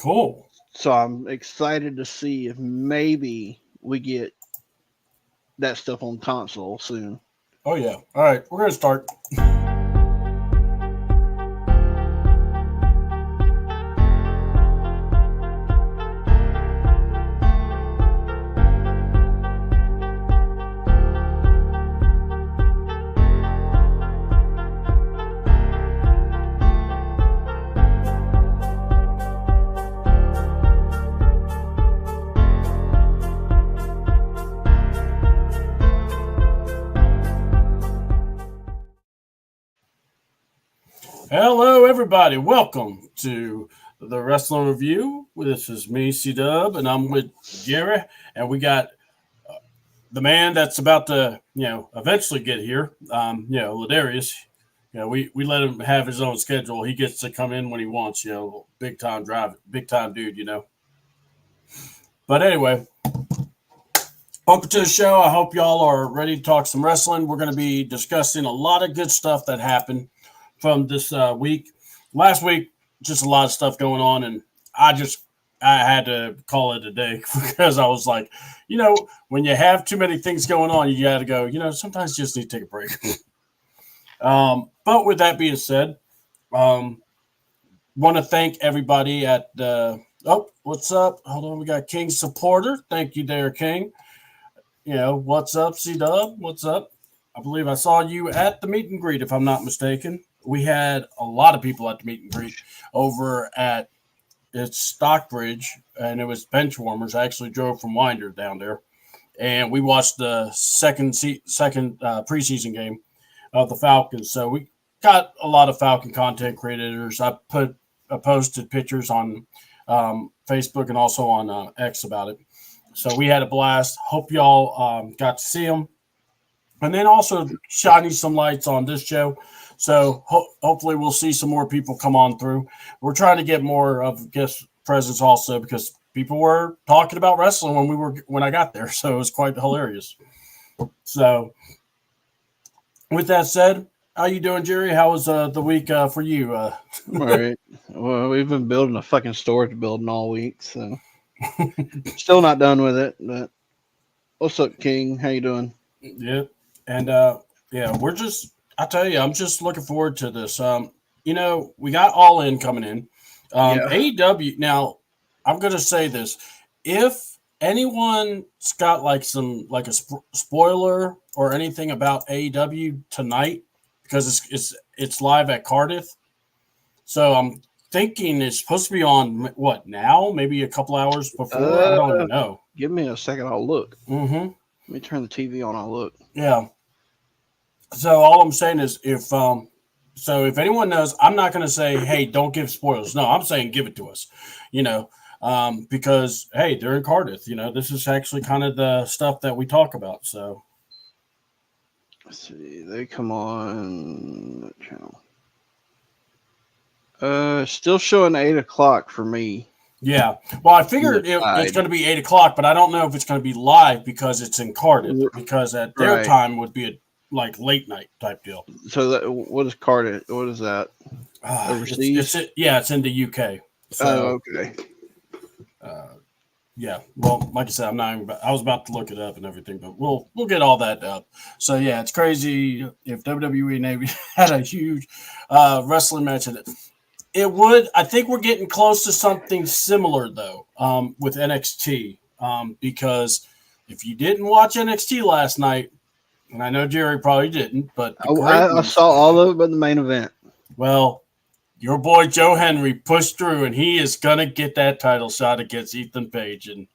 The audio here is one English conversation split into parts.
Cool. So I'm excited to see if maybe we get that stuff on console soon. Oh, yeah. All right. We're going to start. Hello, everybody. Welcome to the Wrestling Review. This is me, C Dub, and I'm with Jerry. And we got the man that's about to, eventually get here. Ladarius. We let him have his own schedule. He gets to come in when he wants. Big time drive, big time dude. But anyway, welcome to the show. I hope y'all are ready to talk some wrestling. We're going to be discussing a lot of good stuff that happened from this week. Last week, just a lot of stuff going on, and I had to call it a day because I was like, when you have too many things going on, you got to go, sometimes you just need to take a break. But with that being said, want to thank everybody at what's up? Hold on, we got King Supporter. Thank you there, King. What's up, C-Dub? What's up? I believe I saw you at the meet and greet, if I'm not mistaken. We had a lot of people at the meet and greet over at Stockbridge, and it was bench warmers. I actually drove from Winder down there, and we watched the second preseason game of the Falcons. So we got a lot of Falcon content creators. I posted pictures on Facebook and also on X about it. So we had a blast. Hope y'all got to see them. And then also shining some lights on this show. So hopefully we'll see some more people come on through. We're trying to get more of guest presence also because people were talking about wrestling when I got there. So it was quite hilarious. So with that said, how you doing, Jerry? How was the week for you? All right. Well, we've been building a fucking storage building all week, so still not done with it. But what's up, King? How you doing? Yeah. And I tell you, I'm just looking forward to this. We got All In coming in. AEW. Now, I'm going to say this: if anyone's got like a spoiler or anything about AEW tonight, because it's live at Cardiff, so I'm thinking it's supposed to be on what now? Maybe a couple hours before. I don't even know. Give me a second. I'll look. Mm-hmm. Let me turn the TV on. I'll look. Yeah. So all I'm saying is if anyone knows, I'm not going to say, hey, don't give spoilers. No, I'm saying give it to us, because, hey, they're in Cardiff. This is actually kind of the stuff that we talk about. So let's see. They come on what channel? Still showing 8 o'clock for me. Yeah. Well, I figured it's going to be 8 o'clock, but I don't know if it's going to be live because it's in Cardiff. Because at their time would be like late night type deal. So what is Cardiff? What is that? Overseas? It's in the UK. So, okay. Yeah. Well, like I said, I was about to look it up and everything, but we'll get all that up. So yeah, it's crazy if WWE maybe had a huge wrestling match in it. It would. I think we're getting close to something similar though with NXT because if you didn't watch NXT last night. And I know Jerry probably didn't, but I saw all of it but the main event. Well, your boy Joe Henry pushed through, and he is going to get that title shot against Ethan Page. And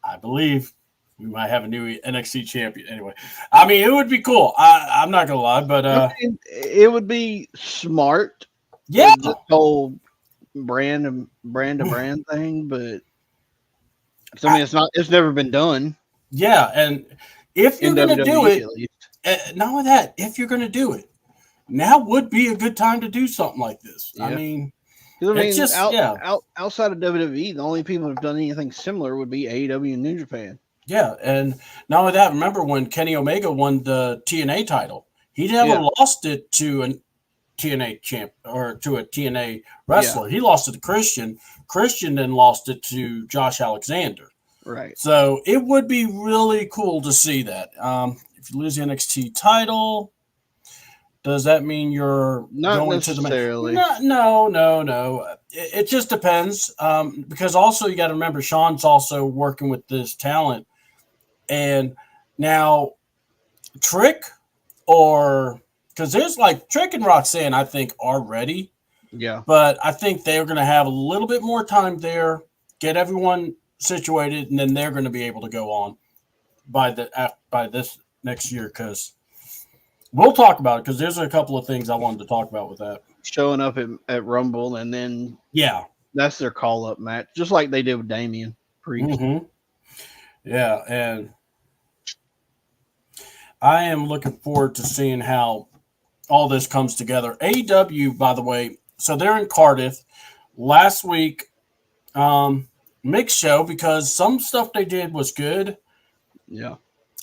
I believe we might have a new NXT champion. Anyway, I mean, it would be cool. I'm not going to lie, but it would be smart. Yeah. The whole brand to brand thing, but I mean, it's never been done. Yeah, and if you're going to do it, not only that, if you're going to do it, now would be a good time to do something like this. Yeah. I mean, it's just outside of WWE, the only people who have done anything similar would be AEW and New Japan. Yeah, and not only that, remember when Kenny Omega won the TNA title? He never lost it to TNA champ or to a TNA wrestler. Yeah. He lost it to Christian. Christian then lost it to Josh Alexander. Right. So it would be really cool to see that. If you lose the NXT title, does that mean you're not going necessarily? To the No. It just depends. Because also you got to remember Sean's also working with this talent, and now Trick or because there's like Trick and Roxanne, I think are ready. Yeah. But I think they're going to have a little bit more time there, get everyone situated, and then they're going to be able to go on by this next year because we'll talk about it because there's a couple of things I wanted to talk about with that. Showing up at Rumble and then that's their call-up match, just like they did with Damian Priest. Mm-hmm. Yeah, and I am looking forward to seeing how all this comes together. AEW, by the way, so they're in Cardiff. Last week, mixed show because some stuff they did was good. Yeah.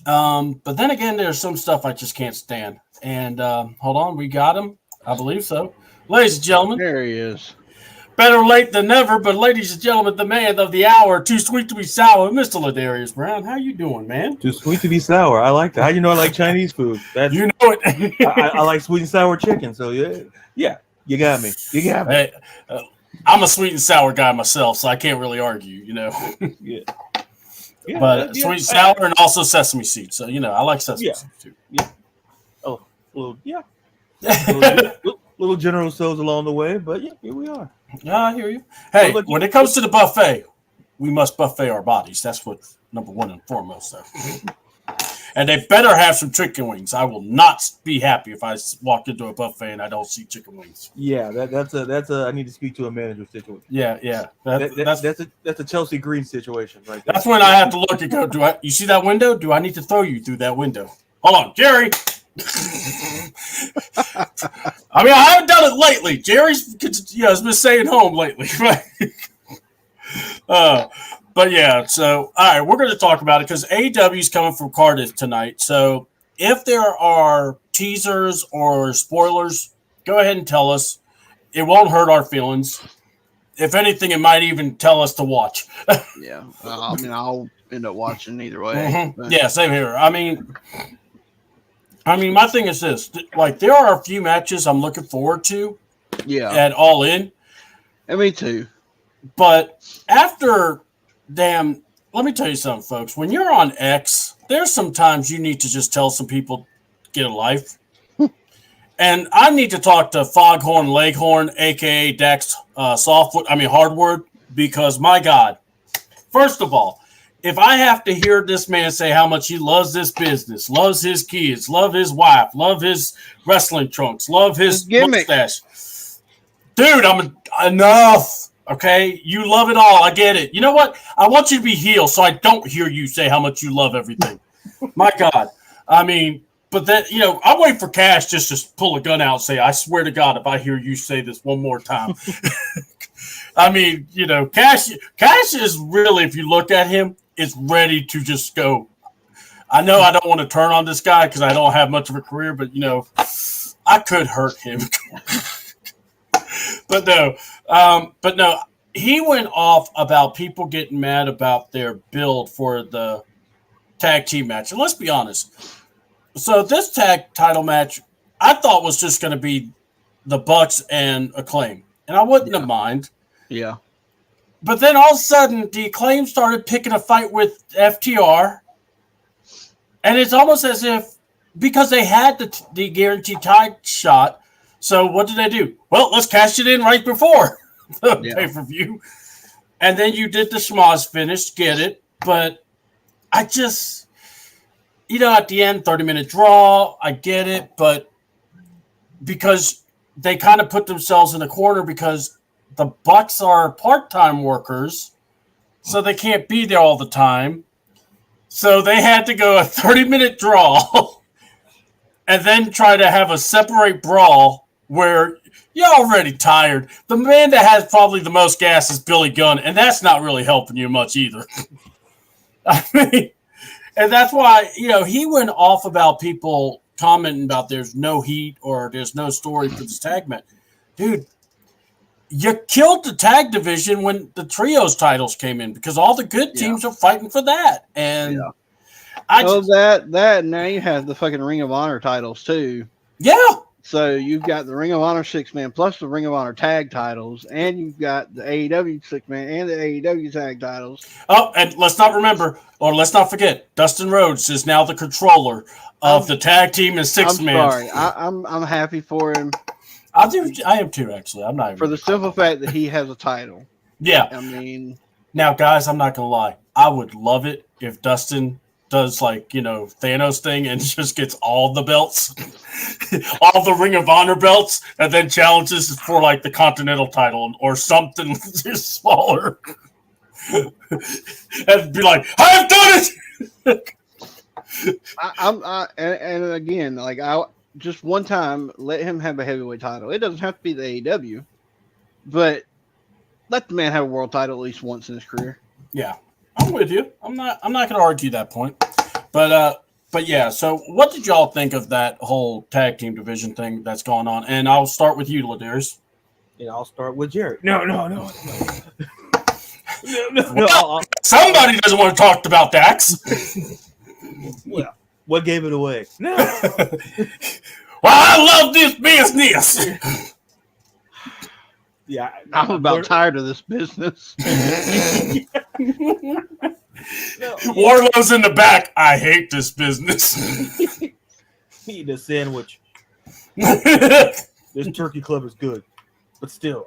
But then again, there's some stuff I just can't stand. And hold on, we got him. I believe so. Ladies and gentlemen. There he is. Better late than never, but ladies and gentlemen, the man of the hour, too sweet to be sour, Mr. Ladarius Brown. How you doing, man? Too sweet to be sour. I like that. How you know I like Chinese food? You know it. I like sweet and sour chicken. So yeah, you got me. Hey, I'm a sweet and sour guy myself, so I can't really argue, Yeah. But sweet and sour and also sesame seeds. So I like sesame seeds too. Yeah. Oh, little little general so's along the way, but yeah, here we are. Yeah, I hear you. Hey, when it comes to the buffet, we must buffet our bodies. That's what's number one and foremost, though. And they better have some chicken wings. I will not be happy if I walk into a buffet and I don't see chicken wings. Yeah, that's a. I need to speak to a manager situation. Yeah. That's a Chelsea Green situation, right there. That's when I have to look and go. You see that window? Do I need to throw you through that window? Hold on, Jerry. I mean, I haven't done it lately. Jerry's has been staying home lately. But yeah, so all right, we're going to talk about it because AEW is coming from Cardiff tonight. So if there are teasers or spoilers, go ahead and tell us. It won't hurt our feelings. If anything, it might even tell us to watch. Yeah, I mean, I'll end up watching either way. Mm-hmm. Yeah, same here. I mean, my thing is this: like, there are a few matches I'm looking forward to. Yeah, at All In. And me too. But after, let me tell you something, folks. When you're on X, there's sometimes you need to just tell some people, get a life. And I need to talk to Foghorn Leghorn, a.k.a. Dax Hardwood, because, my God, first of all, if I have to hear this man say how much he loves this business, loves his kids, love his wife, love his wrestling trunks, love his mustache, dude, enough. Okay, you love it all. I get it. You know what? I want you to be healed so I don't hear you say how much you love everything. My God. I mean, but then, I'm waiting for Cash just to pull a gun out and say, I swear to God, if I hear you say this one more time. I mean, Cash is really, if you look at him, is ready to just go. I know I don't want to turn on this guy because I don't have much of a career, but, I could hurt him. But no, he went off about people getting mad about their build for the tag team match. And let's be honest. So this tag title match, I thought was just going to be the Bucks and Acclaim. And I wouldn't have mind. Yeah. But then all of a sudden, the Acclaim started picking a fight with FTR. And it's almost as if, because they had the guaranteed tag shot, so what did they do? Well, let's cash it in right before the pay-per-view. And then you did the schmoz finish, get it. But I just, at the end, 30-minute draw, I get it. But because they kind of put themselves in a corner because the Bucks are part-time workers, so they can't be there all the time. So they had to go a 30-minute draw and then try to have a separate brawl where you're already tired. The man that has probably the most gas is Billy Gunn, and that's not really helping you much either. I mean, and that's why, he went off about people commenting about there's no heat or there's no story for this tag match. Dude, you killed the tag division when the trios titles came in because all the good teams are fighting for that. And that now you have the fucking Ring of Honor titles too. Yeah. So you've got the Ring of Honor 6-man plus the Ring of Honor tag titles, and you've got the AEW 6-man and the AEW tag titles. Oh, and let's not forget, Dustin Rhodes is now the controller of the tag team and 6-man. I'm sorry. I'm happy for him. I am too, actually. I'm not even for the simple fact that he has a title. Yeah. I mean, now, guys, I'm not gonna lie. I would love it if Dustin does Thanos thing and just gets all the belts, all the Ring of Honor belts, and then challenges for the Continental title or something just smaller, and be like, "I've done it." And again, I just one time let him have a heavyweight title. It doesn't have to be the AEW, but let the man have a world title at least once in his career. Yeah. I'm with you. I'm not going to argue that point, but yeah. So, what did y'all think of that whole tag team division thing that's going on? And I'll start with you, Ladarius. Yeah, I'll start with Jared. No. Somebody doesn't want to talk about Dax. Well, what gave it away? No. Well, I love this business. Yeah, I'm about tired of this business. Warlow's in the back. I hate this business. Eating a sandwich. This turkey club is good, but still,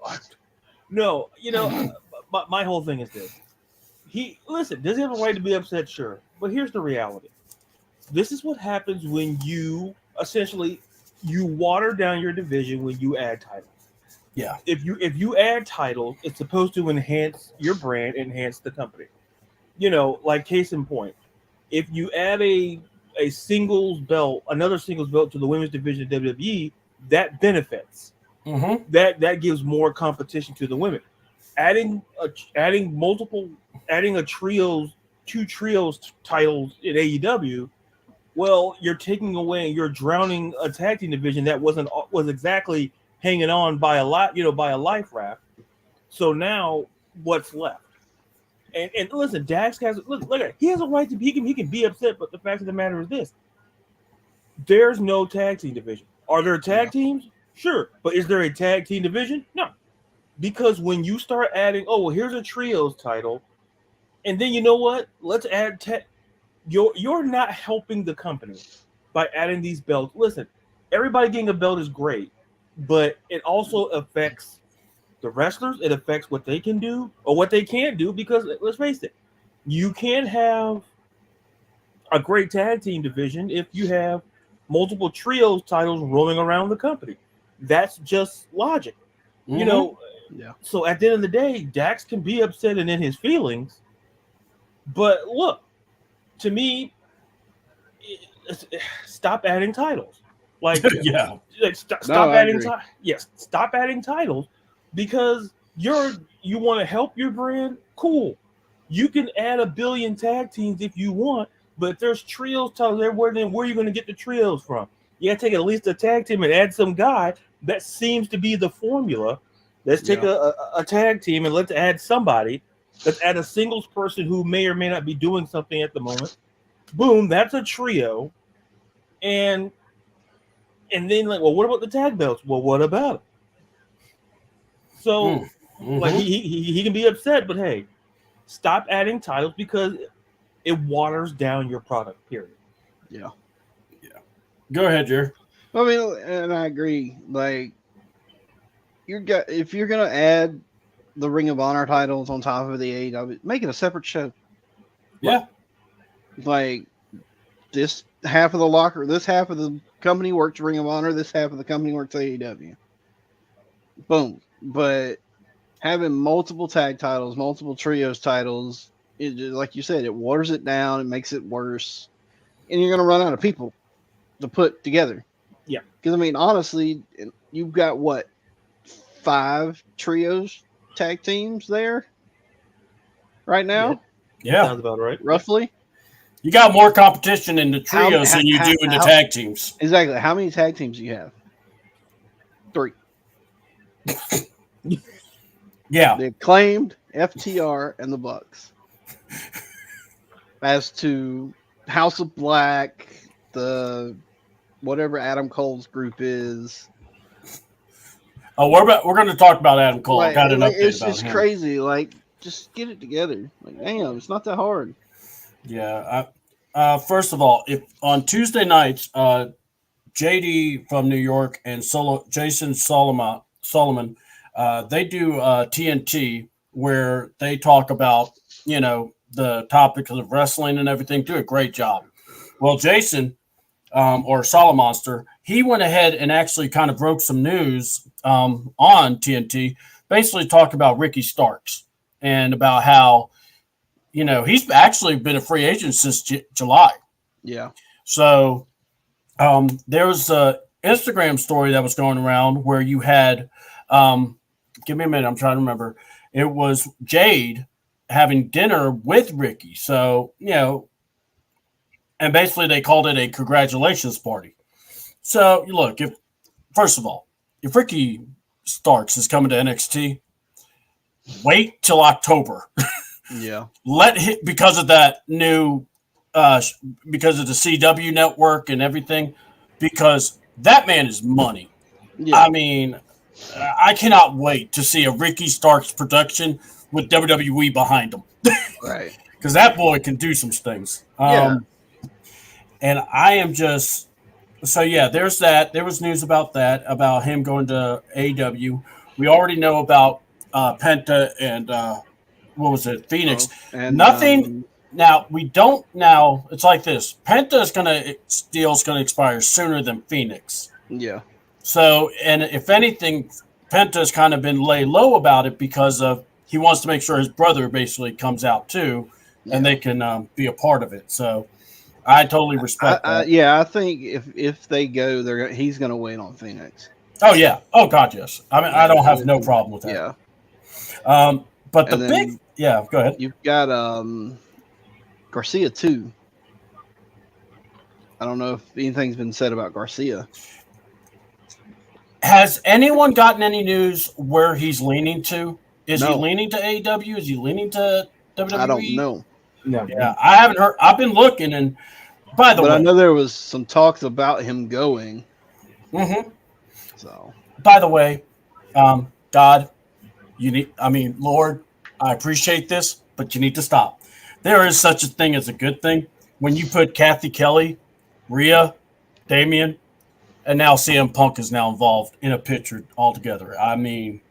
no. My whole thing is this. Does he have a right to be upset? Sure, but here's the reality. This is what happens when you water down your division when you add titles. Yeah. If you add titles, it's supposed to enhance your brand, enhance the company. Case in point, if you add a singles belt, another singles belt to the women's division of WWE, that benefits. Mm-hmm. That gives more competition to the women. Adding two trios titles in AEW, well, you're taking away, you're drowning a tag team division that was exactly hanging on by a life raft. So now what's left? And listen, Dax has he has a right to he can be upset, but the fact of the matter is this: there's no tag team division. Are there tag teams? Sure, but is there a tag team division? No, because when you start adding, here's a trios title, and then you know what? Let's add you're not helping the company by adding these belts. Listen, everybody getting a belt is great, but it also affects the wrestlers. It affects what they can do or what they can't do, because let's face it, you can't have a great tag team division if you have multiple trios titles rolling around the company. That's just logic. Mm-hmm. Yeah. So at the end of the day, Dax can be upset and in his feelings, but look, to me, stop adding titles. Yeah. Stop adding stop adding titles, because you want to help your brand. Cool, you can add a billion tag teams if you want, but if there's trios titles everywhere, then where are you going to get the trios from? You got to take at least a tag team and add some guy. That seems to be the formula. Let's take a tag team and let's add somebody. Let's add a singles person who may or may not be doing something at the moment. Boom, that's a trio. And then what about the tag belts? Well, what about it? So he can be upset, but hey, stop adding titles because it waters down your product, period. Yeah. Go ahead, Jer. I mean, and I agree. If you're gonna add the Ring of Honor titles on top of the AEW, make it a separate show. Yeah. This half of the company works Ring of Honor, this half of the company works AEW. Boom. But having multiple tag titles, multiple trios titles, like you said, it waters it down, it makes it worse, and you're gonna run out of people to put together. Yeah. Because honestly, you've got 5 trios tag teams there right now? Yeah. Sounds about right. Roughly. You got more competition in the How- trios than you how- do in the how- tag teams. Exactly. How many tag teams do you have? 3. Yeah. The Acclaimed, FTR, and the Bucks. As to House of Black, the whatever Adam Cole's group is, Oh, we're going to talk about Adam Cole. I got an update it's about just him. crazy. Like, just get it together. Like, damn, it's not that hard. Yeah. First of all, if on Tuesday nights, JD from New York and Jason Solomon, they do TNT where they talk about, the topics of wrestling and everything. Do a great job. Well, Jason or Solomonster, he went ahead and actually kind of broke some news on TNT, basically talking about Ricky Starks and about how, he's actually been a free agent since July. Yeah. So there was a Instagram story that was going around where you had, give me a minute, I'm trying to remember. It was Jade having dinner with Ricky. So, and basically they called it a congratulations party. So look, first of all, if Ricky Starks is coming to NXT, wait till October. Yeah. Because of that new, because of the CW network and everything, because that man is money. Yeah. I mean, I cannot wait to see a Ricky Starks production with WWE behind him. Right. Because that boy can do some things. Yeah. And I am just so there's that. There was news about that, about him going to AEW. We already know about Penta and what was it, Phoenix. And Nothing. Now we don't. Now it's like this. Penta's deal's gonna expire sooner than Phoenix. Yeah. So, and if anything, Penta's kind of been lay low about it because of he wants to make sure his brother basically comes out too, and they can be a part of it. So, I totally respect that. I think if they go, he's going to wait on Phoenix. Oh yeah. Oh God, yes. I mean, I don't have no problem with that. Yeah. But go ahead. You've got Garcia too. I don't know if anything's been said about Garcia. Has anyone gotten any news where he's leaning to? Is No. he leaning to AEW? Is he leaning to WWE? I don't know. No. Yeah, I haven't heard. I've been looking, and by the But way, I know there was some talks about him going. mhm. So By the way, God, Lord, I appreciate this, but you need to stop. There is such a thing as a good thing when you put Kathy Kelly, Rhea, Damian, and now CM Punk is now involved in a picture altogether. I mean,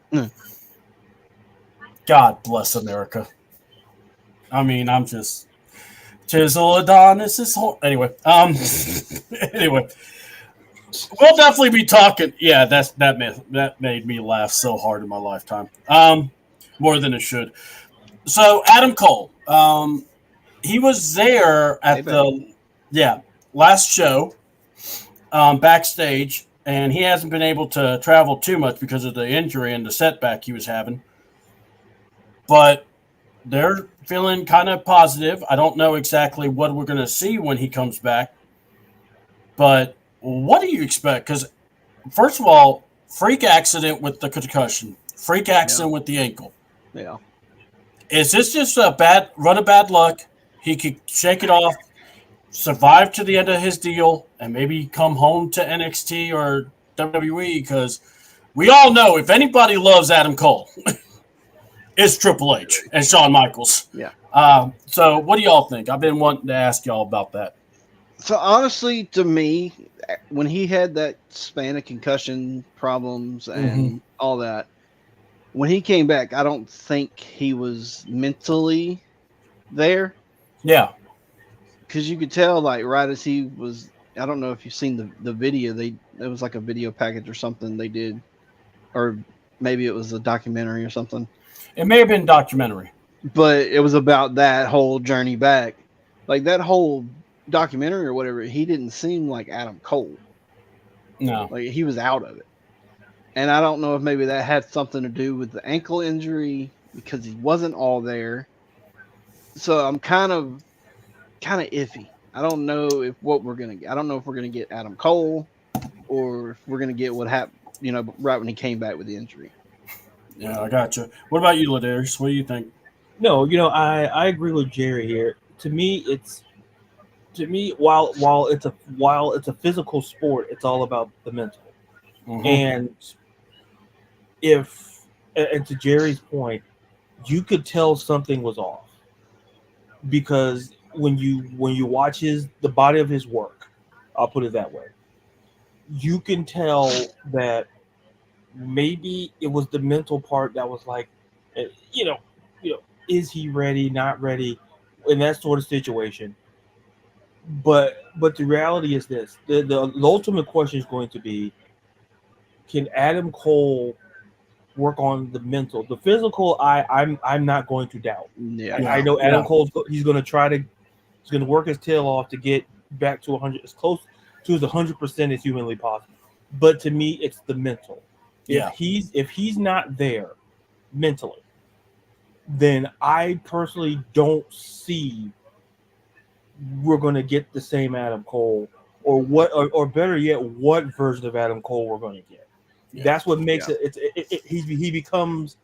God bless America. I mean, I'm just Chisel Adonis is anyway. Anyway, we'll definitely be talking. Yeah, that made me laugh so hard in my lifetime. More than it should. So Adam Cole, he was there at last show, backstage, and he hasn't been able to travel too much because of the injury and the setback he was having. But they're feeling kind of positive. I don't know exactly what we're going to see when he comes back. But what do you expect? Because, first of all, freak accident with the concussion, freak accident with the ankle. yeah. Is this just a bad run of bad luck? He could shake it off, survive to the end of his deal, and maybe come home to NXT or WWE, because we all know if anybody loves Adam Cole, it's Triple H and Shawn Michaels. Yeah. So what do y'all think? I've been wanting to ask y'all about that. So honestly, to me, when he had that span of concussion problems and all that, when he came back, I don't think he was mentally there. Yeah. Because you could tell, like, right as he was, I don't know if you've seen the video. It was like a video package or something they did, or maybe it was a documentary or something. It may have been a documentary. But it was about that whole journey back. Like, that whole documentary or whatever, he didn't seem like Adam Cole. No. Like, he was out of it. And I don't know if maybe that had something to do with the ankle injury because he wasn't all there. So I'm kind of kind of iffy. I don't know if what we're gonna get. I don't know if we're gonna get Adam Cole or if we're gonna get what happened. Right when he came back with the injury. Yeah, I got you. What about you, Ladarius? What do you think? No, I agree with Jerry here. To me, while it's a physical sport, it's all about the mental. Mhm. And and to Jerry's point, you could tell something was off because when you watch the body of his work, I'll put it that way, you can tell that maybe it was the mental part that was like, eh, you know, is he ready, not ready, in that sort of situation. But the reality is this: the ultimate question is going to be, can Adam Cole work on the mental, the physical? I'm not going to doubt. Yeah. I know Adam Yeah. Cole's he's going to work his tail off to get back to 100, as close to as 100% as humanly possible. But to me, it's the mental. Yeah. If he's not there mentally, then I personally don't see we're going to get the same Adam Cole, or better yet, what version of Adam Cole we're going to get. Yeah. That's what makes he becomes,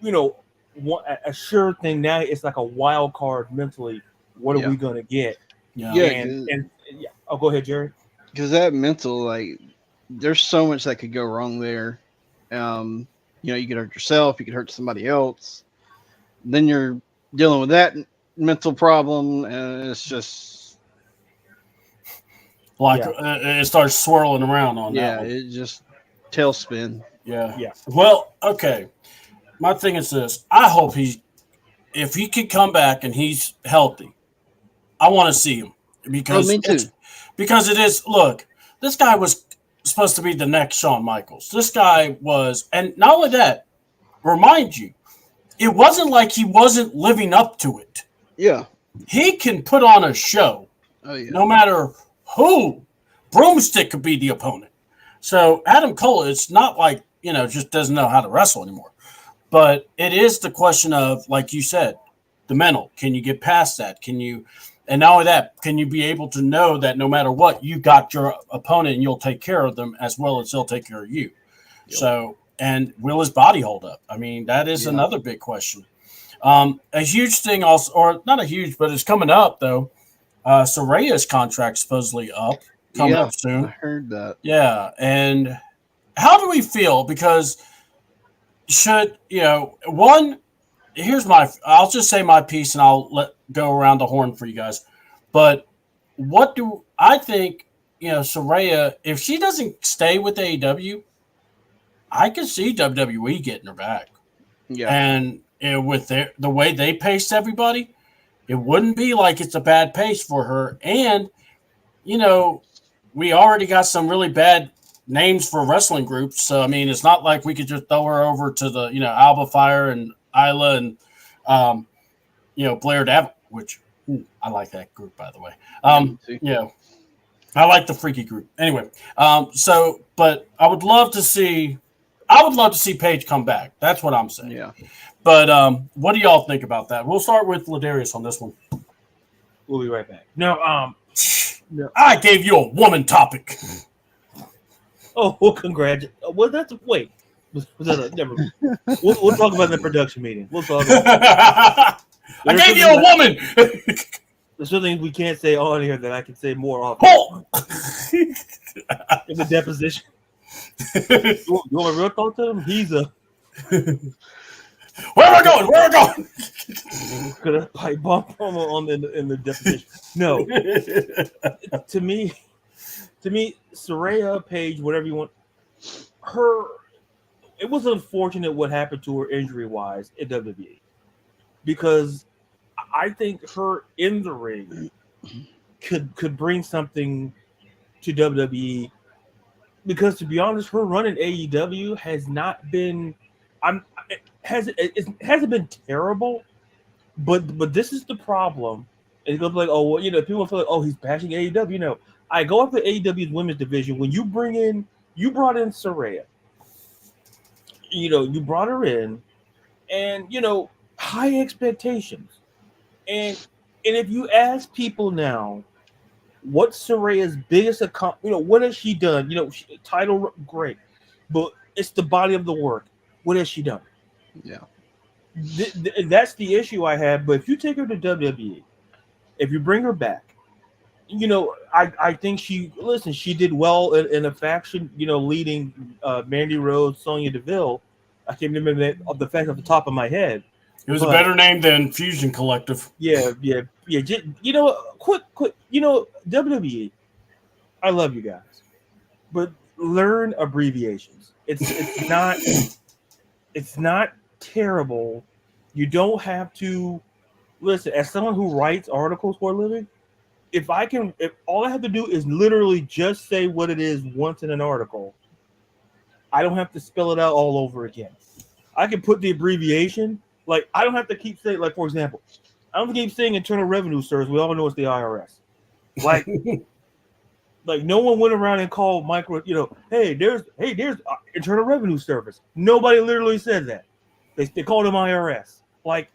a sure thing. Now it's like a wild card mentally. What are we going to get? Yeah. Yeah, And yeah. Oh, go ahead, Jerry. because that mental, like, there's so much that could go wrong there. You could hurt yourself, you could hurt somebody else. Then you're dealing with that mental problem, and it's just Like it starts swirling around on that one. it just tailspin. Yeah. Yeah. Well, okay. My thing is this. I hope if he can come back and he's healthy, I want to see him because me too. Because it is. Look, this guy was supposed to be the next Shawn Michaels. This guy was, and not only that. Remind you, it wasn't like he wasn't living up to it. Yeah. He can put on a show, Oh yeah. no matter who. Broomstick could be the opponent. So Adam Cole, it's not like, just doesn't know how to wrestle anymore. But it is the question of, like you said, the mental. Can you get past that? And not only that, can you be able to know that no matter what, you got your opponent and you'll take care of them as well as they'll take care of you. Yep. So, and will his body hold up? I mean, that is another big question. A huge thing also, or not a huge, but it's coming up though. Soraya's contract supposedly coming up soon. I heard that. Yeah, and how do we feel? Because I'll just say my piece and I'll go around the horn for you guys. But what do I think? Saraya, if she doesn't stay with AEW, I can see WWE getting her back. Yeah. And with the way they pace everybody, it wouldn't be like it's a bad pace for her. And, we already got some really bad names for wrestling groups. So, I mean, it's not like we could just throw her over to the, Alba Fire and Isla and, Blair Davenport, which I like that group, by the way. I like the freaky group. Anyway, but I would love to see Paige come back. That's what I'm saying. Yeah. But what do y'all think about that? We'll start with Ladarius on this one. We'll be right back. No, I gave you a woman topic. Oh, well, well, wait. Never. We'll talk about the production meeting. We'll talk about I gave you a woman. There's something we can't say on here that I can say more often. Oh. In the deposition. You want a real talk to him? He's a. Where am I going? Gonna pipe bomb promo in the deposition. No. To me, Saraya, Paige, whatever you want, it was unfortunate what happened to her injury wise in WWE, because I think her in the ring could bring something to WWE. Because to be honest, her run in AEW has not been, it hasn't been terrible, but this is the problem. And it's gonna be like, oh well, people feel like, oh, he's bashing AEW. I go up to AEW's women's division. When you brought in Saraya, you brought her in, and high expectations, and And if you ask people now, what's Saraya's biggest what has she done? Title great, but it's the body of the work. What has she done? Yeah. That's the issue I have. But if you take her to WWE, if you bring her back, I think she did well in a faction, leading Mandy Rose, Sonya Deville. I can't remember the fact off the top of my head. It was a better name than Fusion Collective. Yeah. Quick. WWE. I love you guys, but learn abbreviations. It's not terrible. You don't have to listen. As someone who writes articles for a living, if all I have to do is literally just say what it is once in an article, I don't have to spell it out all over again. I can put the abbreviation. Like, I don't have to keep saying, like, for example, I don't keep saying Internal Revenue Service. We all know it's the IRS. Like, like no one went around and called micro, hey, there's Internal Revenue Service. Nobody literally said that. They called them IRS. Like,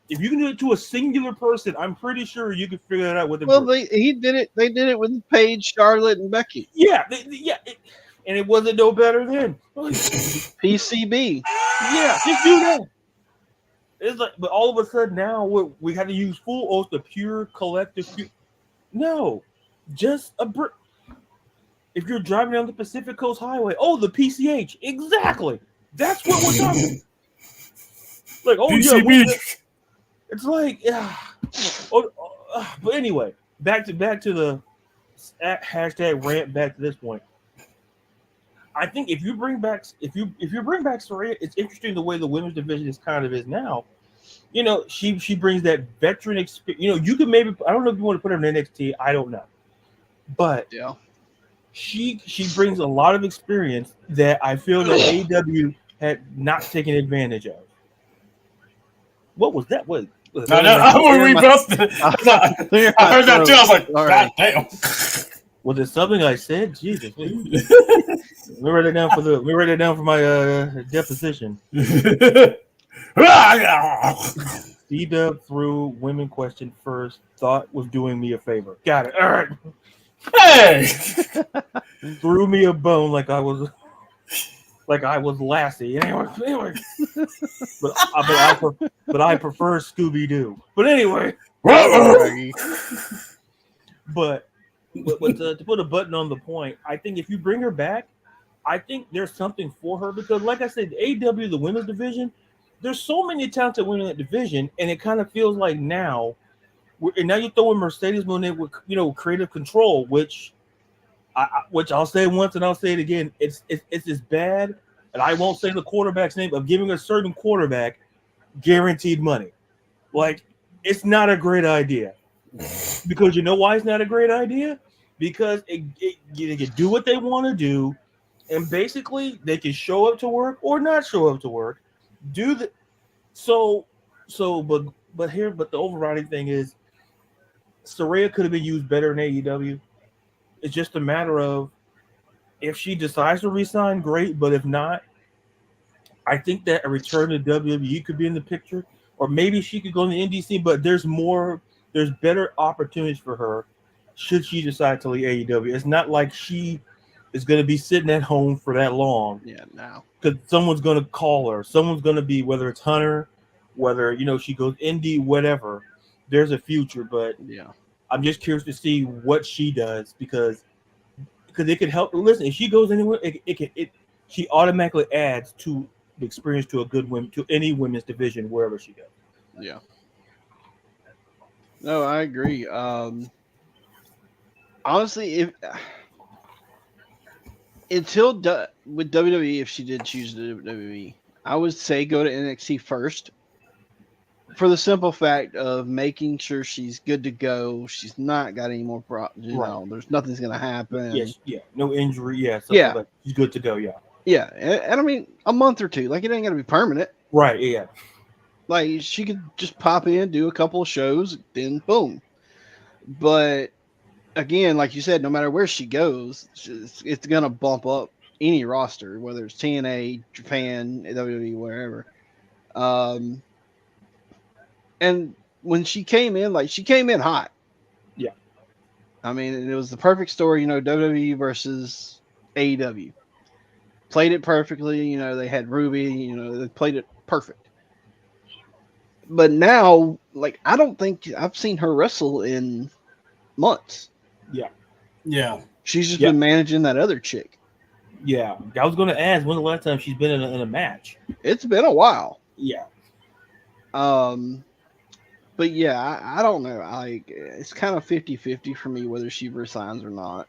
if you can do it to a singular person, I'm pretty sure you could figure that out with the Well, he did it. They did it with Paige, Charlotte, and Becky. Yeah, and it wasn't no better then. PCB. Yeah, just do that. It's like, but all of a sudden now we had to use full oath, the pure collective. No, just if you're driving down the Pacific Coast Highway, the PCH, exactly. That's what we're talking. Like, PCB. It's like, but anyway, back to the hashtag rant. Back to this point. I think if you bring back Saraya, it's interesting the way the women's division is now. She brings that veteran experience. You could maybe, I don't know if you want to put her in NXT, I don't know, but yeah, she brings a lot of experience that I feel that AEW had not taken advantage of. What was that? I heard that too. I was like, God damn. Was it something I said? Jesus. Let me write it down for my deposition. D-Dub threw women question first. Thought was doing me a favor. Got it. All right. Hey. Threw me a bone like I was Lassie. Anyway. But I prefer Scooby Doo. But anyway. But to put a button on the point, I think if you bring her back, I think there's something for her because, like I said, AEW, the women's division, there's so many talented women in that division, and it kind of feels like now you throw in Mercedes Moné with creative control, which I'll say once and I'll say it again. It's as bad, and I won't say the quarterback's name, of giving a certain quarterback guaranteed money. Like, it's not a great idea. Because you know why it's not a great idea? Because they can do what they want to do, and basically they can show up to work or not show up to work. But the overriding thing is Saraya could have been used better in AEW. It's just a matter of if she decides to resign, great. But if not, I think that a return to WWE could be in the picture, or maybe she could go in the indie scene. But there's better opportunities for her should she decide to leave AEW. It's not like she is going to be sitting at home for that long. Yeah, now. Because someone's going to call her. Someone's going to be, whether it's Hunter, whether, she goes indie, whatever. There's a future, but yeah, I'm just curious to see what she does because it could help. Listen, if she goes anywhere, she automatically adds to the experience to any women's division wherever she goes. Yeah. No, I agree. Honestly, with WWE, if she did choose WWE, I would say go to NXT first, for the simple fact of making sure she's good to go. She's not got any more problems. There's nothing's gonna happen. Yes, yeah, no injury. Yeah, like she's good to go. Yeah, yeah, and I mean a month or two. Like, it ain't gonna be permanent. Right. Yeah. Like, she could just pop in, do a couple of shows, then boom. But again, like you said, no matter where she goes, it's gonna bump up any roster, whether it's TNA, Japan, WWE, wherever. And when she came in, like she came in hot. Yeah. I mean, it was the perfect story, you know, WWE versus AEW. Played it perfectly, you know, they had Ruby, you know, they played it perfect. But now, like, I don't think I've seen her wrestle in months. Yeah. She's just Yeah. been managing that other chick. Yeah, I was going to ask when's the last time she's been in a match. It's been a while. Yeah, But yeah, I don't know. Like, it's kind of 50-50 for me whether she resigns or not.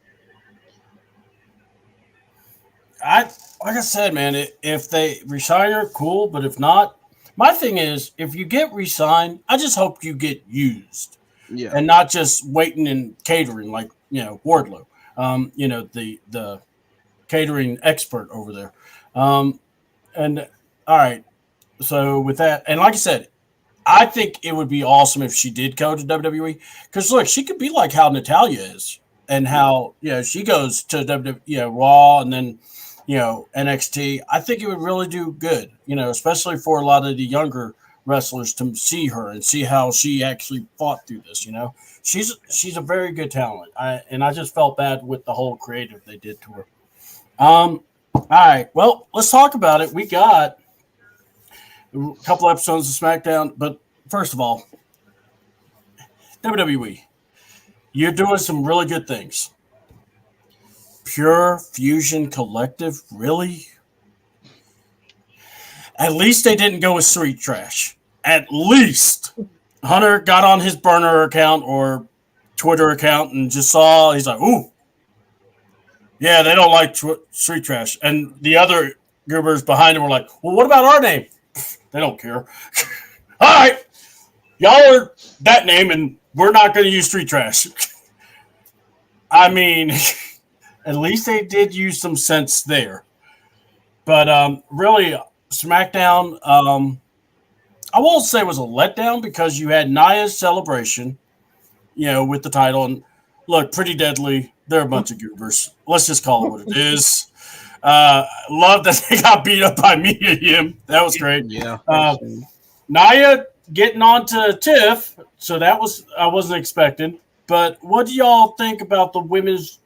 Like I said, man, if they resign her, cool. But if not, my thing is, if you get resigned, I just hope you get used Yeah. and not just waiting and catering like Wardlow. You know, the catering expert over there. And all right, so with that, and like I said, I think it would be awesome if she did go to WWE because look, she could be like how Natalya is, and how she goes to WWE, Raw, and then NXT. I think it would really do good, especially for a lot of the younger wrestlers to see her and see how she actually fought through this. She's a very good talent. I just felt bad with the whole creative they did to her. All right, well, let's talk about it. We got a couple episodes of SmackDown, but first of all, WWE, you're doing some really good things. Pure Fusion Collective, really? At least they didn't go with Street Trash. At least Hunter got on his burner account or Twitter account and just saw, he's like, ooh, yeah, they don't like Street Trash. And the other goobers behind him were like, well, what about our name? They don't care. All right, y'all are that name, and we're not going to use Street Trash. I mean, at least they did use some sense there. But really, SmackDown, I won't say it was a letdown because you had Nia's celebration, with the title. And look, Pretty Deadly, they're a bunch of goobers. Let's just call it what it is. Love that they got beat up by Mia Yim. That was great. Yeah. Nia getting on to Tiff, so that was I wasn't expecting. But what do y'all think about the women's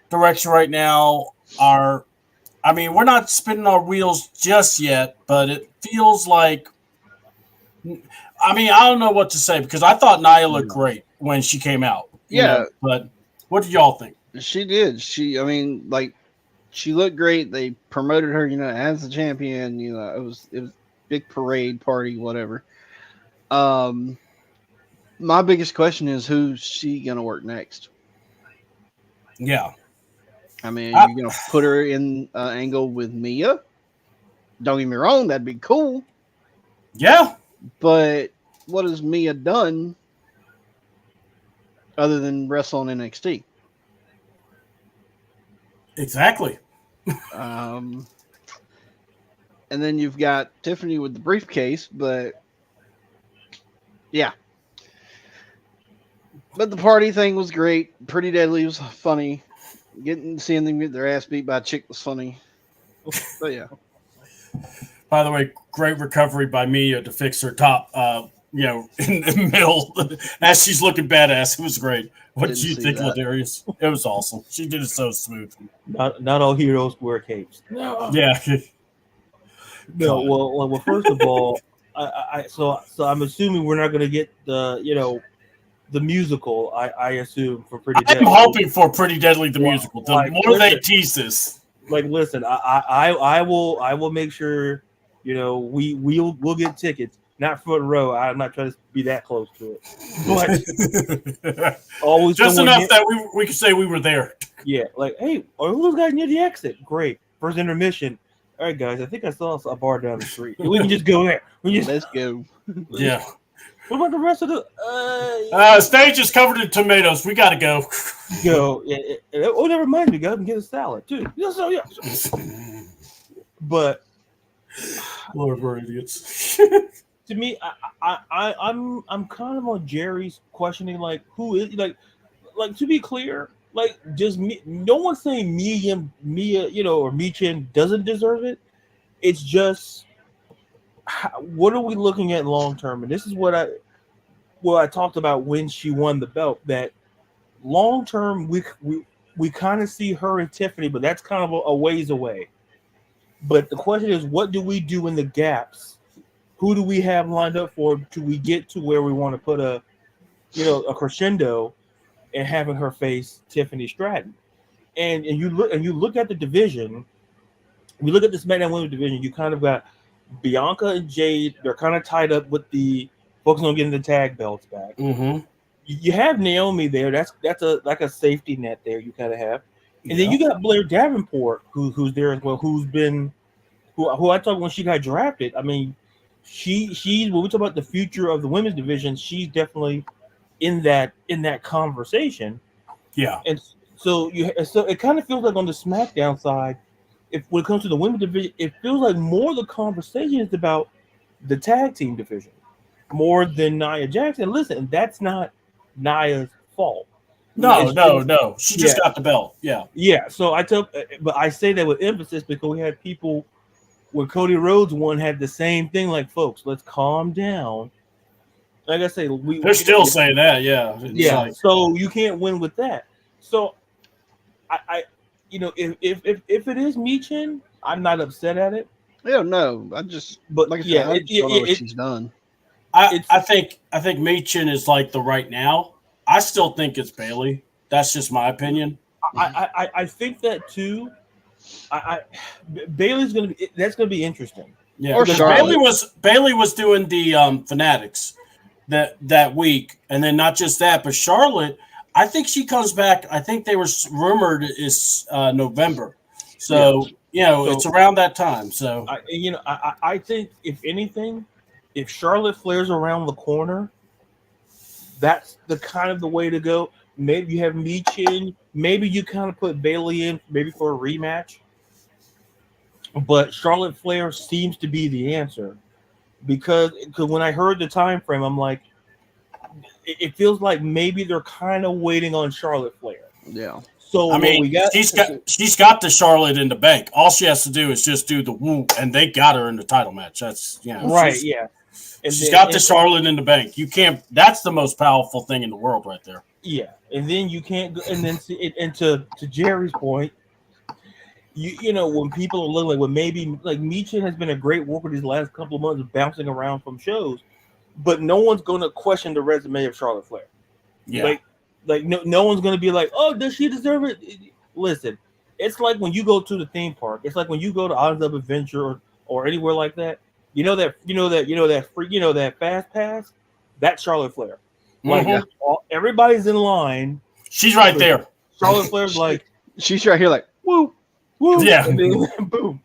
direction right now? We're not spinning our wheels just yet, but it feels like I don't know what to say because I thought Nia looked great when she came out. Yeah. But what did y'all think? She did. She looked great. They promoted her, as the champion. It was big parade party, whatever. My biggest question is who's she gonna work next? Yeah. You're gonna put her in an angle with Mia. Don't get me wrong, that'd be cool. Yeah. But what has Mia done other than wrestle on NXT? Exactly. And then you've got Tiffany with the briefcase, but yeah. But the party thing was great. Pretty Deadly was funny. Seeing them get their ass beat by a chick was funny. But yeah. By the way, great recovery by Mia to fix her top, in the middle as she's looking badass. It was great. What did you think, Ladarius? It was awesome. She did it so smooth. Not all heroes wear capes. No. Yeah. No. Well. First of all, so I'm assuming we're not going to get the musical. I assume for Pretty Deadly. I'm hoping for Pretty Deadly the musical. The more they tease this. Listen, I will make sure we'll get tickets. Not front row. I'm not trying to be that close to it, but always just enough that we could say we were there. Yeah, like, hey, are those guys near the exit? Great. First intermission. All right, guys, I think I saw a bar down the street. We can just go there. Let's go. Yeah. What about the rest of the stage is covered in tomatoes. We gotta go. Go. Oh, never mind. We got to get a salad too. Yeah. But Lord, we're idiots. To me, I'm kind of on Jerry's questioning, like, who is like to be clear, like, just me. No one's saying Mia, or Michin doesn't deserve it. It's just what are we looking at long term, and this is what well, I talked about when she won the belt, that long term we kind of see her and Tiffany, but that's kind of a ways away. But the question is, what do we do in the gaps? Who do we have lined up for till we get to where we want to put a crescendo and having her face Tiffany Stratton? And you look at the division. We look at the SmackDown Women's division. You kind of got Bianca and Jade. They're kind of tied up with the focusing on getting the tag belts back. Mm-hmm. You have Naomi there. That's like a safety net there. You kind of have, and then you got Blair Davenport, who's there as well. Who I talked when she got drafted. I mean, she's when we talk about the future of the women's division, she's definitely in that conversation. Yeah, and so it kind of feels like on the SmackDown side, if when it comes to the women's division, it feels like more of the conversation is about the tag team division more than Nia Jackson. Listen, that's not Nia's fault. No. She just got the belt. Yeah. So but I say that with emphasis because we had people when Cody Rhodes won had the same thing. Like, folks, let's calm down. Like I say, they're still saying that. Yeah. Like, so you can't win with that. So I if it is Michin, I'm not upset at it. Yeah, no, like I said, I just don't know what she's done. I think Michin is like the right now. I still think it's Bayley. That's just my opinion. I think that too. Bayley's that's gonna be interesting. Yeah, or Bayley was doing the Fanatics that week, and then not just that, but Charlotte. I think she comes back. I think they were rumored is November, so it's around that time. So I think if anything, if Charlotte Flair's around the corner, that's the way to go. Maybe you have Michin. Maybe you kind of put Bayley in, maybe for a rematch. But Charlotte Flair seems to be the answer because when I heard the time frame, I'm like, it feels like maybe they're kind of waiting on Charlotte Flair. Yeah. So I mean, she's got the Charlotte in the bank. All she has to do is just do the woo, and they got her in the title match. That's right. Yeah. She's got the Charlotte in the bank. You can't. That's the most powerful thing in the world, right there. Yeah, and then you can't go. And then to Jerry's point, when people are looking like, well, maybe like Michin has been a great worker these last couple of months, bouncing around from shows, but no one's going to question the resume of Charlotte Flair. Yeah, like no one's going to be like, oh, does she deserve it? Listen, it's like when you go to the theme park. It's like when you go to Islands of Adventure or anywhere like that. That fast pass, that's Charlotte Flair. Like everybody's in line. She's right there. Charlotte Flair's like she's right here, like woo, woo, yeah, and then boom,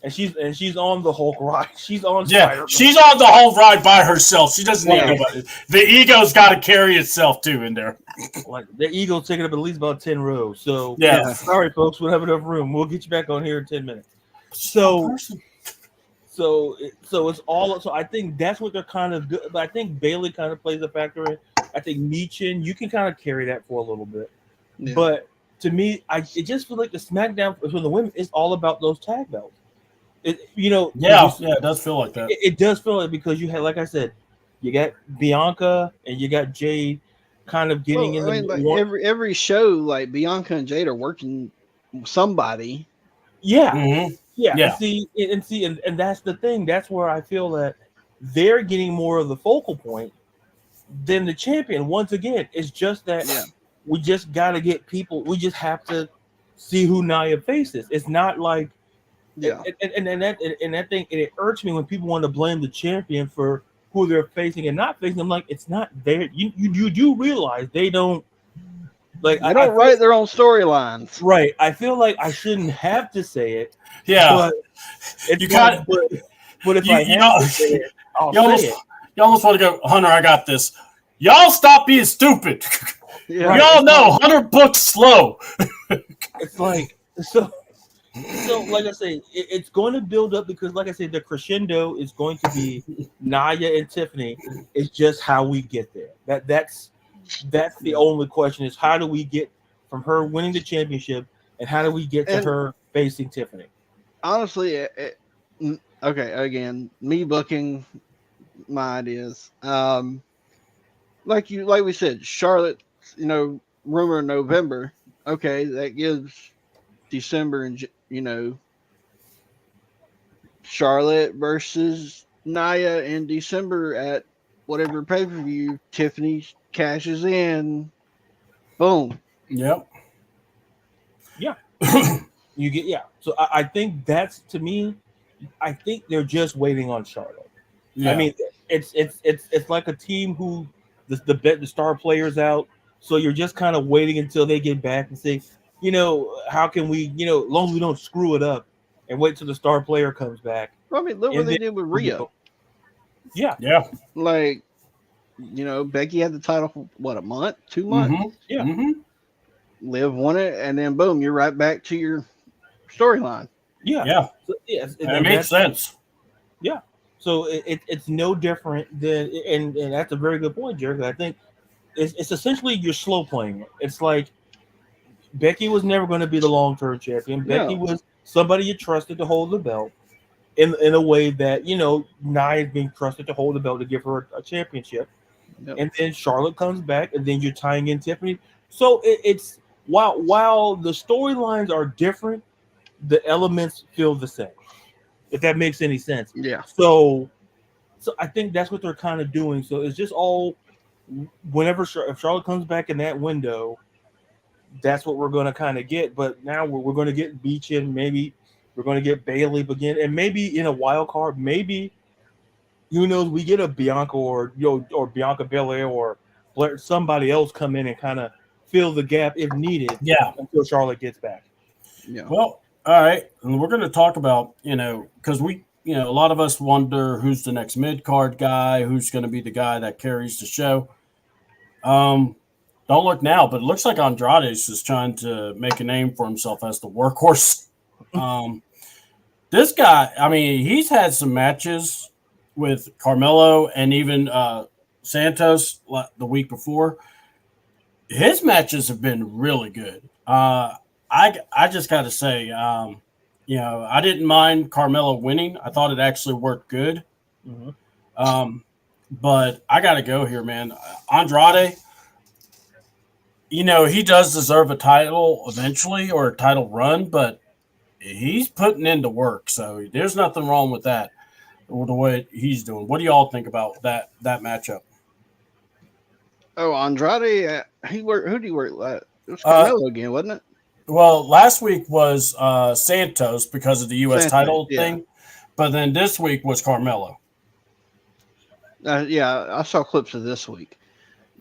and she's on the Hulk ride. She's on. Yeah, she's on the whole ride by herself. She doesn't need nobody. The ego's got to carry itself too in there. Like the ego's taking up at least about 10 rows. So sorry, folks, we'll have enough room. We'll get you back on here in 10 minutes. So it's all. So I think that's what they're kind of good. But I think Bayley kind of plays a factor in. I think Michin, you can kind of carry that for a little bit. Yeah. But to me, it just feels like the SmackDown for the women is all about those tag belts. It does feel like that. It does feel like because you had, like I said, you got Bianca and you got Jade kind of getting in the every show. Like Bianca and Jade are working somebody. Yeah. Mm-hmm. Yeah. And that's the thing. That's where I feel that they're getting more of the focal point than the champion. Once again, it's just that we just got to get people. We just have to see who Nia faces. It's not like, and that thing. And it irks me when people want to blame the champion for who they're facing and not facing. I'm like, it's not there. You do realize they don't. Like they don't write their own storylines, right? I feel like I shouldn't have to say it. Yeah, but you got. But if I have to say it, I'll say it. You almost want to go, Hunter. I got this. Y'all stop being stupid. Yeah. Y'all know Hunter books slow. It's like so. Like I say, it's going to build up because, like I said, the crescendo is going to be Nia and Tiffany. It's just how we get there. That's the only question is how do we get from her winning the championship and how do we get to her facing Tiffany? Honestly, okay, again, me booking my ideas. like we said, Charlotte, rumor in November. Okay, that gives December and Charlotte versus Nia in December at whatever pay per view. Tiffany cashes in. Boom. Yep. Yeah. You get So I think that's, to me, I think they're just waiting on Charlotte. Yeah. I mean, it's like a team who the star players out, so you're just kind of waiting until they get back and say, how can we, as long as we don't screw it up, and wait till the star player comes back. I mean, look what they did with Rhea. Yeah. Like, Becky had the title for what, a month, 2 months? Mm-hmm. Yeah. Mm-hmm. Liv won it, and then boom, you're right back to your storyline. Yeah. So, It makes sense. Yeah. So it's no different than, and that's a very good point, Jared. I think it's essentially you're slow playing it. It's like Becky was never going to be the long-term champion. Becky was somebody you trusted to hold the belt in a way that, Nia is being trusted to hold the belt to give her a championship. Yep. And then Charlotte comes back, and then you're tying in Tiffany. So it's while the storylines are different, the elements feel the same, if that makes any sense. Yeah. So I think that's what they're kind of doing. So it's just all whenever if Charlotte comes back in that window, that's what we're going to kind of get. But now we're going to get Beach in. Maybe we're going to get Bayley again, and maybe in a wild card, maybe who knows, we get a Bianca or Bianca Belair or Blair, somebody else come in and kind of fill the gap if needed. Yeah. Until Charlotte gets back. Yeah. Well, all right, and we're going to talk about, because we, a lot of us wonder who's the next mid-card guy, who's going to be the guy that carries the show. Don't look now, but it looks like Andrade is trying to make a name for himself as the workhorse. This guy, I mean, he's had some matches with Carmelo and even Santos the week before. His matches have been really good. I just got to say, I didn't mind Carmelo winning. I thought it actually worked good. Mm-hmm. But I got to go here, man. Andrade, he does deserve a title eventually or a title run, but he's putting into work. So there's nothing wrong with that, or the way he's doing. What do y'all think about that matchup? Oh, Andrade, who did he work? It was Carmelo again, wasn't it? Well, last week was Santos because of the U.S. title thing, but then this week was Carmelo. Yeah, I saw clips of this week.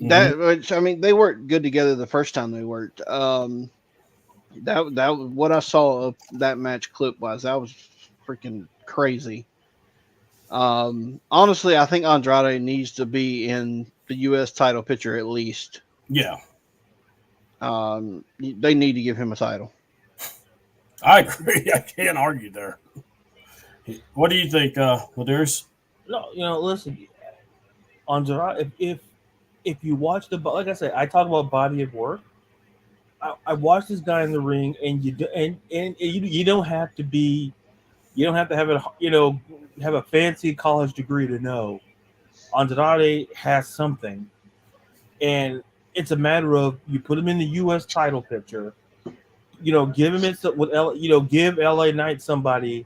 Mm-hmm. They worked good together the first time they worked. That what I saw of that match clip wise, that was freaking crazy. Honestly, I think Andrade needs to be in the U.S. title picture at least. Yeah. They need to give him a title. I agree. I can't argue there. What do you think, Ladarius? No, listen, Andrade. If you watch like I said, I talk about body of work. I watched this guy in the ring, and you don't have to be, you don't have to have have a fancy college degree to know Andrade has something, and it's a matter of you put him in the U.S. title picture, give him give LA Knight somebody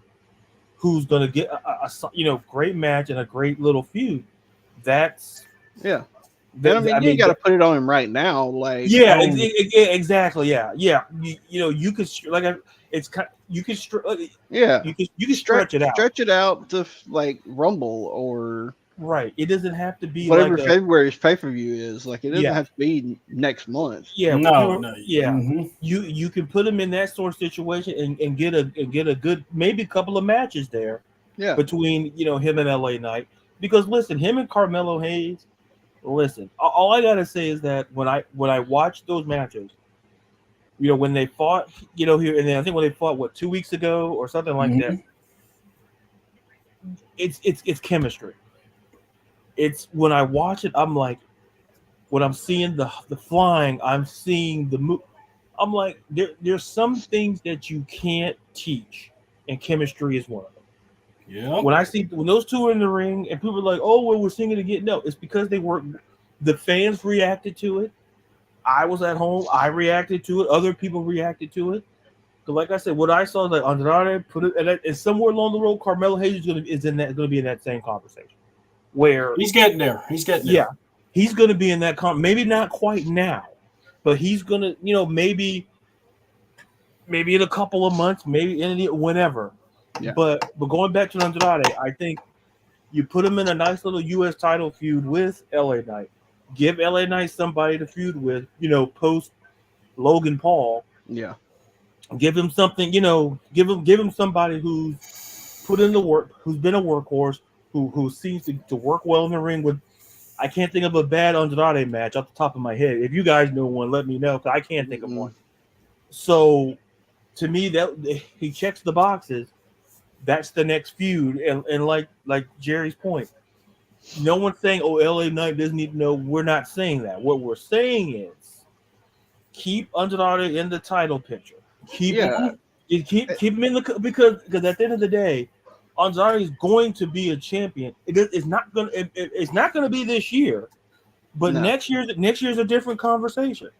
who's going to get a great match and a great little feud. That's you got to put it on him right now, like exactly, yeah. You could you can stretch it out to like Rumble or right. It doesn't have to be whatever February's pay-per-view is. Like it doesn't have to be next month. Yeah, no. Yeah, mm-hmm. You can put him in that sort of situation and get a good, maybe a couple of matches there. Yeah, between him and LA Knight, because listen, him and Carmelo Hayes. Listen, all I gotta say is that when I watched those matches, when they fought, here, and then I think when they fought 2 weeks ago or something like that, it's chemistry. It's when I watch it, I'm like, when I'm seeing the flying, I'm seeing the move. I'm like, there's some things that you can't teach, and chemistry is one of them. Yeah. When those two are in the ring and people are like, "Oh, well, we're seeing it again," no, it's because they work The fans reacted to it. I was at home. I reacted to it. Other people reacted to it. But like I said, what I saw is like Andrade put it, and somewhere along the road, Carmelo Hayes is going to be in that same conversation. Where He's getting there. He's getting there. yeah, he's going to be in that maybe not quite now, but he's going to, maybe in a couple of months, maybe whenever. Yeah. But going back to Andrade, I think you put him in a nice little U.S. title feud with LA Knight. Give LA Knight somebody to feud with, post Logan Paul. Yeah. Give him something, give him somebody who's put in the work, who's been a workhorse, who seems to work well in the ring with. I can't think of a bad Andrade match off the top of my head. If you guys know one, let me know, because I can't think of one. So to me, that he checks the boxes. That's the next feud. And like Jerry's point, no one's saying, oh, LA Knight doesn't need to know. We're not saying that. What we're saying is keep Andrade in the title picture. Keep him in the, because at the end of the day, Andrade is going to be a champion. It's not gonna be this year, but next year's a different conversation.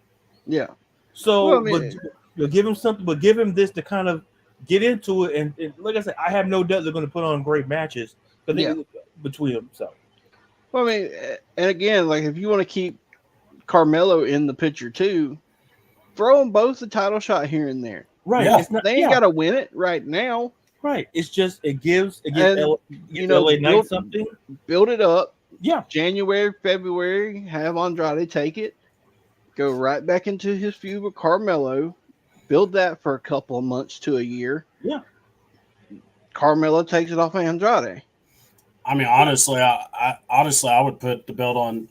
Yeah. So, but give him something. But give him this to kind of get into it. And like I said, I have no doubt they're going to put on great matches between them. So, well, I mean, and again, like if you want to keep Carmelo in the picture too, throw them both a title shot here and there. Right. Yeah. It's not, they ain't got to win it right now. Right. It's just it gives and, LA Knight something. Build it up. Yeah. January, February, have Andrade take it. Go right back into his feud with Carmelo. Build that for a couple of months to a year. Yeah. Carmelo takes it off of Andrade. I mean, honestly, I would put the belt on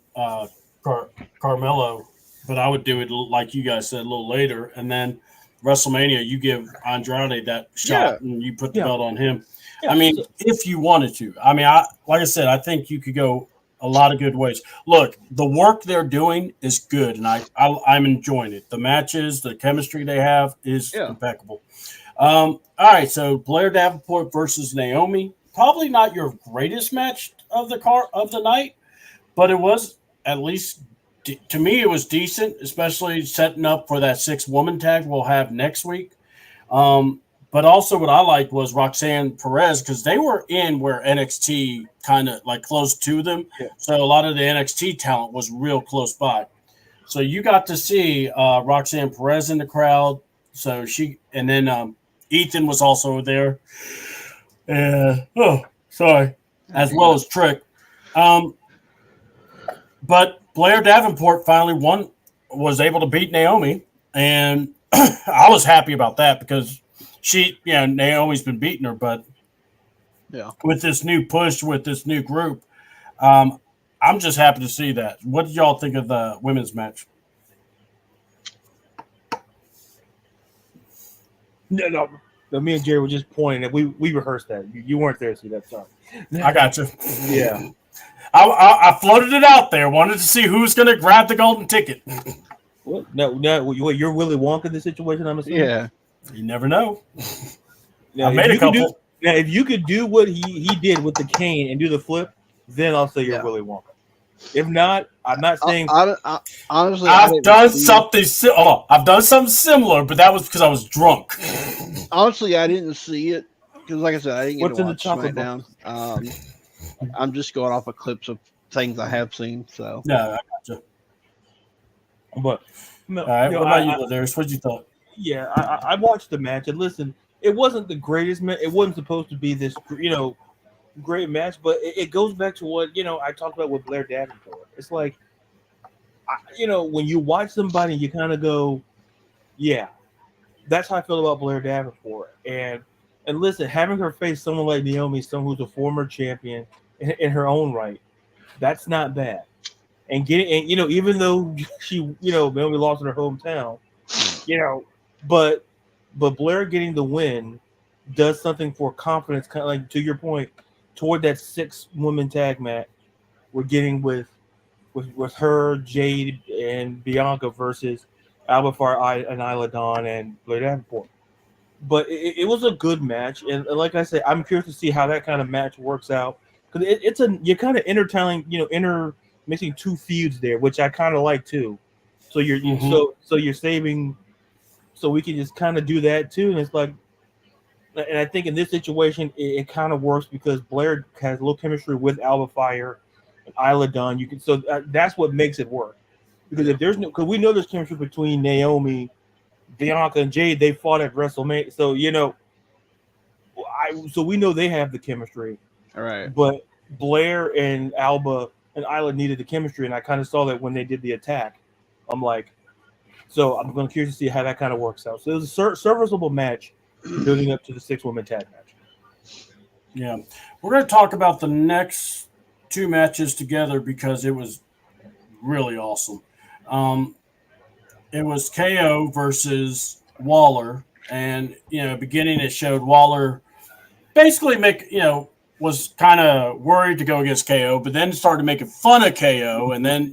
Carmelo, but I would do it like you guys said a little later, and then WrestleMania, you give Andrade that shot and you put the belt on him. Yeah. I mean, if you wanted to. I mean, like I said, I think you could go a lot of good ways. Look, the work they're doing is good, and I'm enjoying it. The matches, the chemistry they have is impeccable. All right, so Blair Davenport versus Naomi. Probably not your greatest match of the night, but it was at least to me it was decent, especially setting up for that 6-woman tag we'll have next week. But also what I liked was Roxanne Perez, because they were in where NXT kind of like close to them. Yeah. So a lot of the NXT talent was real close by. So you got to see Roxanne Perez in the crowd. So and then Ethan was also there. As well as Trick. But Blair Davenport finally was able to beat Naomi. And I was happy about that because Naomi's been beating her, but with this new push, with this new group, I'm just happy to see that. What did y'all think of the women's match? No. Me and Jerry were just pointing that we rehearsed that. You weren't there, so that's sorry. I got you. Yeah. I floated it out there. Wanted to see who's going to grab the golden ticket. What? No. You're Willy Wonka in the situation, I'm assuming? Yeah. You never know. Now, I made a couple. If you could do what he did with the cane and do the flip, then I'll say you're Willy Wonka. If not, I'm not saying. Honestly, I've done something similar, but that was because I was drunk. Honestly, I didn't see it because, like I said, I didn't get What's to watch SmackDown. I'm just going off of clips of things I have seen. So I gotcha. But all right, what about you, Ladarius? What you thought? Yeah, I watched the match, and listen, it wasn't the greatest match. It wasn't supposed to be this, great match, but it goes back to what I talked about with Blair Davenport. It's like, when you watch somebody, you kind of go, yeah, that's how I feel about Blair Davenport. And listen, having her face someone like Naomi, someone who's a former champion in her own right, that's not bad. And even though she, Naomi lost in her hometown, but Blair getting the win does something for confidence, kind of like to your point, toward that 6-woman tag match we're getting with her, Jade, and Bianca versus Alba Fyre and Isla Dawn and Blair Davenport. But it was a good match, and like I said, I'm curious to see how that kind of match works out because you're kind of mixing two feuds there, which I kind of like too. So you're Mhm. so you're saving, so we can just kind of do that too. And it's like, and I think in this situation it kind of works because Blair has a little chemistry with Alba Fire and Isla Dunn. You can so that's what makes it work. Because if there's no, because we know there's chemistry between Naomi, Bianca, and Jade. They fought at WrestleMania, so so we know they have the chemistry. All right. But Blair and Alba and Isla needed the chemistry, and I kind of saw that when they did the attack. I'm like, so I'm going to curious to see how that kind of works out. So it was a serviceable match building up to the 6-woman tag match. Yeah. We're going to talk about the next two matches together because it was really awesome. It was KO versus Waller, and beginning it showed Waller basically was kind of worried to go against KO, but then started making fun of KO, and then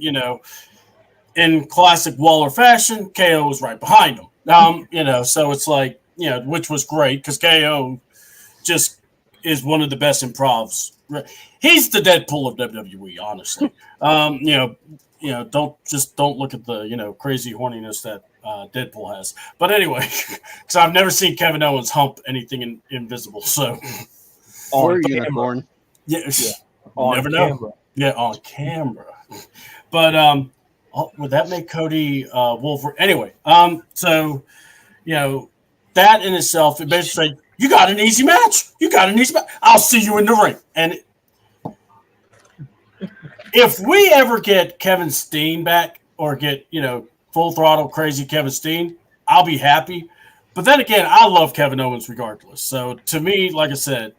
in classic Waller fashion, KO was right behind him. So it's like which was great because KO just is one of the best improvs. He's the Deadpool of WWE, honestly. Don't look at the crazy horniness that Deadpool has. But anyway, because I've never seen Kevin Owens hump anything invisible. So Or On unicorn. yeah, On never camera. know. Yeah, on camera. But would that make Cody Wolverine? Anyway, so that in itself, it basically said, you got an easy match. You got an easy match. I'll see you in the ring. And if we ever get Kevin Steen back or get, full throttle crazy Kevin Steen, I'll be happy. But then again, I love Kevin Owens regardless. So to me, like I said,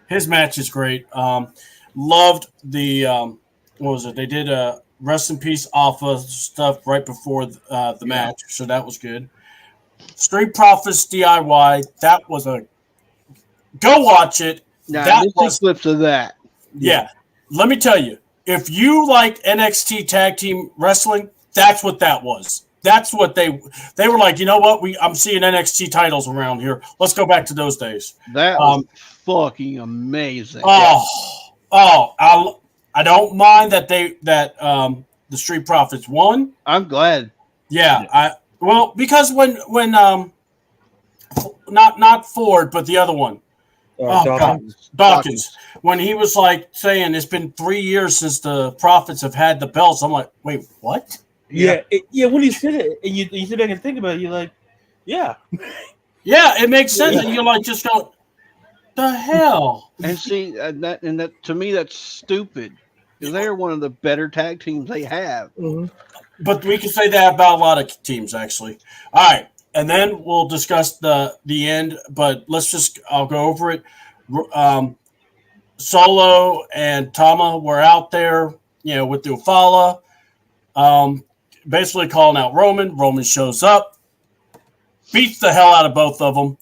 his match is great. Loved the, what was it? They did a Rest in Peace Alpha stuff right before the match. So that was good. Street Profits DIY. That was go watch it. Now, That this was is clips of that. Yeah. Let me tell you, if you liked NXT Tag Team Wrestling, that's what that was. That's what they were like, you know what? I'm seeing NXT titles around here. Let's go back to those days. That was fucking amazing. I don't mind that the Street Profits won. I'm glad. Yeah. Because when not Ford, but the other one. Dawkins. When he was like saying it's been 3 years since the Profits have had the belts, I'm like, wait, what? Yeah. When you said it, and you sit back and think about it, you're like, yeah. Yeah, it makes sense. And you're like, just go, the hell? And see, that to me, that's stupid. Because they're one of the better tag teams they have. Mm-hmm. But we can say that about a lot of teams, actually. All right. And then we'll discuss the end, but I'll go over it. Solo and Tama were out there, with the Ufala, basically calling out Roman. Roman shows up, beats the hell out of both of them,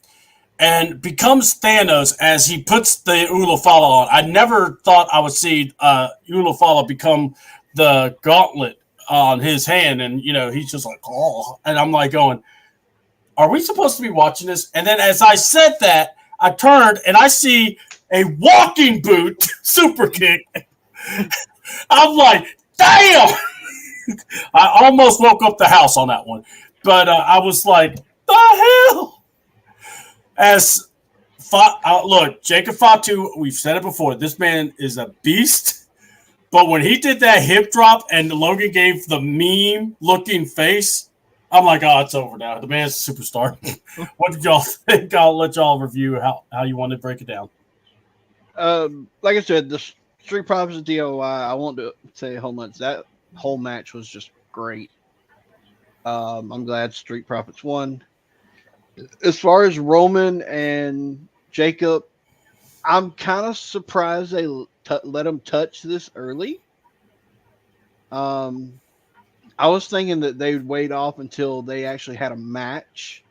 and becomes Thanos as he puts the Ulufala on. I never thought I would see Ulufala become the gauntlet on his hand, and he's just like, oh, and I'm like going, are we supposed to be watching this? And then as I said that, I turned and I see a walking boot super kick. I'm like, damn! I almost woke up the house on that one, but I was like, the hell? Look, Jacob Fatu, we've said it before, this man is a beast. But when he did that hip drop and Logan gave the meme-looking face, I'm like, oh, it's over now. The man's a superstar. What did y'all think? I'll let y'all review how you want to break it down. Like I said, the Street Profits of DIY, I won't say a whole much. That whole match was just great. I'm glad Street Profits won. As far as Roman and Jacob, I'm kind of surprised they let him touch this early. I was thinking that they would wait off until they actually had a match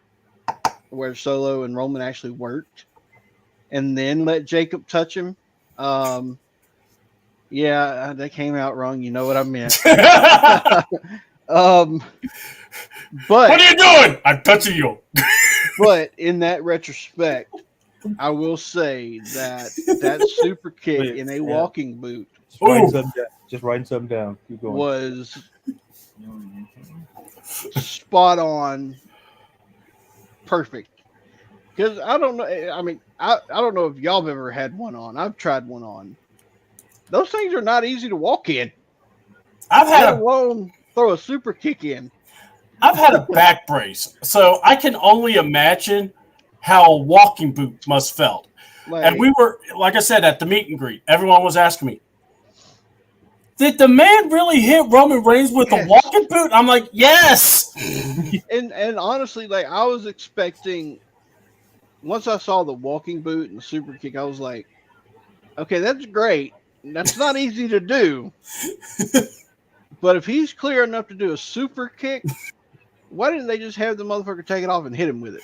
where Solo and Roman actually worked and then let Jacob touch him. Yeah, that came out wrong. You know what I meant. But what are you doing? I'm touching you. But in that retrospect, I will say that super kick in a walking boot Just writing something down. Keep going. was spot on, perfect. Because I don't know. I mean, I don't know if y'all have ever had one on. I've tried one on. Those things are not easy to walk in. I've had Let alone throw a super kick in. I've had a back brace, so I can only imagine how a walking boot must felt. Like, And we were, like I said, at the meet and greet. Everyone was asking me, "Did the man really hit Roman Reigns with a Yes. walking boot?" I'm like, "Yes." and honestly, like I was expecting. Once I saw the walking boot and the super kick, I was like, okay, that's great. That's not easy to do. But if he's clear enough to do a super kick, why didn't they just have the motherfucker take it off and hit him with it?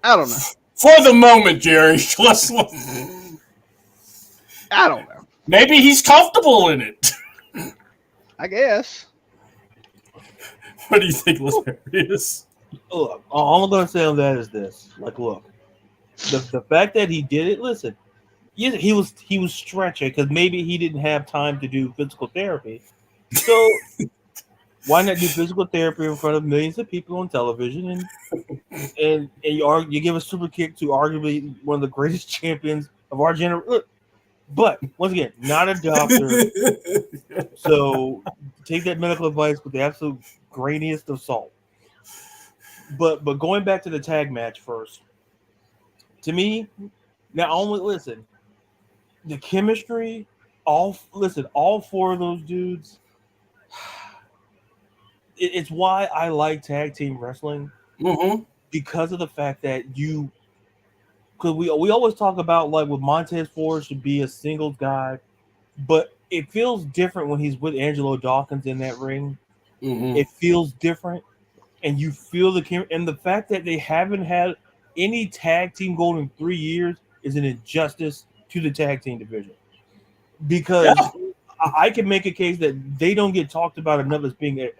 I don't know. For the moment, Jerry. I don't know. Maybe he's comfortable in it. I guess. What do you think, Lasarius? Look, all I'm gonna say on that is this: like, look, the fact that he did it. Listen, yeah, he was stretching because maybe he didn't have time to do physical therapy. So why not do physical therapy in front of millions of people on television and you give a super kick to arguably one of the greatest champions of our generation? But once again, not a doctor, so take that medical advice with the absolute grainiest of salt. But going back to the tag match first, to me, now only listen, the chemistry, all four of those dudes. It's why I like tag team wrestling because of the fact that because we always talk about like with Montez Ford should be a singles guy, but it feels different when he's with Angelo Dawkins in that ring. It feels different, and you feel and the fact that they haven't had any tag team gold in 3 years is an injustice to the tag team division because I can make a case that they don't get talked about enough as being a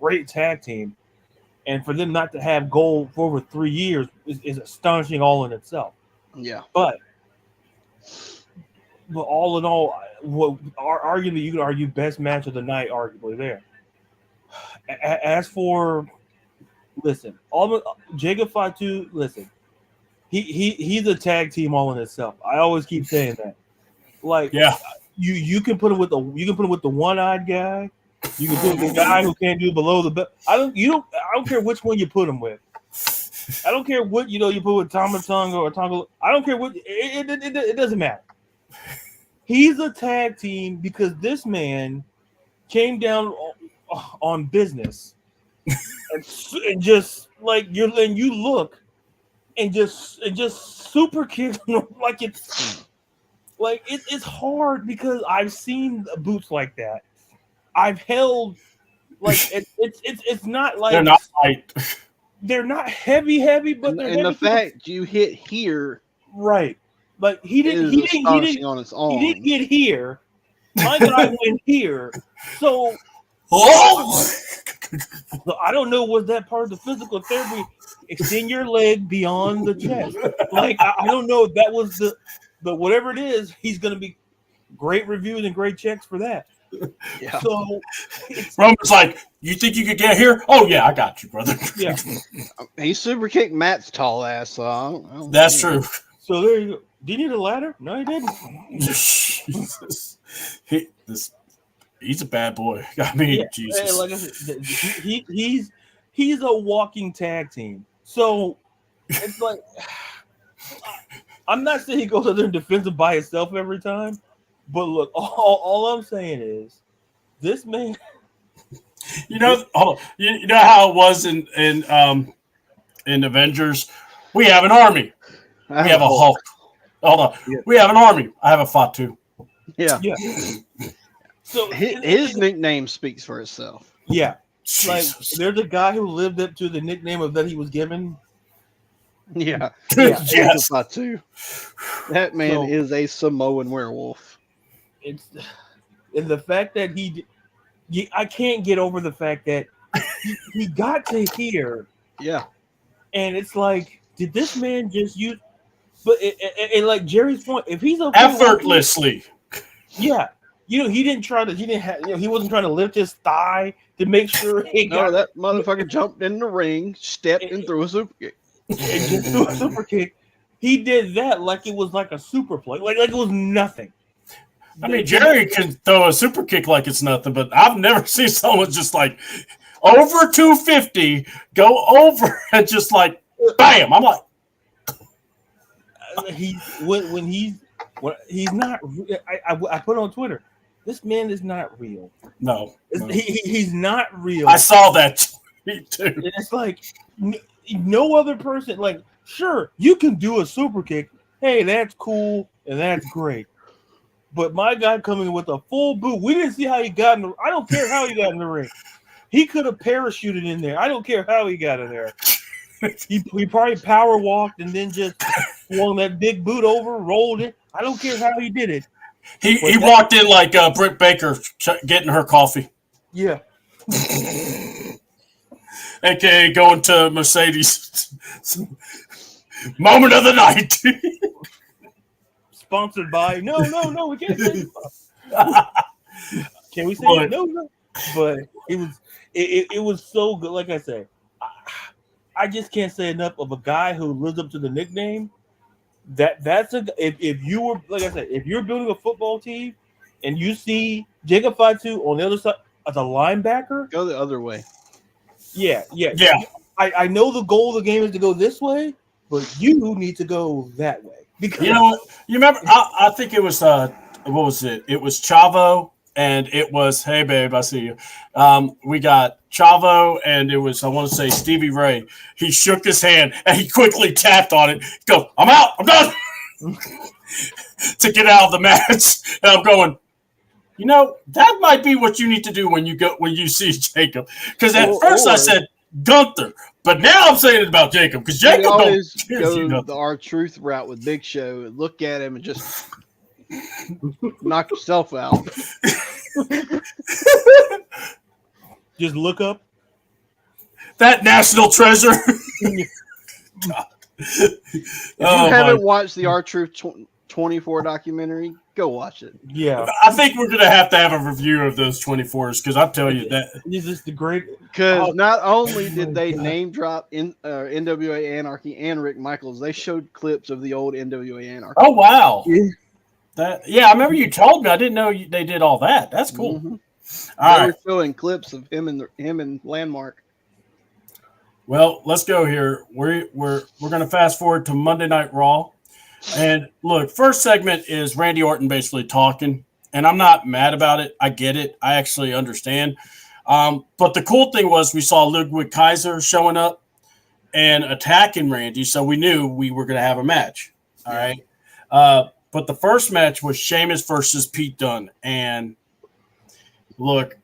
great tag team, and for them not to have gold for over 3 years is astonishing all in itself. Yeah. But all in all, arguably you could argue best match of the night, arguably there. As for, listen, Jacob Fatu, listen, he's a tag team all in itself. I always keep saying that. Like, you can put him with the one-eyed guy. You can put the guy who can't do below the belt. I don't care which one you put him with. I don't care what you put with Tama Tonga or Tonga. I don't care what it doesn't matter. He's a tag team because this man came down on business and just like you look and just super kick like it's hard because I've seen boots like that. I've held like it's not like they're not light. They're not heavy, but they're and heavy the fact you hit here, right? Like he didn't on its own. He didn't get here. My guy went here. So I don't know, was that part of the physical therapy? Extend your leg beyond the chest. Like I don't know if that was but whatever it is, he's gonna be great reviews and great checks for that. Yeah. So Roman's like, you think you could get here? Oh yeah, I got you, brother. Yeah. He super kicked Matt's tall ass, so I don't That's true. So there you go. Did you need a ladder? No, he didn't. Jesus. He's a bad boy. I mean, Jesus. Like I said, he's a walking tag team. So it's like I'm not saying he goes out there and defends him by himself every time, but look, all I'm saying is this man. You know, hold on. You know how it was in Avengers? We have an army. We have a Hulk. Hold on. Yeah. We have an army. I have a Fatu. Yeah. So his nickname speaks for itself. Yeah. Like there's a guy who lived up to the nickname of that he was given. Yeah. Yes. Fatu. That man is a Samoan werewolf. And the fact that I can't get over the fact that he got to here. Yeah. And it's like, did this man just use? But and like Jerry's point, if he's okay, effortlessly. yeah, he didn't try to. He didn't have. He wasn't trying to lift his thigh to make sure he No, that motherfucker jumped in the ring, stepped, and threw a super kick. and just threw a super kick. He did that like it was like a super play, like it was nothing. I mean, Jerry can throw a super kick like it's nothing, but I've never seen someone just like over 250 go over and just like bam. I'm like, when he's not. I put on Twitter, this man is not real. no. He's not real. I saw that tweet too. And it's like no other person. Like, sure, you can do a super kick. Hey, that's cool and that's great. But my guy coming with a full boot, we didn't see how he got in the. I don't care how he got in the ring. He could have parachuted in there. I don't care how he got in there. He probably power walked and then just swung that big boot over, rolled it. I don't care how he did it. He walked in like Britt Baker getting her coffee. Yeah. AKA going to Mercedes. Moment of the night. Sponsored by no, we can't say can we say But, no? But it was so good. Like I said, I just can't say enough of a guy who lives up to the nickname. That's if you were, like I said, if you're building a football team and you see Jacob Fatu on the other side as a linebacker, Go the other way. Yeah. I know the goal of the game is to go this way, but you need to go that way. Because You know what? You remember? I think it was what was it? It was Chavo, and it was hey babe, I see you. We got Chavo, and it was I want to say Stevie Ray. He shook his hand and he quickly tapped on it. Go, I'm out, I'm done. To get out of the match, and I'm going. You know that might be what you need to do when you see Jacob. Because at first I said Gunther, but now I'm saying it about Jacob because Jacob You always don't. go the R-Truth route with Big Show and look at him and just knock yourself out. just look up. That national treasure. If you haven't watched the R-Truth 24 documentary, go watch it. Yeah, I think we're gonna have to have a review of those 24s because I tell you that this is the great. Because not only did they name drop NWA Anarchy and Rick Michaels, they showed clips of the old NWA Anarchy. Oh wow! Yeah. I remember you told me. I didn't know they did all that. That's cool. Mhm. All They right. were showing clips of him and Landmark. Well, let's go here. We're gonna fast forward to Monday Night Raw, and look, first segment is Randy Orton basically talking, and I'm not mad about it. I get it. I actually understand. But the cool thing was we saw Ludwig Kaiser showing up and attacking Randy, so we knew we were gonna have a match. All right. But the first match was Sheamus versus Pete Dunne, and look,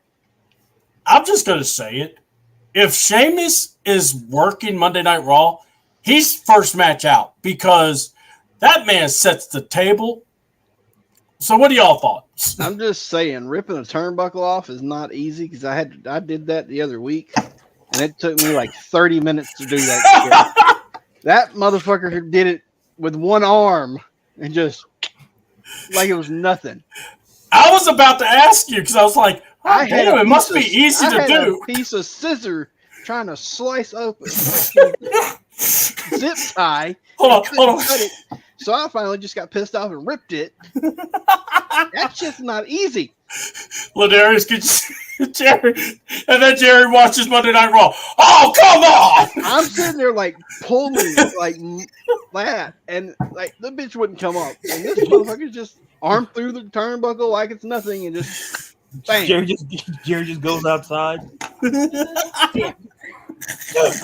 I'm just gonna say it. If Sheamus is working Monday Night Raw, he's first match out because that man sets the table. So what do y'all thought? I'm just saying, ripping a turnbuckle off is not easy because I did that the other week, and it took me like 30 minutes to do that. That motherfucker did it with one arm and just like it was nothing. I was about to ask you because I was like, oh, damn, it must be easy to do. A piece of scissor trying to slice open zip tie. Hold on. Cut it. So I finally just got pissed off and ripped it. That's just not easy. Ladarius gets Jerry, and then Jerry watches Monday Night Raw. Oh, come on! I'm sitting there like pulling like that, and like the bitch wouldn't come up, and this motherfucker just arm through the turnbuckle like it's nothing, and just bang. Jerry just goes outside.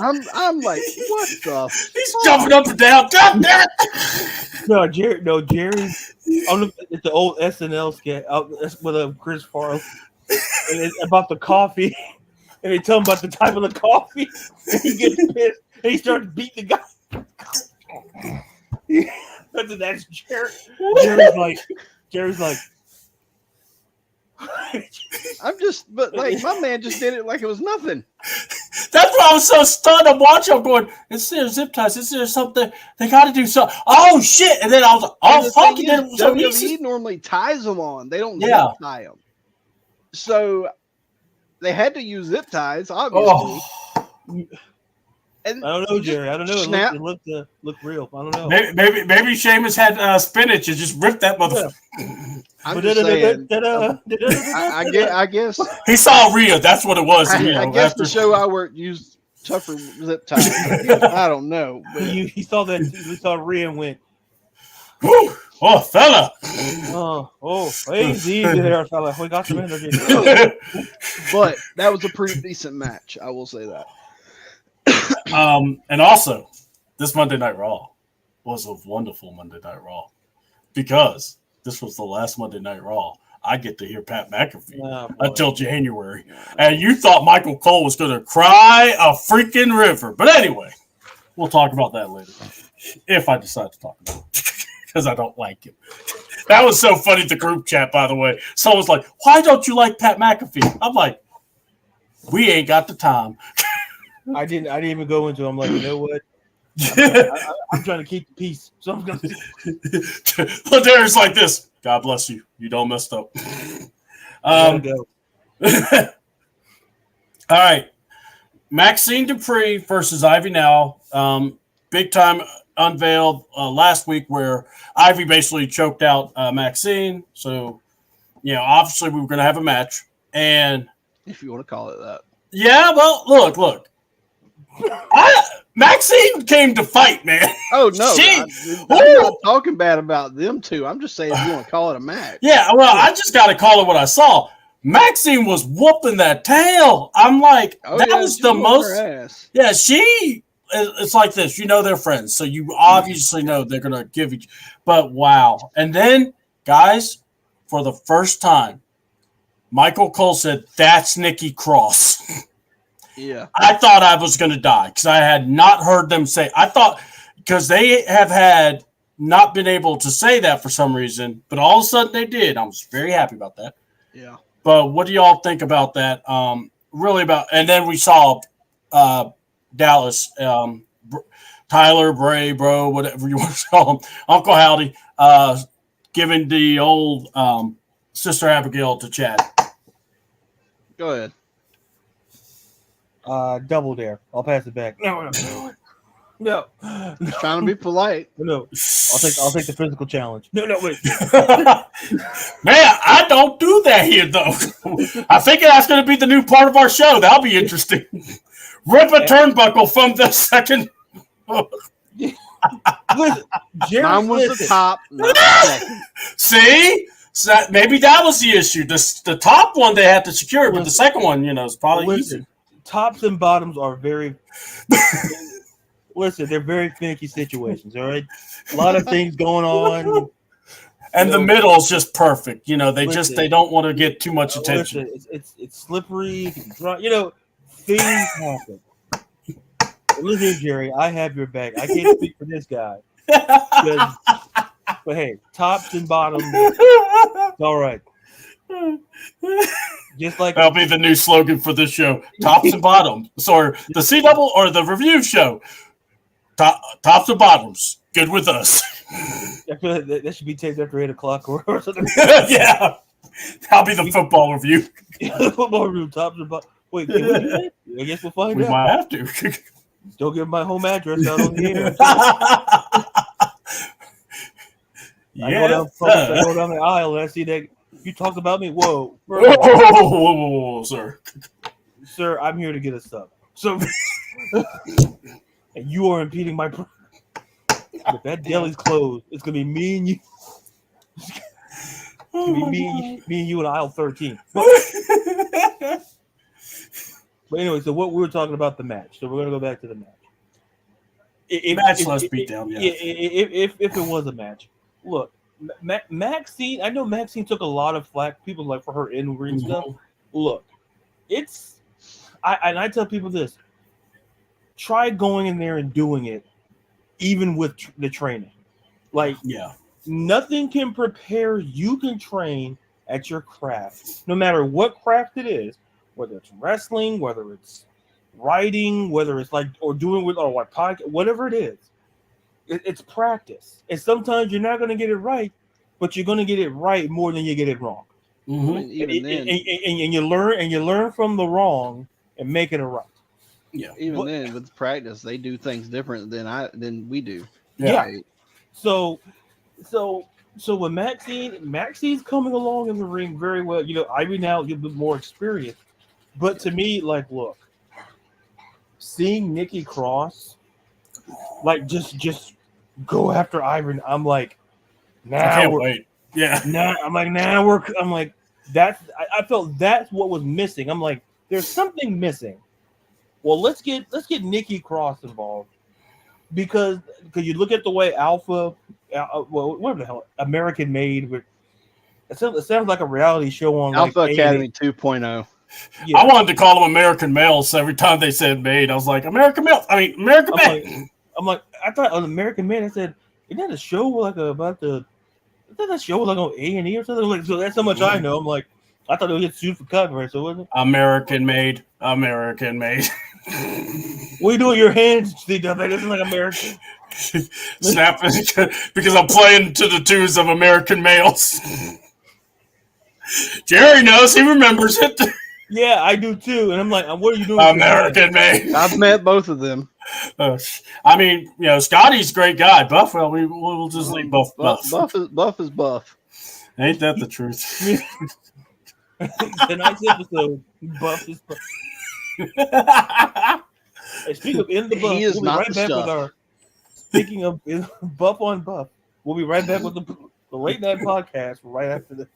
I'm like, what the? He's jumping up and down. God damn it! Jerry. It's the old SNL sketch with Chris Farley, and it's about the coffee, and they tell him about the type of the coffee, and he gets pissed, and he starts beating the guy. That's Jerry. Jerry's like. But like my man just did it like it was nothing. That's why I was so stunned. I'm watching. I'm going, is there zip ties? Is there something? They got to do something. Oh, shit. And then I was like, And oh, the fuck. thing And is, then so WWE normally ties them on. They don't Yeah. zip tie them. So they had to use zip ties, obviously. oh. And I don't know, Jerry. I don't know. Snap. It looked real. I don't know. Maybe Sheamus had spinach and just ripped that motherfucker. I'm just saying. I guess He saw Rhea. That's what it was. I guess the show I worked used tougher zip ties. I don't know. But He saw that. He saw Rhea and went, Woo! Oh, fella. easy there, fella. We got some energy. but that was a pretty decent match. I will say that. And also, this Monday Night Raw was a wonderful Monday Night Raw because this was the last Monday Night Raw. I get to hear Pat McAfee until January. And you thought Michael Cole was going to cry a freaking river. But anyway, we'll talk about that later if I decide to talk about it because I don't like him. That was so funny, the group chat, by the way. Someone's like, why don't you like Pat McAfee? I'm like, we ain't got the time. I didn't even go into it. I'm like, you know what? I'm trying to keep the peace. So I'm going to. Well, Darren's like this. God bless you. You don't messed up. All right. Maxine Dupree versus Ivy Now. Big time unveiled last week where Ivy basically choked out Maxine. So, obviously we were going to have a match. And if you want to call it that. Yeah, well, look. Maxine came to fight, man. Oh no, I'm not talking bad about them two. I'm just saying if you want to call it a match. Yeah, well, I just got to call it what I saw. Maxine was whooping that tail. I'm like, that was the most. Yeah, it's like this. They're friends, so you obviously know they're gonna give each. But wow, and then guys, for the first time, Michael Cole said, "That's Nikki Cross." Yeah. I thought I was going to die because I had not heard them say. I thought because they have had not been able to say that for some reason, but all of a sudden they did. I was very happy about that. Yeah. But what do y'all think about that? And then we saw Dallas, Tyler, Bray, bro, whatever you want to call him, Uncle Howdy, giving the old Sister Abigail to Chad. Go ahead. Double dare. I'll pass it back. No. Trying to be polite. No. I'll take the physical challenge. No, wait. Man, I don't do that here though. I think that's going to be the new part of our show. That'll be interesting. Rip a turnbuckle from the second. Listen, mine was the top. Not the second. See? So maybe that was the issue. The top one they had to secure, but the second one, is probably easy. Tops and bottoms are very they're very finicky situations, all right? A lot of things going on. And the middle is just perfect. They don't want to get too much attention. It's slippery, it can be dry, things happen. Listen, Jerry, I have your back. I can't speak for this guy. But hey, tops and bottoms, it's all right. Just like that'll be the new slogan for this show: tops and bottoms. So the C double or the review show, tops and bottoms, good with us. I feel like that should be taped after 8:00 or something. Yeah, that'll be the football review. Football review, tops and bottoms. Wait, can we do that? I guess we'll find out. We might have to. Don't give my home address out on the air. I go down the aisle and I see that you talked about me. Whoa, sir. Sir, I'm here to get a sub. So, and you are impeding my. If that deli's closed, it's gonna be me and you. It's gonna be me and you in aisle 13. But anyway, so what we were talking about the match. So we're gonna go back to the match. Let's beat down. Yeah. If it was a match, look, Maxine. I know Maxine took a lot of flack. People like for her in-ring stuff. Look, I tell people this: try going in there and doing it, even with the training. Like, nothing can prepare. You can train at your craft, no matter what craft it is. Whether it's wrestling, whether it's writing, whether it's like or doing with or what podcast, whatever it is, it's practice. And sometimes you're not going to get it right, but you're going to get it right more than you get it wrong. Mm-hmm. I mean, even then, And you learn from the wrong and making it right. Yeah. even then, with practice, they do things different than we do. Yeah. Right? So when Maxine's coming along in the ring very well. You know, Ivy now a little bit more experience, but to me, like, look, seeing Nikki Cross, like, just go after Ivory. I'm like, I can't wait. Yeah. I'm like, I felt that's what was missing. I'm like, there's something missing. Well, let's get Nikki Cross involved because you look at the way Alpha, what the hell, American Made. It sounds like a reality show on Alpha like Academy 2.0. Yeah. I wanted to call them American males every time they said made. I was like, American male. I mean, American male. I'm like, I thought on American Man, I said, isn't that a show like about the? I thought that show was like on A&E or something. Like, so that's how much I know. I'm like, I thought they would get sued for copyright. So wasn't it? American made. American made. What are you doing with your hands, CW? That isn't like American. Snapping because I'm playing to the tunes of American males. Jerry knows. He remembers it. Yeah, I do too. And I'm like, what are you doing with your hands? American made. I've met both of them. I mean, you know, Scotty's a great guy. Buff, well, we'll just leave Buff. Buff is buff. Ain't that the truth? Tonight's episode, Buff is Buff. Hey, speaking of in the Buff, He is we'll be not right the back stuff. with our. Speaking of Buff on Buff, we'll be right back with the late night podcast right after this.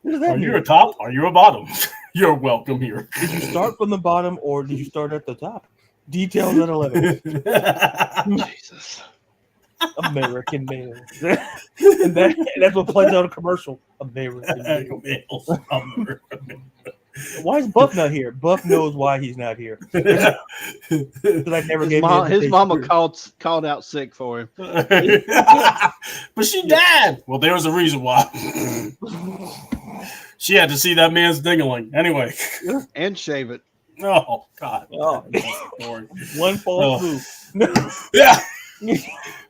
What does that Are mean? you a top? Are you a bottom? You're welcome here. Did you start from the bottom or did you start at the top? Details at 11. Jesus. American male. and that's what plays out a commercial. American male. Why is Buff not here? Buff knows why he's not here. Because I never gave His mama called out sick for him. But she died. Well, there was a reason why. She had to see that man's dingling. Anyway. And shave it. Oh, God. Oh. One false move. Yeah.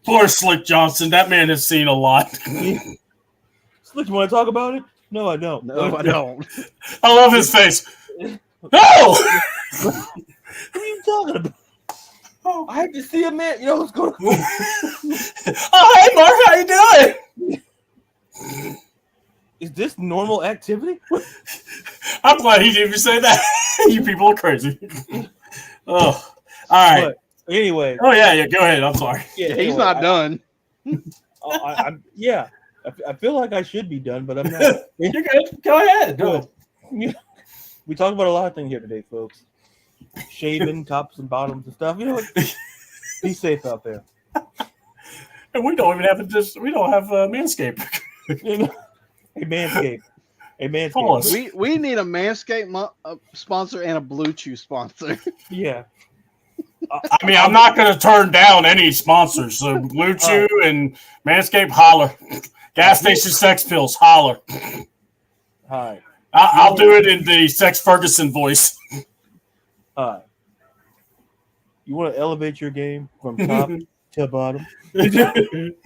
Poor Slick Johnson. That man has seen a lot. Slick, you want to talk about it? No, I don't. No, I don't. I love his face. No! What are you talking about? Oh, I had to see a man. You know what's going on? Oh, hey, Mark. How you doing? Is this normal activity? I'm glad he didn't even say that. You people are crazy. Oh, all right. But anyway. Oh, yeah. Go ahead. I'm sorry. Yeah, He's anyway, not done. I feel like I should be done, but I'm not. You're good. Go ahead. Do it. We talked about a lot of things here today, folks. Shaving, tops and bottoms and stuff. You know what? Be safe out there. And we don't even have we don't have Manscaped. Hey, Manscaped. Hey, Follow us. Manscaped. We need a Manscaped sponsor and a Blue Chew sponsor. Yeah. I mean, I'm not going to turn down any sponsors. So Blue Chew and Manscaped, holler. Gas station sex pills, holler. Hi. I'll do it in the Sex Ferguson voice. Hi. You want to elevate your game from top to bottom? Yeah, baby!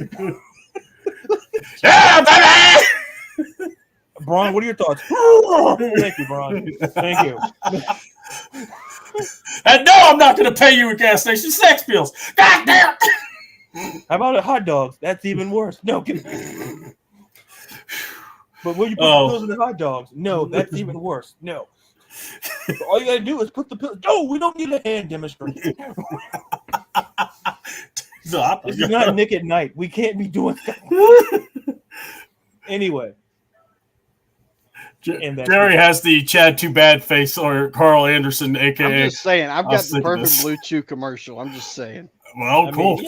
Braun, what are your thoughts? Thank you, Braun. Thank you. And no, I'm not going to pay you with gas station sex pills. God damn! How about hot dogs? That's even worse. No. But when you put the pills in the hot dogs, no, that's even worse. No. All you got to do is put the pills. No, we don't need a hand demonstration. This is not Nick at Night. We can't be doing that. Anyway. Jerry has the Chad Too Bad face or Carl Anderson, a.k.a. I'm just saying. I've got the perfect Blue Chew commercial. I'm just saying. Well, cool.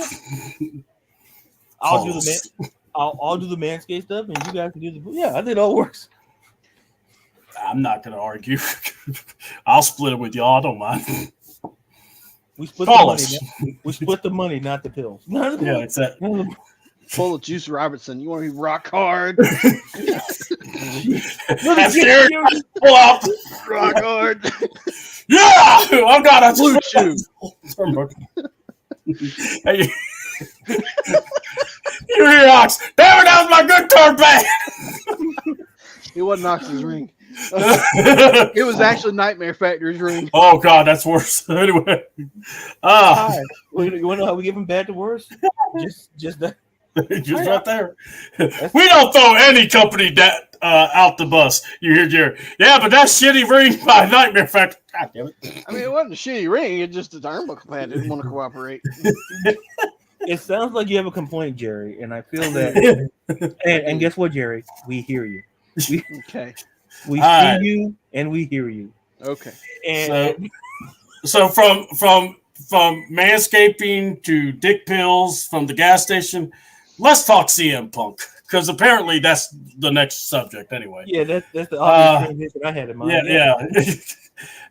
I'll do the Manscaped stuff, and you guys can do the. Yeah, I think it all works. I'm not going to argue. I'll split it with y'all. I don't mind. We split the money. We split the money, not the pills. Yeah, exactly. Full of Juice Robertson. You want to be rock hard? Pull out. Rock hard. Yeah! Oh God, I Blue just Chew. Hey, you hear Ox? Damn it, that was my good turn back. It wasn't Knox's ring. It was actually Nightmare Factory's ring. Oh God, that's worse. Anyway, Hi. You want to know how we give him bad to worse? Just that. just right there. We don't throw any company out the bus. You hear Jerry? Yeah, but that shitty ring by Nightmare Factory. God damn it! I mean, it wasn't a shitty ring. It just the turnbuckle pad didn't want to cooperate. It sounds like you have a complaint, Jerry, and I feel that. and guess what, Jerry? We hear you. Okay. We All see right. you and we hear you. Okay. And So from manscaping to dick pills from the gas station, let's talk CM Punk because apparently that's the next subject anyway. yeah, that's the obvious transition I had in mind. Yeah.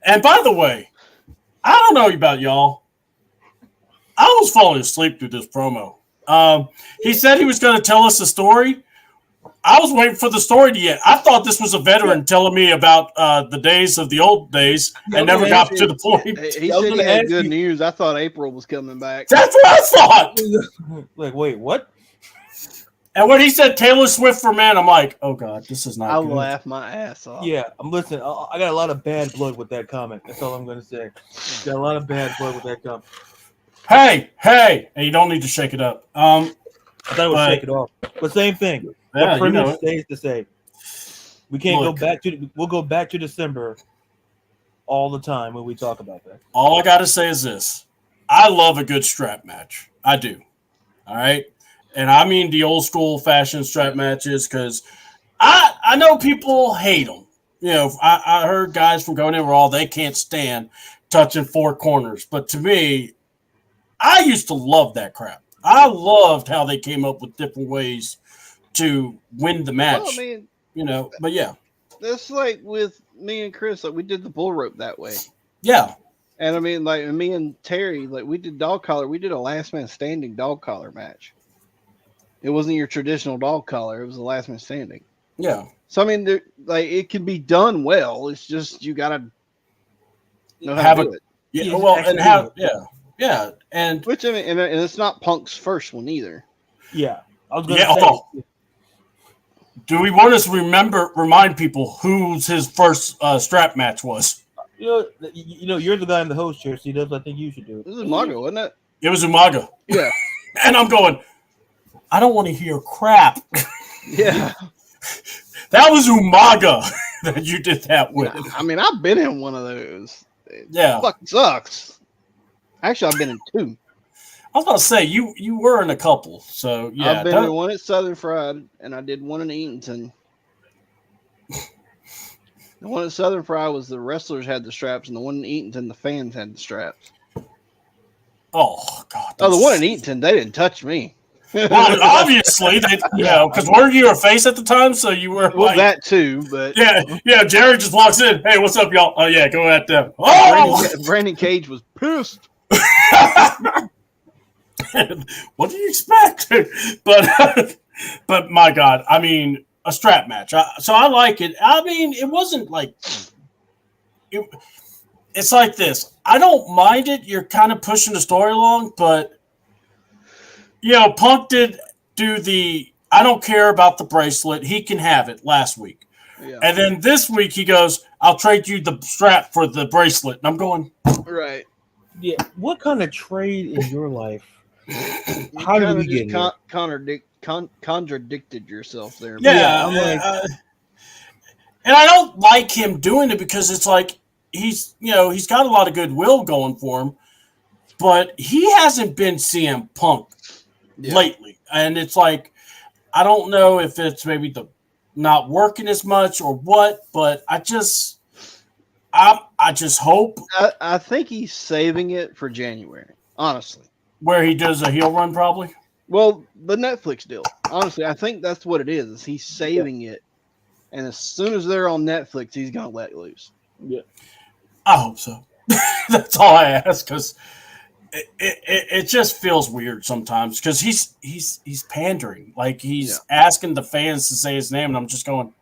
And by the way, I don't know about y'all. I was falling asleep through this promo. He said he was going to tell us a story. I was waiting for the story to end. I thought this was a veteran telling me about the days of the old days and never got to the point. He said he had good news. I thought April was coming back. That's what I thought. Like, wait, what? And when he said Taylor Swift for men, I'm like, oh God, this is not I good. laughed my ass off. Yeah, I'm listening. I got a lot of bad blood with that comment. That's all I'm going to say. Got a lot of bad blood with that comment. Hey, and you don't need to shake it up. I thought it would shake it off. But same thing. Yeah, What pretty much stays the same. We can't Look. go back to. We'll go back to December all the time when we talk about that. All I got to say is this. I love a good strap match. I do. All right. And I mean the old school fashion strap matches because I know people hate them. You know, I heard guys from Going In Raw, they can't stand touching four corners. But to me, I used to love that crap. I loved how they came up with different ways to win the match. Well, I mean, you know, but yeah. that's like with me and Chris. Like we did the bull rope that way. Yeah. And I mean, like me and Terry, like we did dog collar. We did a last man standing dog collar match. It wasn't your traditional dog collar. It was a last man standing. Yeah. So I mean, like it can be done well. It's just you gotta know how Have to a- do it. Yeah. Yeah, Well, actually and how, do it. yeah. And Which I mean, and it's not Punk's first one either. Yeah, I was going to Yeah, say. oh. do we want us to remind people whose his first strap match was? You know, you're the guy in the host chair, so I think you should do it. This is Mago, wasn't it? It was Umaga. Yeah. And I'm going, I don't want to hear crap. Yeah. That was Umaga that you did that with. I mean, I've been in one of those. It Yeah. fucking sucks. Actually, I've been in two. I was about to say, you were in a couple. So, yeah. I've been in one at Southern Fried, and I did one in Eatonton. The one at Southern Fried was the wrestlers had the straps, and the one in Eatonton, the fans had the straps. Oh, God. Oh, the one in Eatonton, they didn't touch me. Well, obviously, because weren't you a face at the time? So you were Well, like, that too, but yeah. Jerry just walks in. Hey, what's up, y'all? Oh, yeah, go at them. Oh! Brandon Cage was pissed. What do you expect? But my God, I mean, a strap match. So I like it. I mean, it wasn't like it's like this. I don't mind it. You're kind of pushing the story along, but Punk did do the I don't care about the bracelet. He can have it last week. Yeah. And then this week he goes, I'll trade you the strap for the bracelet. And I'm going, Right. Yeah, what kind of trade in your life? You How did we kinda get just here? contradicted yourself there. yeah. I'm like- and I don't like him doing it because it's like he's got a lot of goodwill going for him, but he hasn't been CM Punk lately. And it's like, I don't know if it's maybe the not working as much or what, but I just hope I think he's saving it for January, honestly. where he does a heel run probably. Well, the Netflix deal. Honestly, I think that's what it is. He's saving it. And as soon as they're on Netflix, he's going to let loose. I hope so. That's all I ask because it just feels weird sometimes because he's pandering, like he's asking the fans to say his name, and I'm just going,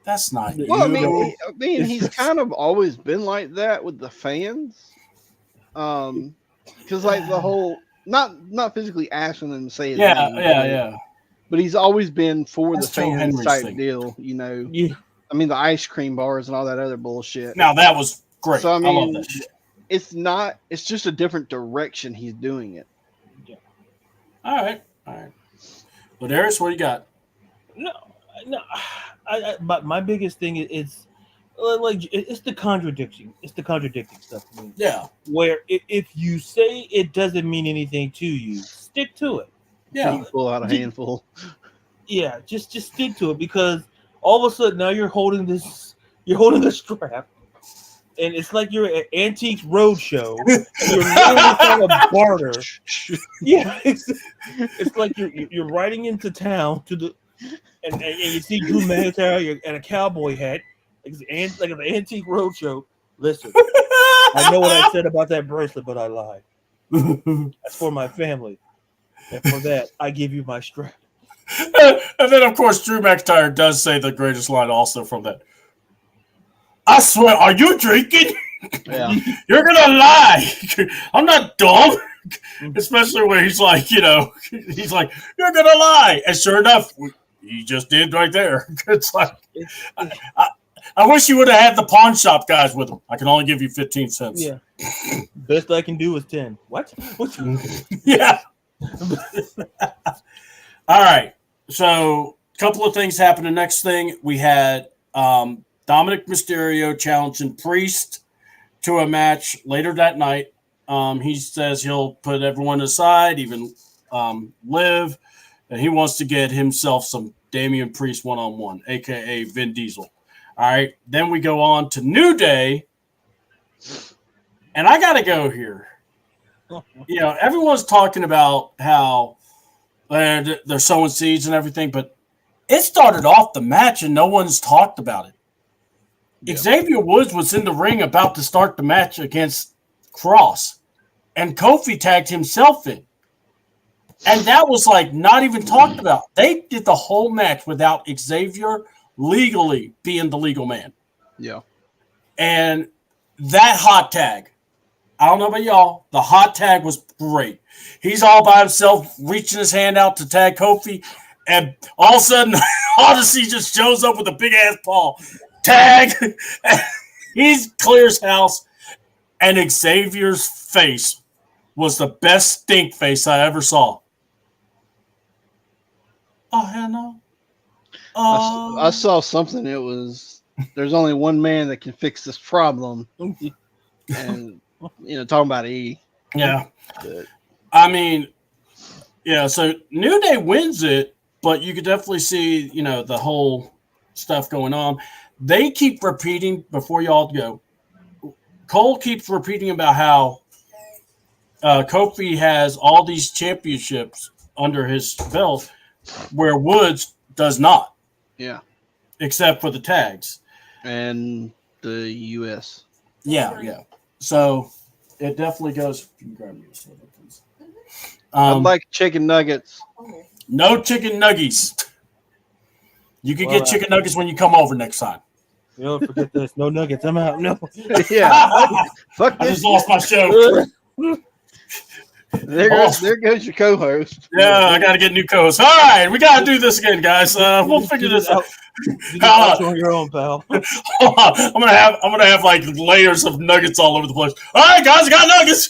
That's not you. Well, I mean, he's kind of always been like that with the fans. Because like the whole not physically asking them to say his name, yeah. but he's always been for That's the Joe fans Henry's type thing. deal, you know. Yeah. I mean, the ice cream bars and all that other bullshit. Now that was great. So I I mean, love that shit. it's just a different direction he's doing it. All right. Well, Darius, what do you got? No. But my biggest thing is like it's the contradiction. It's the contradicting stuff. I mean, Yeah. where if you say it doesn't mean anything to you, stick to it. Yeah. Pull out a handful. Yeah, just stick to it, because all of a sudden now you're holding the strap, and it's like you're at Antiques Roadshow. And you're literally trying to barter. Yeah, it's like you're riding into town and you see Drew McIntyre and a cowboy hat, like an Antique Roadshow. Listen, I know what I said about that bracelet, but I lied. That's for my family, and for that I give you my strap. And then, of course, Drew McIntyre does say the greatest line also from that. I swear, are you drinking? Yeah. You're gonna lie. I'm not dumb. Especially when he's like, he's like, you're gonna lie. And sure enough, he just did right there. It's like, I wish you would have had the pawn shop guys with him. I can only give you 15 cents. Yeah. Best I can do is 10. What? Yeah. All right. So, a couple of things happened. The next thing, we had Dominic Mysterio challenging Priest to a match later that night. He says he'll put everyone aside, even Liv, and he wants to get himself some Damian Priest one-on-one, a.k.a. Vin Diesel. All right. Then we go on to New Day, and I got to go here. Everyone's talking about how they're sowing seeds and everything, but it started off the match and no one's talked about it. Yeah. Xavier Woods was in the ring about to start the match against Cross, and Kofi tagged himself in. And that was like not even talked about. They did the whole match without Xavier legally being the legal man. Yeah. And that hot tag, I don't know about y'all, the hot tag was great. He's all by himself, reaching his hand out to tag Kofi, and all of a sudden, Odyssey just shows up with a big-ass paw. Tag! He clears house, and Xavier's face was the best stink face I ever saw. Oh, hell no. I saw something. It was, there's only one man that can fix this problem. And, talking about E. Yeah. But, I mean, yeah, so New Day wins it, but you could definitely see, the whole stuff going on. They keep repeating, before y'all go, Cole keeps repeating about how Kofi has all these championships under his belt where Woods does not. Yeah. Except for the tags. And the U.S. Yeah. So it definitely goes. You can grab me a soda, please. I'd like chicken nuggets. No chicken nuggies. You can get chicken nuggets when you come over next time. Forget this. No nuggets. I'm out. No. Yeah. Fuck I this. just lost my show. There goes your co-host. Yeah, I got to get a new co-host. All right, we got to do this again, guys. We'll figure this out. On your own, pal. I'm gonna have like layers of nuggets all over the place. All right, guys, I got nuggets.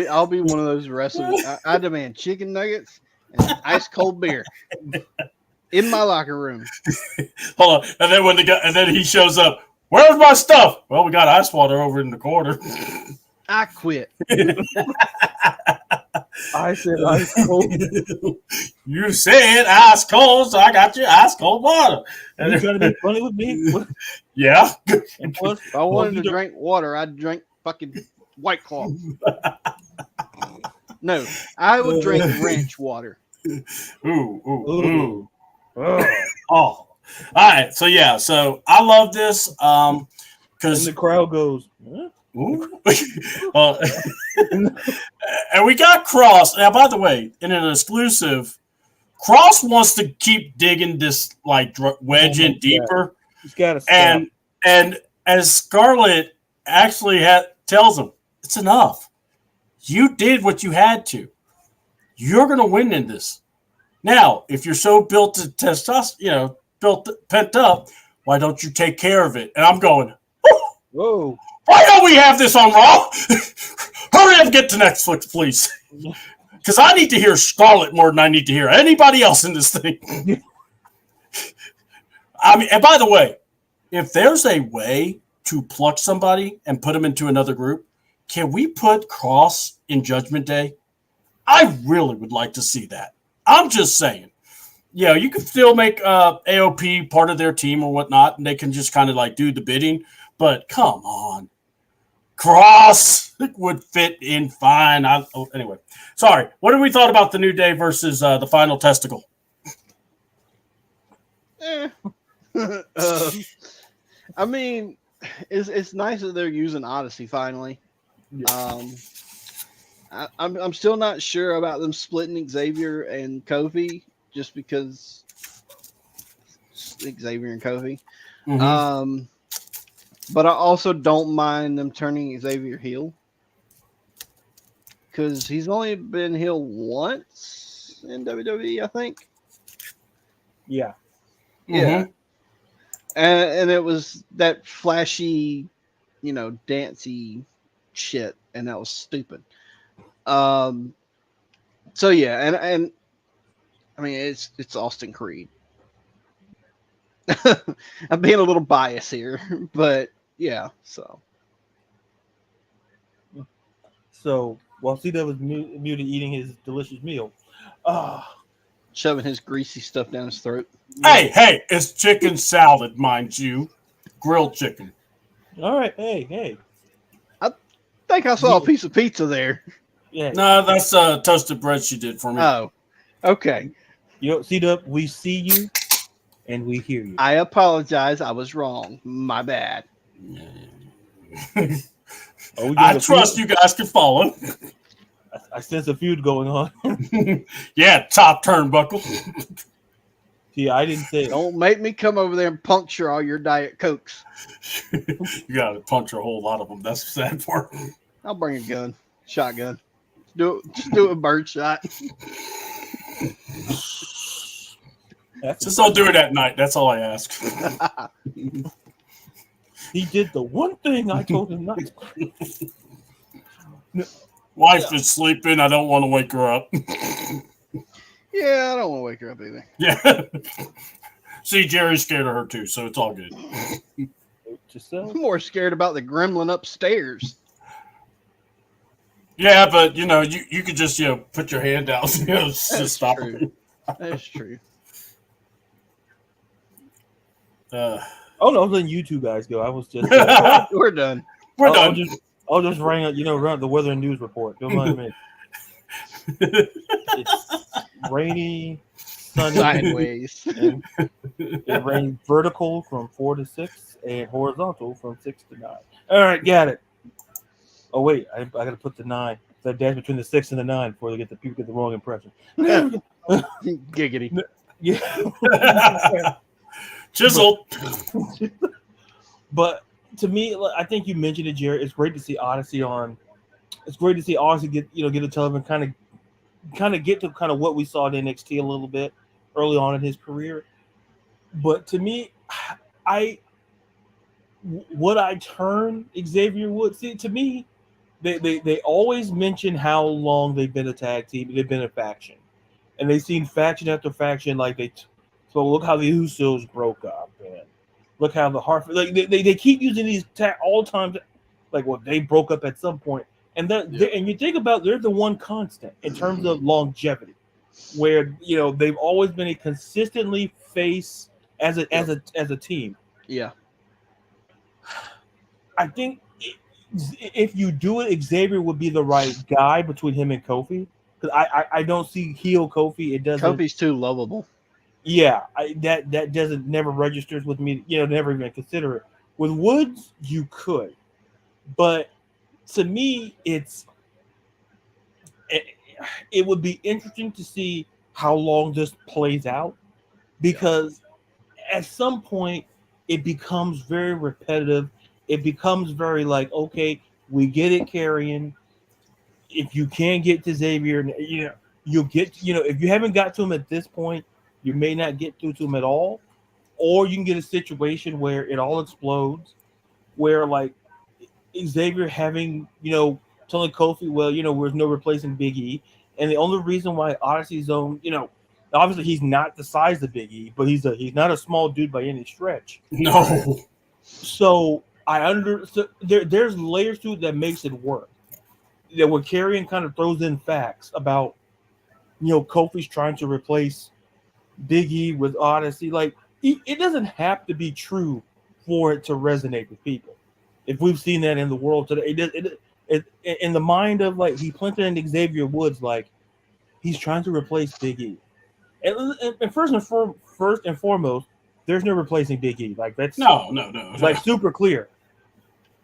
I'll be one of those wrestlers. I demand chicken nuggets and ice cold beer in my locker room. Hold on, and then he shows up. Where's my stuff? Well, we got ice water over in the corner. I quit. I said ice cold. You said ice cold, so I got you ice cold water. Are you trying to be funny with me? Yeah. And plus, If I wanted to drink water, I'd drink fucking White Claw. No, I would drink ranch water. Ooh. Oh. All right. So yeah. So I love this because the crowd goes. Huh? And we got Cross. Now, by the way, in an exclusive, Cross wants to keep digging this like wedge in deeper. He's got to stop. And as Scarlett actually tells him, it's enough. You did what you had to. You're going to win in this. Now, if you're so built to testosterone, pent up, why don't you take care of it? And I'm going, Whoa. why don't we have this on Raw? Hurry up, get to Netflix, please. Because I need to hear Scarlett more than I need to hear anybody else in this thing. I mean, and by the way, if there's a way to pluck somebody and put them into another group, can we put Cross in Judgment Day? I really would like to see that. I'm just saying. Yeah, you can still make AOP part of their team or whatnot, and they can just kind of like do the bidding. But come on. Cross would fit in fine. Anyway, sorry. What have we thought about the New Day versus the Final Testicle? I mean, it's nice that they're using Odyssey finally. Yeah. I'm still not sure about them splitting Xavier and Kofi, just because Xavier and Kofi. Mm-hmm. But I also don't mind them turning Xavier heel, because he's only been heel once in WWE, I think. Yeah. Yeah. And it was that flashy, dancey shit, and that was stupid. So yeah, and I mean it's Austin Creed. I'm being a little biased here, but yeah, so while C-Dub was muted eating his delicious meal, shoving his greasy stuff down his throat. Hey, it's chicken salad, mind you. Grilled chicken. All right, hey. I think I saw a piece of pizza there. Yeah. No, that's toasted bread she did for me. Oh, okay. C-Dub, we see you and we hear you. I apologize. I was wrong. My bad. I trust you guys can follow. I sense a feud going on. Yeah, top turnbuckle. See, I didn't say. Don't make me come over there and puncture all your Diet Cokes. You got to puncture a whole lot of them. That's the sad part. I'll bring a gun, shotgun. Just do a bird shot. Just don't do it at night. That's all I ask. He did the one thing I told him not to. Wife is sleeping. I don't want to wake her up. Yeah, I don't want to wake her up either. Yeah. See, Jerry's scared of her too, so it's all good. I'm more scared about the gremlin upstairs. Yeah, but you could just put your hand out, to stop true. That's true. Oh no, I was letting you two guys go. I was just we're done. We're done. I'll just run the weather and news report. Don't mind me. It's rainy, sunny, sideways. And it rained vertical from 4 to 6 and horizontal from 6 to 9. All right, got it. Oh wait, I got to put the 9. That dash between the 6 and the 9 before people get the wrong impression. Giggity. Yeah. Chisel. But to me, I think you mentioned it, Jared. It's great to see Odyssey on. It's great to see Odyssey get a television kind of get to kind of what we saw in NXT a little bit early on in his career. But to me, would I turn Xavier Woods? See, to me, they always mention how long they've been a tag team. They've been a faction, and they've seen faction after faction. So look how the Usos broke up, and look how the Hartford. They keep using these all times. They broke up at some point, and and you think about they're the one constant in terms of longevity, where they've always been a consistently face as a team. Yeah, I think if you do it, Xavier would be the right guy between him and Kofi, because I don't see heel Kofi. It doesn't. Kofi's too lovable. Yeah, that doesn't never registers with me. Never even consider it. With Woods, you could, but to me, it would be interesting to see how long this plays out, because at some point it becomes very repetitive. It becomes very like, okay, we get it, Karrion. If you can't get to Xavier, you'll get, if you haven't got to him at this point, you may not get through to him at all. Or you can get a situation where it all explodes, where like Xavier having, telling Kofi, well, there's no replacing Big E. And the only reason why Odyssey Zone, obviously he's not the size of Big E, but he's not a small dude by any stretch. No. So there's layers to it that makes it work. That when Karrion kind of throws in facts about, Kofi's trying to replace Big E with Odyssey, like it doesn't have to be true for it to resonate with people. If we've seen that in the world today, it in the mind of like he planted in Xavier Woods, like he's trying to replace Big E. And first and foremost, there's no replacing Big E. Like that's no. Like super clear.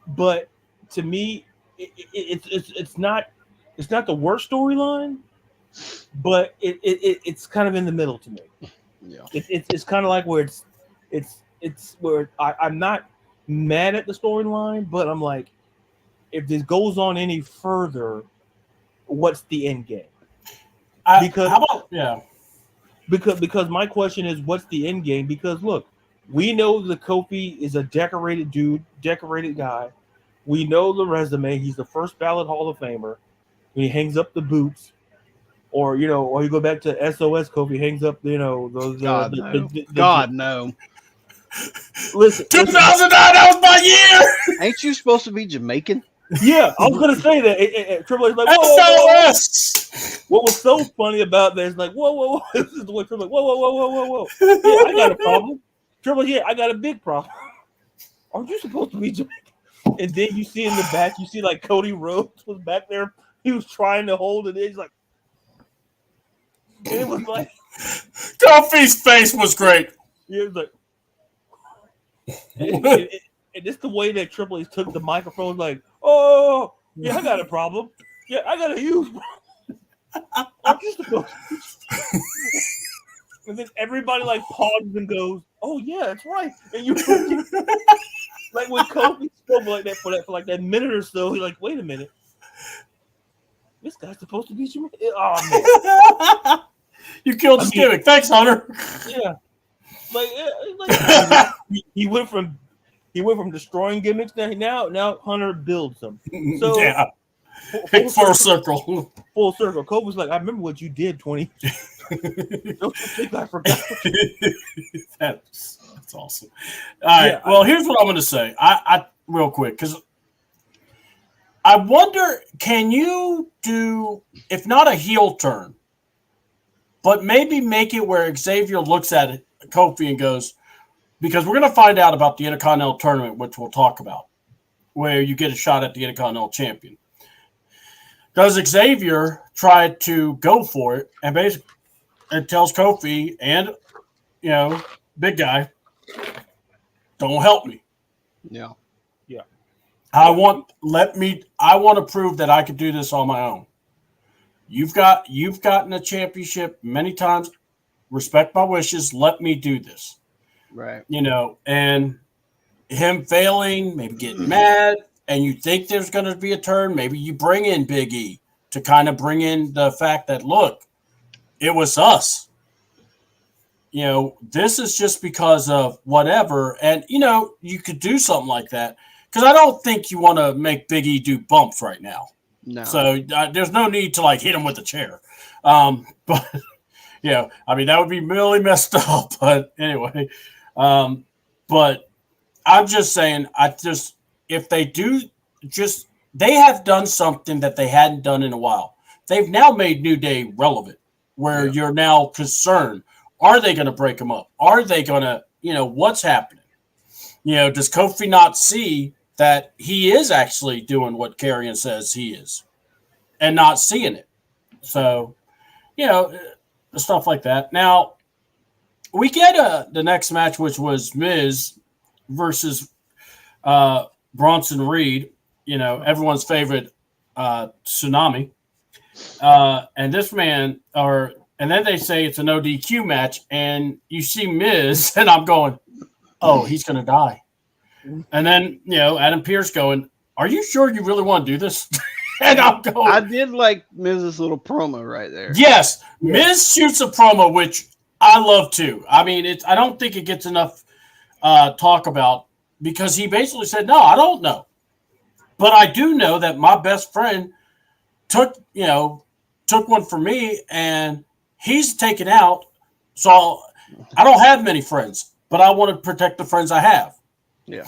But to me, it's not the worst storyline, but it's kind of in the middle to me. Yeah, it's kind of like where it's where I'm not mad at the storyline, but I'm like, if this goes on any further, what's the end game? Because my question is, what's the end game? Because look, we know that Kofi is a decorated dude, decorated guy. We know the resume. He's the first ballot Hall of Famer. He hangs up the boots, or you go back to SOS Kofi, hangs up, those. God no. Listen, 2009, that was my year. Ain't you supposed to be Jamaican? Yeah, I was gonna say that. Triple H like, whoa. What was so funny about that is like, whoa. This is the way Triple H, whoa. Yeah, I got a problem. Triple H, yeah, I got a big problem. Aren't you supposed to be Jamaican? And then you see in the back, you see like Cody Rhodes was back there. He was trying to hold it in. He's like, and it was like, Kofi's face was great. Yeah, it was like, and it's the way that Triple H took the microphone, like, oh, yeah, I got a problem. Yeah, I got a huge problem. I'm just supposed to. And then everybody like pauses and goes, oh yeah, that's right. And you like when Kofi spoke like that for like that minute or so, he's like, wait a minute. This guy's supposed to be you. Oh man. You killed his gimmick. Thanks, Hunter. Yeah. Like he went from destroying gimmicks now Hunter builds them. So yeah. Full circle. Full circle. Kobe's like, I remember what you did 20 Don't you think I forgot? That's awesome. All right. Yeah, well, here's what I'm going to say. I real quick, because I wonder, can you do, if not a heel turn, but maybe make it where Xavier looks at it, Kofi, and goes, because we're going to find out about the Intercontinental Tournament, which we'll talk about, where you get a shot at the Intercontinental Champion. Does Xavier try to go for it and basically it tells Kofi and, big guy, don't help me. Yeah. Yeah. I want to prove that I could do this on my own. You've gotten a championship many times. Respect my wishes. Let me do this. Right. And him failing, maybe getting mad, and you think there's going to be a turn. Maybe you bring in Big E to kind of bring in the fact that, look, it was us. This is just because of whatever. And, you could do something like that. Because I don't think you want to make Big E do bumps right now. No. So there's no need to, hit him with a chair. But, that would be really messed up. But anyway, but I'm just saying, if they do they have done something that they hadn't done in a while. They've now made New Day relevant, where you're now concerned. Are they going to break them up? Are they going to, what's happening? Does Kofi not see that he is actually doing what Karrion says he is and not seeing it? So, stuff like that. Now, we get the next match, which was Miz versus Bronson Reed, everyone's favorite Tsunami. And this man, and then they say it's an ODQ match, and you see Miz, and I'm going, oh, he's going to die. And then, Adam Pearce going, are you sure you really want to do this? And I'm going, I did like Miz's little promo right there. yes, Miz shoots a promo, which I love too. I mean, I don't think it gets enough talk about, because he basically said, no, I don't know. But I do know that my best friend took one for me, and he's taken out. So I don't have many friends, but I want to protect the friends I have. Yeah.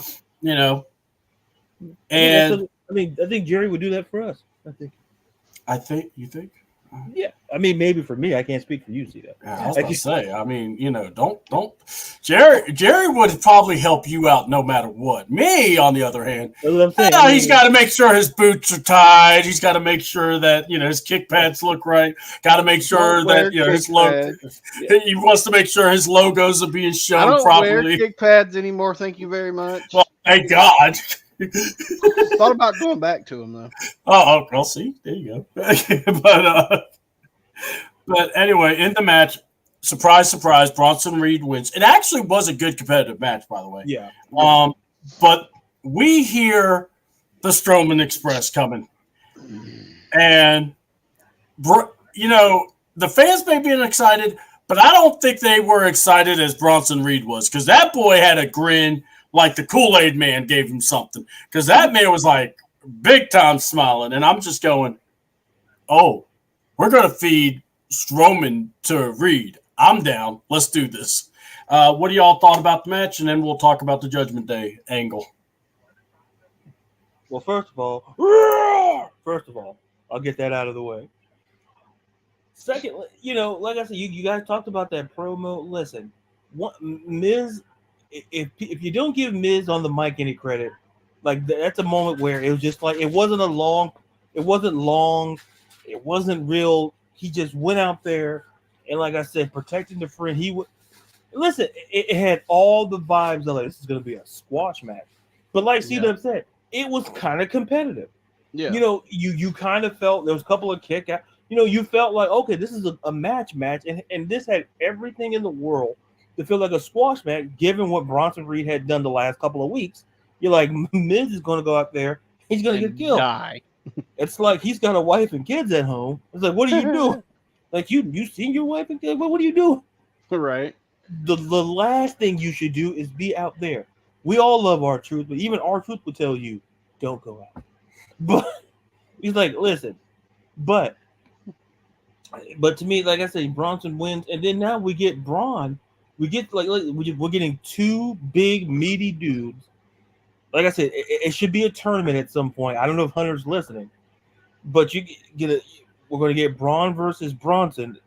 And I think Jerry would do that for us. you think? Yeah. I mean, maybe for me, I can't speak for you, Cito. Yeah, I was about to say, I mean, don't. Jerry would probably help you out no matter what. Me, on the other hand, That's what I'm saying. he's got to make sure his boots are tied. He's got to make sure that his kick pads look right. Got to make sure that his logo. He wants to make sure his logos are being shown I don't properly. wear kick pads anymore. Thank you very much. Well, thank God. Thought about going back to them though. Oh, well, see, there you go. But anyway, in the match, surprise, surprise, Bronson Reed wins. It actually was a good competitive match, by the way. Yeah. But we hear the Strowman Express coming, and the fans may be excited, but I don't think they were excited as Bronson Reed was, because that boy had a grin like the Kool-Aid man gave him something, because that man was like big time smiling, and I'm just going, oh, we're going to feed Strowman to Reed. I'm down. Let's do this. What do y'all thought about the match? And then we'll talk about the Judgment Day angle. Well, first of all, I'll get that out of the way. Second, like I said, you guys talked about that promo. Listen, Miz, if you don't give Miz on the mic any credit, like that's a moment where it was just like it wasn't long, it wasn't real. He just went out there and, like I said, protecting the friend. He would listen. It had all the vibes of like this is going to be a squash match, but like C-Dub said, it was kind of competitive. Yeah, you kind of felt there was a couple of kick out. You felt like, okay, this is a match, and this had everything in the world to feel like a squash match, given what Bronson Reed had done the last couple of weeks. You're like, Miz is going to go out there, he's going to get killed. Die. It's like he's got a wife and kids at home. It's like, what are you doing? Like, you seen your wife and kids? What are you doing? Right. The last thing you should do is be out there. We all love R-Truth, but even R-Truth would tell you, don't go out. But he's like, listen, but to me, like I said, Bronson wins, and then now we get Braun. We get we're getting two big meaty dudes. Like I said, it should be a tournament at some point. I don't know if Hunter's listening, but we're going to get Braun versus Bronson.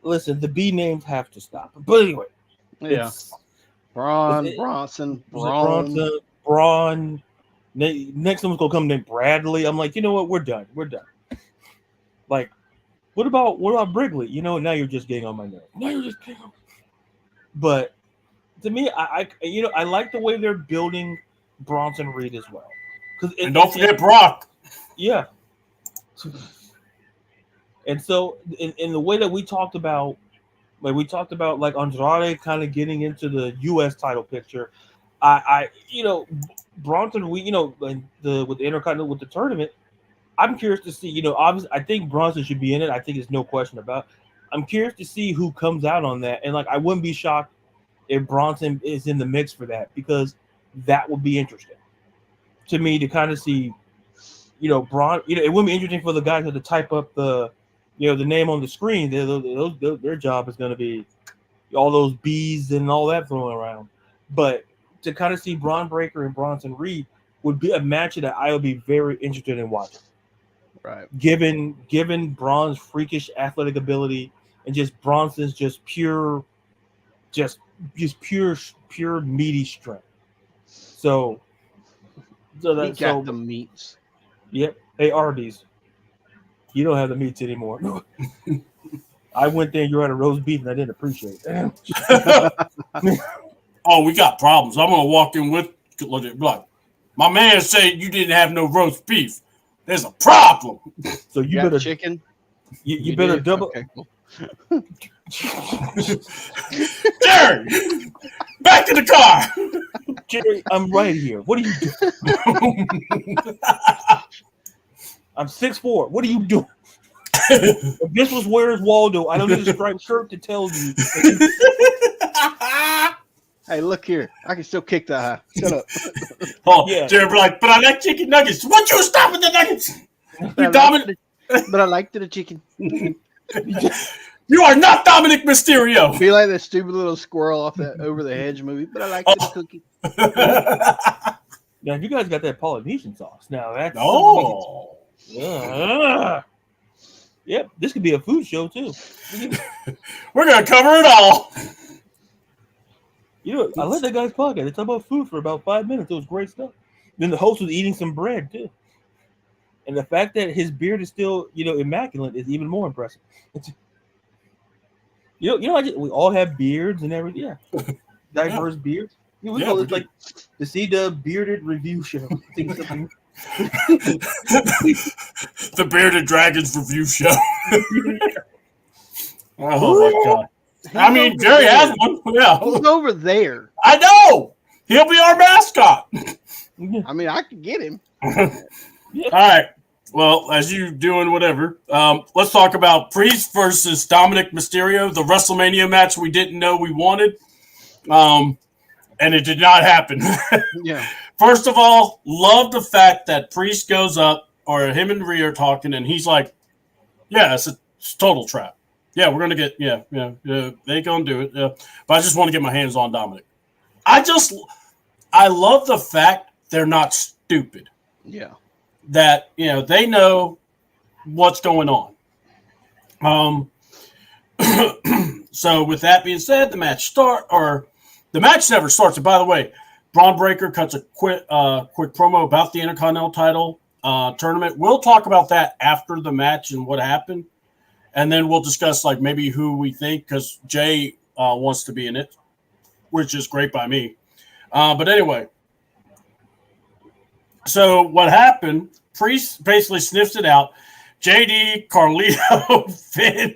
Listen, the B names have to stop. But anyway, Bronson. Braun. Next one's going to come named Bradley. I'm like, you know what? We're done. Like, what about Brigley? Now you're just getting on my nerve. But to me, I like the way they're building Bronson Reed as well. And don't forget Brock. Yeah. And so in the way that we talked about like Andrade kind of getting into the US title picture, Bronson, with the Intercontinental, with the tournament, I'm curious to see, obviously I think Bronson should be in it. I think there's no question about it. I'm curious to see who comes out on that. And like, I wouldn't be shocked if Bronson is in the mix for that, because that would be interesting to me to kind of see, Braun, it wouldn't be interesting for the guys to type up the name on the screen. Their job is going to be all those B's and all that thrown around. But to kind of see Braun Breaker and Bronson Reed would be a match that I would be very interested in watching. Right. Given Braun's freakish athletic ability and just Bronson's just pure meaty strength. So he got the meats. Yep. Hey, Arby's, you don't have the meats anymore. I went there and you had a roast beef and I didn't appreciate it. Oh, we got problems. I'm gonna walk in with like, my man said you didn't have no roast beef. There's a problem. So you better chicken. You better double. Okay, cool. Jerry, back in the car. Jerry, I'm right here. What are you doing? I'm 6'4". What are you doing? If this was Where's Waldo, I don't need a striped shirt to tell you. Hey, look here. I can still kick that high. Shut up. Oh, Yeah. Jerry be like, but I like chicken nuggets. Won't you stop with the nuggets? You dominant. But I like the chicken. You are not Dominic Mysterio. Be like that stupid little squirrel off that Over the Hedge movie. But I like the cookie. Now, if you guys got that Polynesian sauce, now that's Oh. Yep, this could be a food show too. We're going to cover it all. You know, I let that guy's podcast. They talk about food for about 5 minutes. It was great stuff. Then the host was eating some bread too, and the fact that his beard is still, immaculate is even more impressive. We all have beards and everything. Yeah, diverse beards. We call it like the C-Dub Bearded Review Show. The Bearded Dragons Review Show. Oh my God. I mean, Jerry has one. Yeah. He's over there. I know. He'll be our mascot. I mean, I could get him. All right. Well, as you doing whatever, let's talk about Priest versus Dominic Mysterio, the WrestleMania match we didn't know we wanted. And it did not happen. Yeah. First of all, love the fact that Priest goes up, or him and Rhea are talking, and he's like, yeah, it's a total trap. Yeah, we're going to get, they going to do it. Yeah. But I just want to get my hands on Dominic. I love the fact they're not stupid. Yeah. That, they know what's going on. So with that being said, the match never starts. And by the way, Braun Breaker cuts a quick promo about the Intercontinental title tournament. We'll talk about that after the match and what happened. And then we'll discuss like maybe who we think, because Jay wants to be in it, which is great by me. But anyway, so what happened, Priest basically sniffs it out. JD, Carlito, Finn.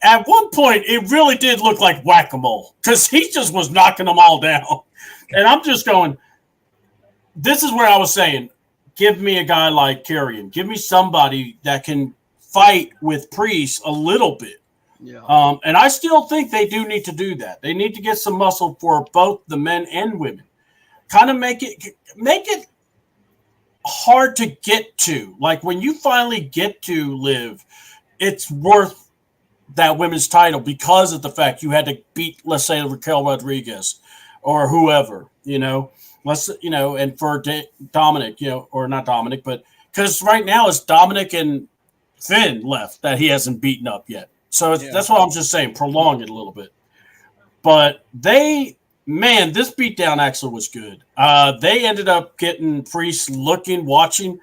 At one point, it really did look like whack-a-mole because he just was knocking them all down. And I'm just going, this is where I was saying, give me a guy like Karrion. Give me somebody that can fight with Priest a little bit. Yeah. And I still think they do need to do that. They need to get some muscle for both the men and women. Kind of make it hard to get to. Like when you finally get to Liv, it's worth that women's title because of the fact you had to beat, let's say, Raquel Rodriguez or whoever, and for Dominic, or not Dominic, but because right now it's Dominic and Finn left that he hasn't beaten up yet. So that's what I'm just saying, prolong it a little bit. But this beatdown actually was good. They ended up getting Priest watching,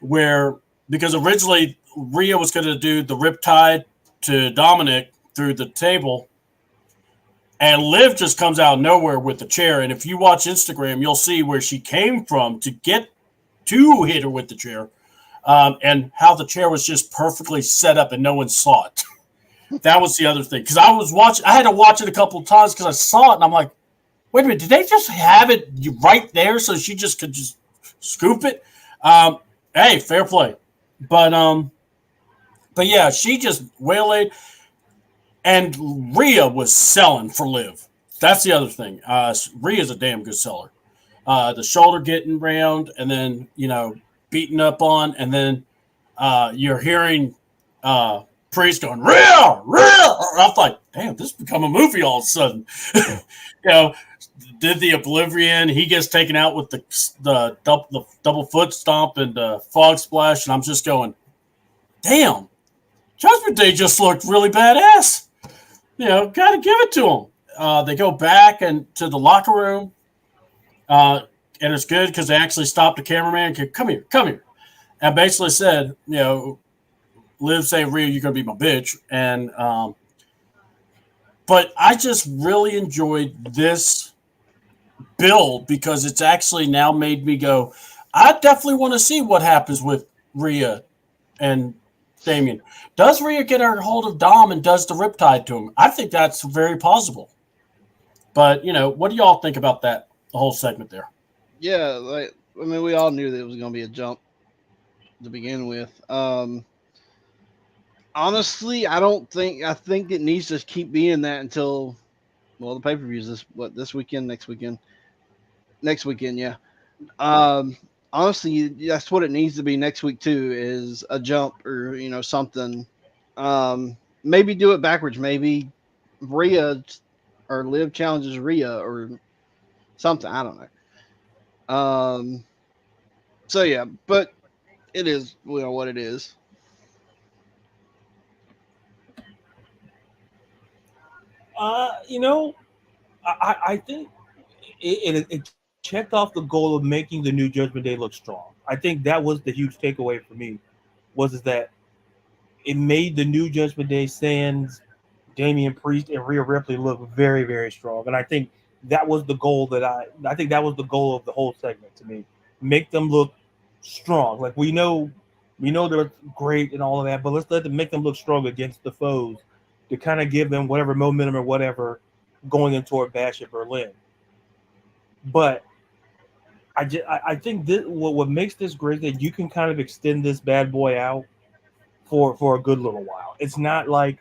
because originally Rhea was going to do the riptide to Dominic through the table, and Liv just comes out of nowhere with the chair. And if you watch Instagram, you'll see where she came from to get to hit her with the chair, and how the chair was just perfectly set up and no one saw it. That was the other thing, because I had to watch it a couple of times because I saw it and I'm like, wait a minute, did they just have it right there so she just could just scoop it? Hey, fair play. But yeah, she just waylaid, and Rhea was selling for Liv. That's the other thing. Rhea's a damn good seller. The shoulder getting round, and then beaten up on, and then you're hearing Priest going Rhea, Rhea. I'm like, damn, this has become a movie all of a sudden. Did the Oblivion? He gets taken out with the double foot stomp and the fog splash, and I'm just going, damn. Judgment Day just looked really badass. Got to give it to them. They go back and to the locker room, and it's good because they actually stopped the cameraman. Come here, and basically said, Liv saying, Rhea, you're gonna be my bitch. And but I just really enjoyed this build because it's actually now made me go, I definitely want to see what happens with Rhea and Damien. Does Rhea get her hold of Dom and does the riptide to him? I think that's very possible. But, what do y'all think about that, the whole segment there? Yeah, we all knew that it was going to be a jump to begin with. Honestly, I think it needs to keep being that until, the pay-per-views this weekend, next weekend, yeah. Honestly, that's what it needs to be next week too, is a jump or something. Maybe do it backwards. Maybe Rhea or Liv challenges Rhea or something. I don't know. So yeah, but it is what it is. I think it checked off the goal of making the new Judgment Day look strong. I think that was the huge takeaway for me, was that it made the new Judgment Day sans Damian Priest and Rhea Ripley look very, very strong. And I think that was the goal I think that was the goal of the whole segment to me. Make them look strong. Like we know they're great and all of that, but let's make them look strong against the foes to kind of give them whatever momentum or whatever going into toward Bash at Berlin. But I think what makes this great is that you can kind of extend this bad boy out for a good little while. It's not like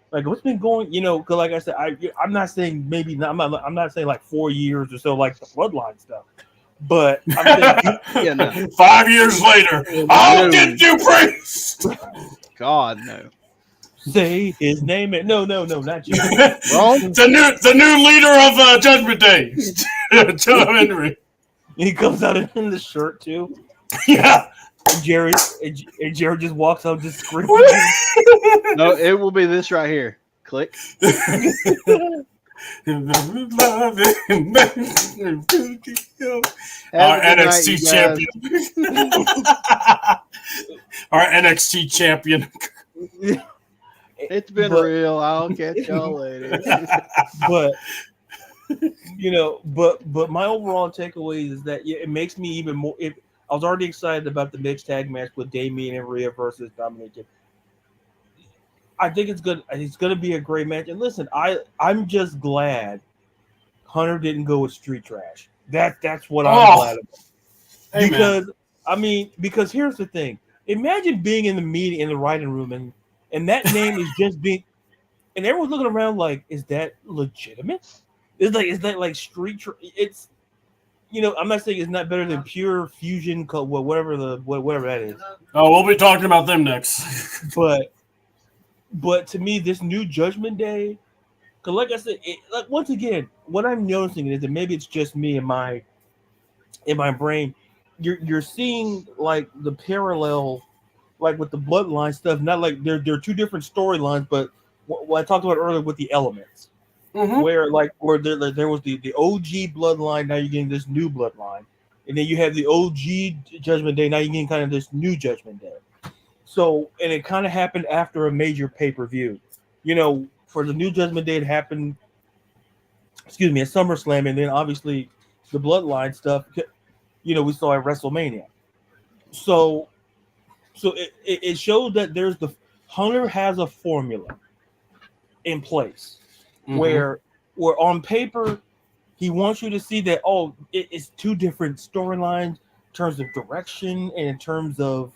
what's been going, because like I said, I'm not saying maybe not, I'm not saying like 4 years or so like the Bloodline stuff, but I'm saying 5 years later, I'll get you, Priest. God no. Say his name. No, not you. Wrong. The new leader of Judgment Day, John Henry. He comes out in the shirt too. Yeah. And Jerry just walks up, just screaming. No, it will be this right here. Click. Our NXT champion. Our NXT champion. It's been real. I'll catch y'all later. But but my overall takeaway is that it makes me even more. I was already excited about the mixed tag match with Damian and Rhea versus Dominic. I think it's good. It's going to be a great match. And listen, I'm just glad Hunter didn't go with Street Trash. That's what I'm glad about. Because here's the thing. Imagine being in the meeting in the writing room and that name is just being, and everyone's looking around like, is that legitimate? Is that like Street Trash? It's, I'm not saying it's not better than Pure Fusion, whatever that is. Oh, we'll be talking about them next. But to me, this new Judgment Day, because like I said, once again, what I'm noticing is that maybe it's just me in my brain. You're seeing like the parallel, like with the Bloodline stuff. Not like they're two different storylines, but what I talked about earlier with the elements. Mm-hmm. Where there was the OG Bloodline, now you're getting this new Bloodline, and then you have the OG Judgment Day, now you're getting kind of this new Judgment Day. So, and it kind of happened after a major pay-per-view. For the new Judgment Day, it happened, at SummerSlam, and then obviously the Bloodline stuff, we saw at WrestleMania. So it shows that there's Hunter has a formula in place. Mm-hmm. Where on paper he wants you to see that it's two different storylines in terms of direction and in terms of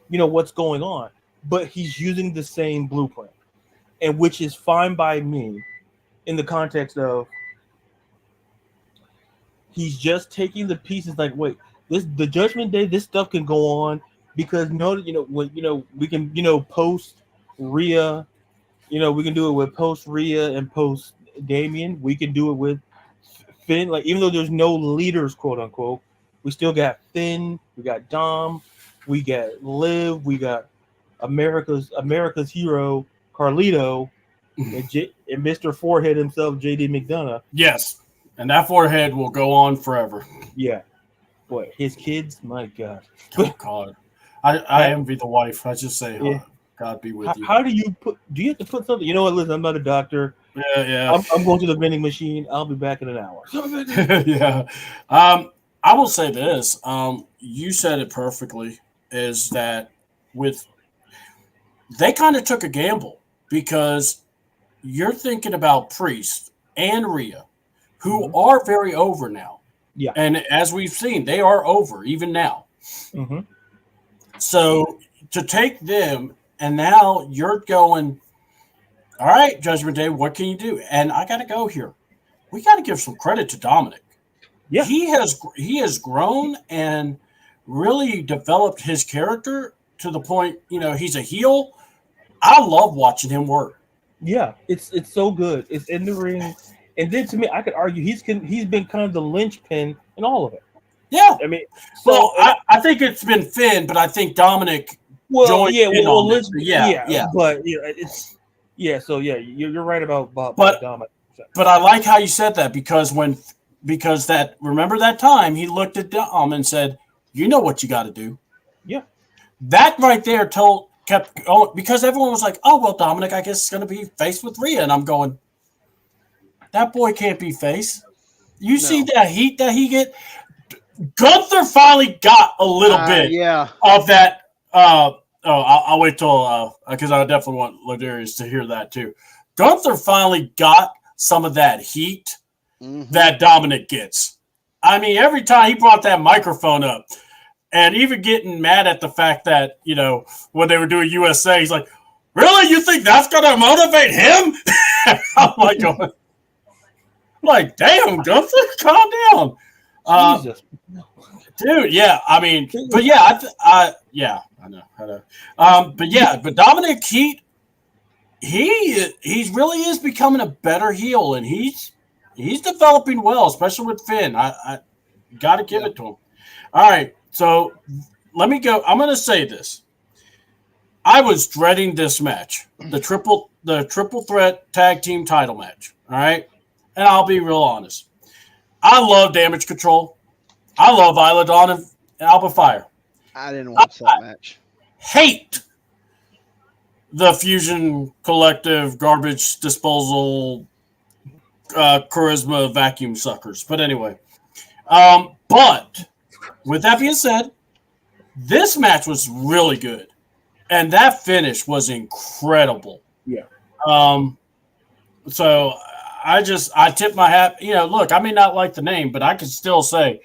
what's going on, but he's using the same blueprint, and which is fine by me in the context of he's just taking the pieces like, wait, the Judgment Day, this stuff can go on because we can post Rhea. We can do it with post Rhea and post Damian. We can do it with Finn. Like, even though there's no leaders, quote unquote, we still got Finn. We got Dom. We got Liv. We got America's hero, Carlito, and Mr. Forehead himself, JD McDonough. Yes, and that forehead will go on forever. Yeah, boy, his kids, my God. Oh God, I envy the wife. I just say, yeah. God be with you. How do you do you have to put something? You know what? Listen, I'm not a doctor. Yeah. I'm going to the vending machine. I'll be back in an hour. Yeah. I will say this. You said it perfectly. Is that with they kind of took a gamble because you're thinking about Priest and Rhea, who are very over now. Yeah. And as we've seen, they are over even now. Mm-hmm. So to take them, and now you're going, all right, Judgment Day, what can you do? And I got to go here. We got to give some credit to Dominic. Yeah. He has grown and really developed his character to the point, he's a heel. I love watching him work. Yeah, it's so good. It's in the ring, and then to me, I could argue he's been kind of the linchpin in all of it. Yeah, I mean, so I think it's been Finn, but I think Dominic. Well, joined yeah, in well, on this. Yeah. but it's So you're right about Dominic. But I like how you said that because remember that time he looked at Dom and said, "You know what you got to do." Yeah, that right there kept going because everyone was like, "Oh well, Dominic, I guess it's going to be face with Rhea," and I'm going, "That boy can't be face." You see that heat that he get. Gunther finally got a little bit of that. I'll wait till because I definitely want Ladarius to hear that too. Gunther finally got some of that heat that Dominic gets. I mean, every time he brought that microphone up, and even getting mad at the fact that when they were doing USA, he's like, "Really? You think that's going to motivate him?" I'm like, "Damn, Gunther, calm down." Jesus. Dude, yeah, I mean, but yeah, I know. But Dominic, he really is becoming a better heel, and he's developing well, especially with Finn. I got to give it to him. All right, so let me go. I'm going to say this. I was dreading this match, the triple threat tag team title match. All right, and I'll be real honest. I love Damage Control. I love Isla Dawn and Alba Fire. I didn't watch that match. Hate the Fusion Collective garbage disposal charisma vacuum suckers. But anyway, but with that being said, this match was really good, and that finish was incredible. Yeah. So I tip my hat. Look, I may not like the name, but I can still say,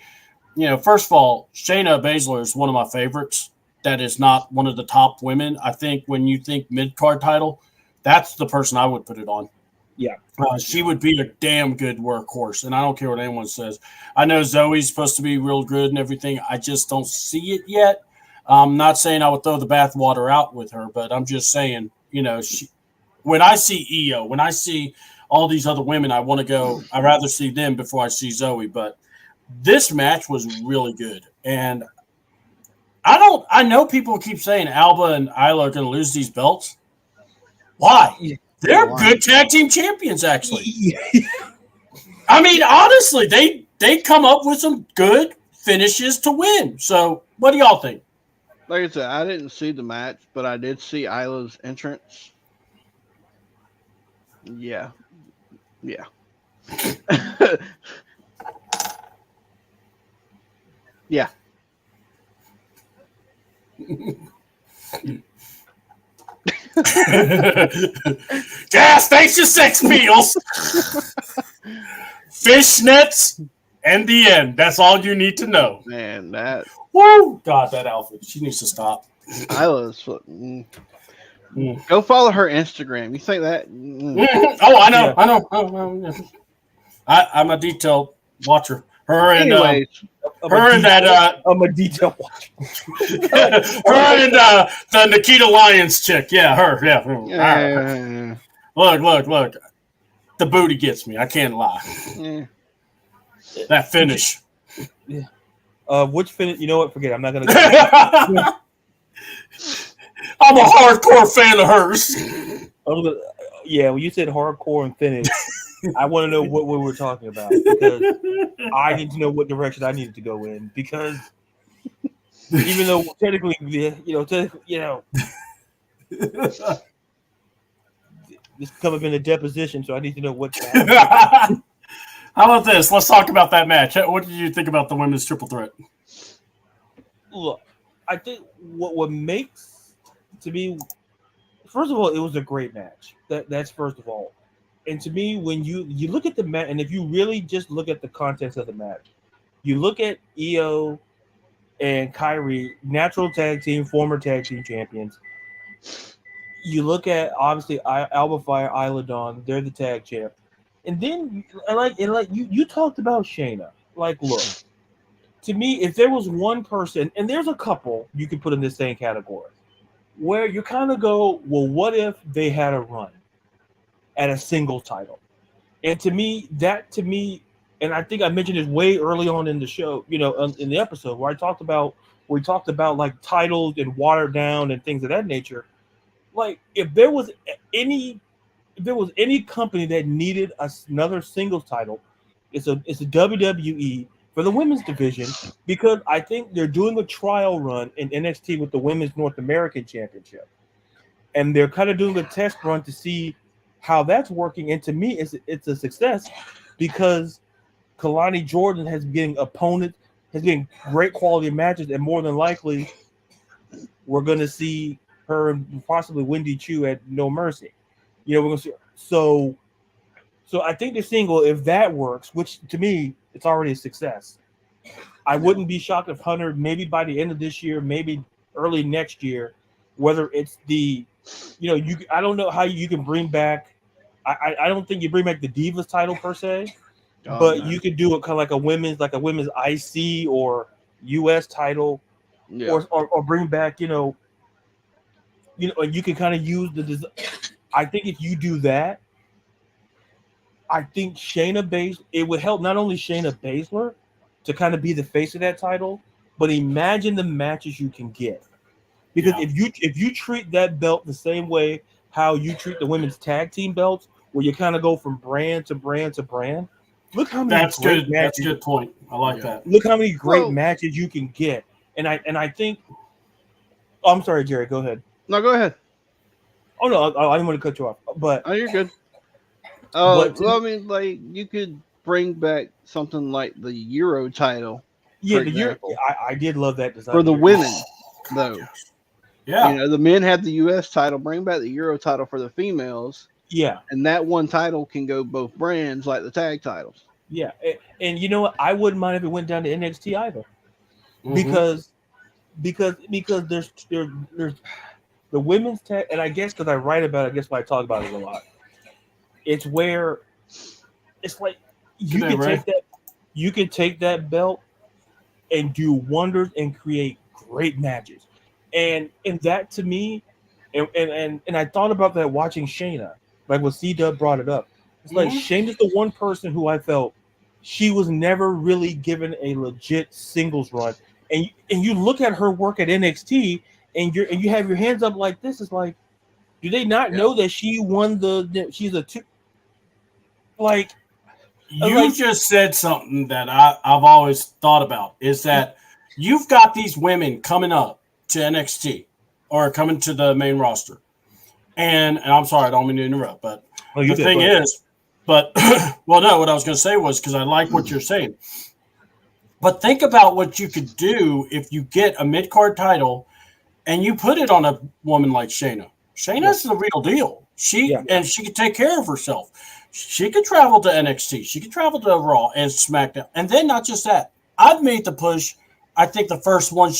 first of all, Shayna Baszler is one of my favorites. That is not one of the top women. I think when you think mid-card title, that's the person I would put it on. Yeah. She would be a damn good workhorse, and I don't care what anyone says. I know Zoe's supposed to be real good and everything. I just don't see it yet. I'm not saying I would throw the bathwater out with her, but I'm just saying, when I see Io, when I see all these other women, I'd rather see them before I see Zoe. But this match was really good. And I know people keep saying Alba and Isla are going to lose these belts. Why? They're good tag team champions, actually. I mean, honestly, they come up with some good finishes to win. So what do y'all think? Like I said, I didn't see the match, but I did see Isla's entrance. Yeah. Yeah. Yeah. Gas station sex meals, fishnets, and the end. That's all you need to know. Man, that. Woo! God, that outfit. She needs to stop. Isla's. Go follow her Instagram. You think that? Oh, I know. Yeah. I know. Oh, yeah. I'm a detailed watcher. Her and Anyways, her and that. I'm a detail watcher. Her and the Nikita Lyons chick. Yeah, her. Yeah. Look. The booty gets me. I can't lie. Yeah. That finish. Yeah. Which finish? You know what? Forget it. I'm not gonna. I'm a hardcore fan of hers. Yeah, when you said hardcore and finish, I want to know what we were talking about because I need to know what direction I needed to go in because even though technically, this come up in a deposition, so I need to know what. How about this? Let's talk about that match. What did you think about the women's triple threat? Look, I think what makes to me first of all, it was a great match. That's first of all. And to me, when you look at the match, and if you really just look at the context of the match, you look at Io and Kyrie, natural tag team, former tag team champions. You look at obviously Alba Fire, Isla Dawn, they're the tag champ. And then you talked about Shayna. Like, look, to me, if there was one person, and there's a couple you could put in this same category, where you kind of go, well, what if they had a run at a single title? And to me, and I think I mentioned this way early on in the show, in the episode where we talked about like titles and watered down and things of that nature. Like, if there was any company that needed another singles title, it's a WWE for the women's division, because I think they're doing a trial run in NXT with the Women's North American Championship, and they're kind of doing a test run to see how that's working. And to me, it's a success because Kalani Jordan has been getting great quality matches, and more than likely, we're going to see her and possibly Wendy Chu at No Mercy. We're going to see. So I think the single, if that works, which to me, it's already a success. I wouldn't be shocked if Hunter, maybe by the end of this year, maybe early next year, whether it's I don't know how you can bring back. I don't think you bring back the Divas title per se, but you could do it kind of like a women's IC or US title, or bring back, and you can kind of use the. I think if you do that, I think it would help not only Shayna Baszler to kind of be the face of that title, but imagine the matches you can get. Because if you treat that belt the same way how you treat the women's tag team belts, where you kind of go from brand to brand to brand, look how many That's great good. matches. That's a good point. I like that. Look how many great matches you can get. And I think I'm sorry, Jerry, go ahead. No, go ahead. Oh no, I didn't want to cut you off. But you're good. Well, I mean, like, you could bring back something like the Euro title. Yeah, I did love that design for the women, though. Yeah, the men have the U.S. title. Bring back the Euro title for the females. Yeah, and that one title can go both brands, like the tag titles. Yeah, and you know what? I wouldn't mind if it went down to NXT either, because there's the women's tag, and I guess because I write about it, I guess why I talk about it a lot. It's where it's like you can take that belt and do wonders and create great matches, and that to me, and I thought about that watching Shayna, like when C-Dub brought it up. It's like Shayna's the one person who I felt she was never really given a legit singles run, and you look at her work at NXT, and you have your hands up like this. It's like, do they not know that she won she's a two? Like, you just said something that I've always thought about, is that you've got these women coming up to NXT or coming to the main roster. And I'm sorry, I don't mean to interrupt, but the thing is, well, no, what I was going to say was, because I like what you're saying, but think about what you could do if you get a mid-card title and you put it on a woman like Shayna. Shayna's the real deal. And she could take care of herself. She could travel to NXT. She could travel to Raw and SmackDown. And then not just that. I've made the push. I think the first one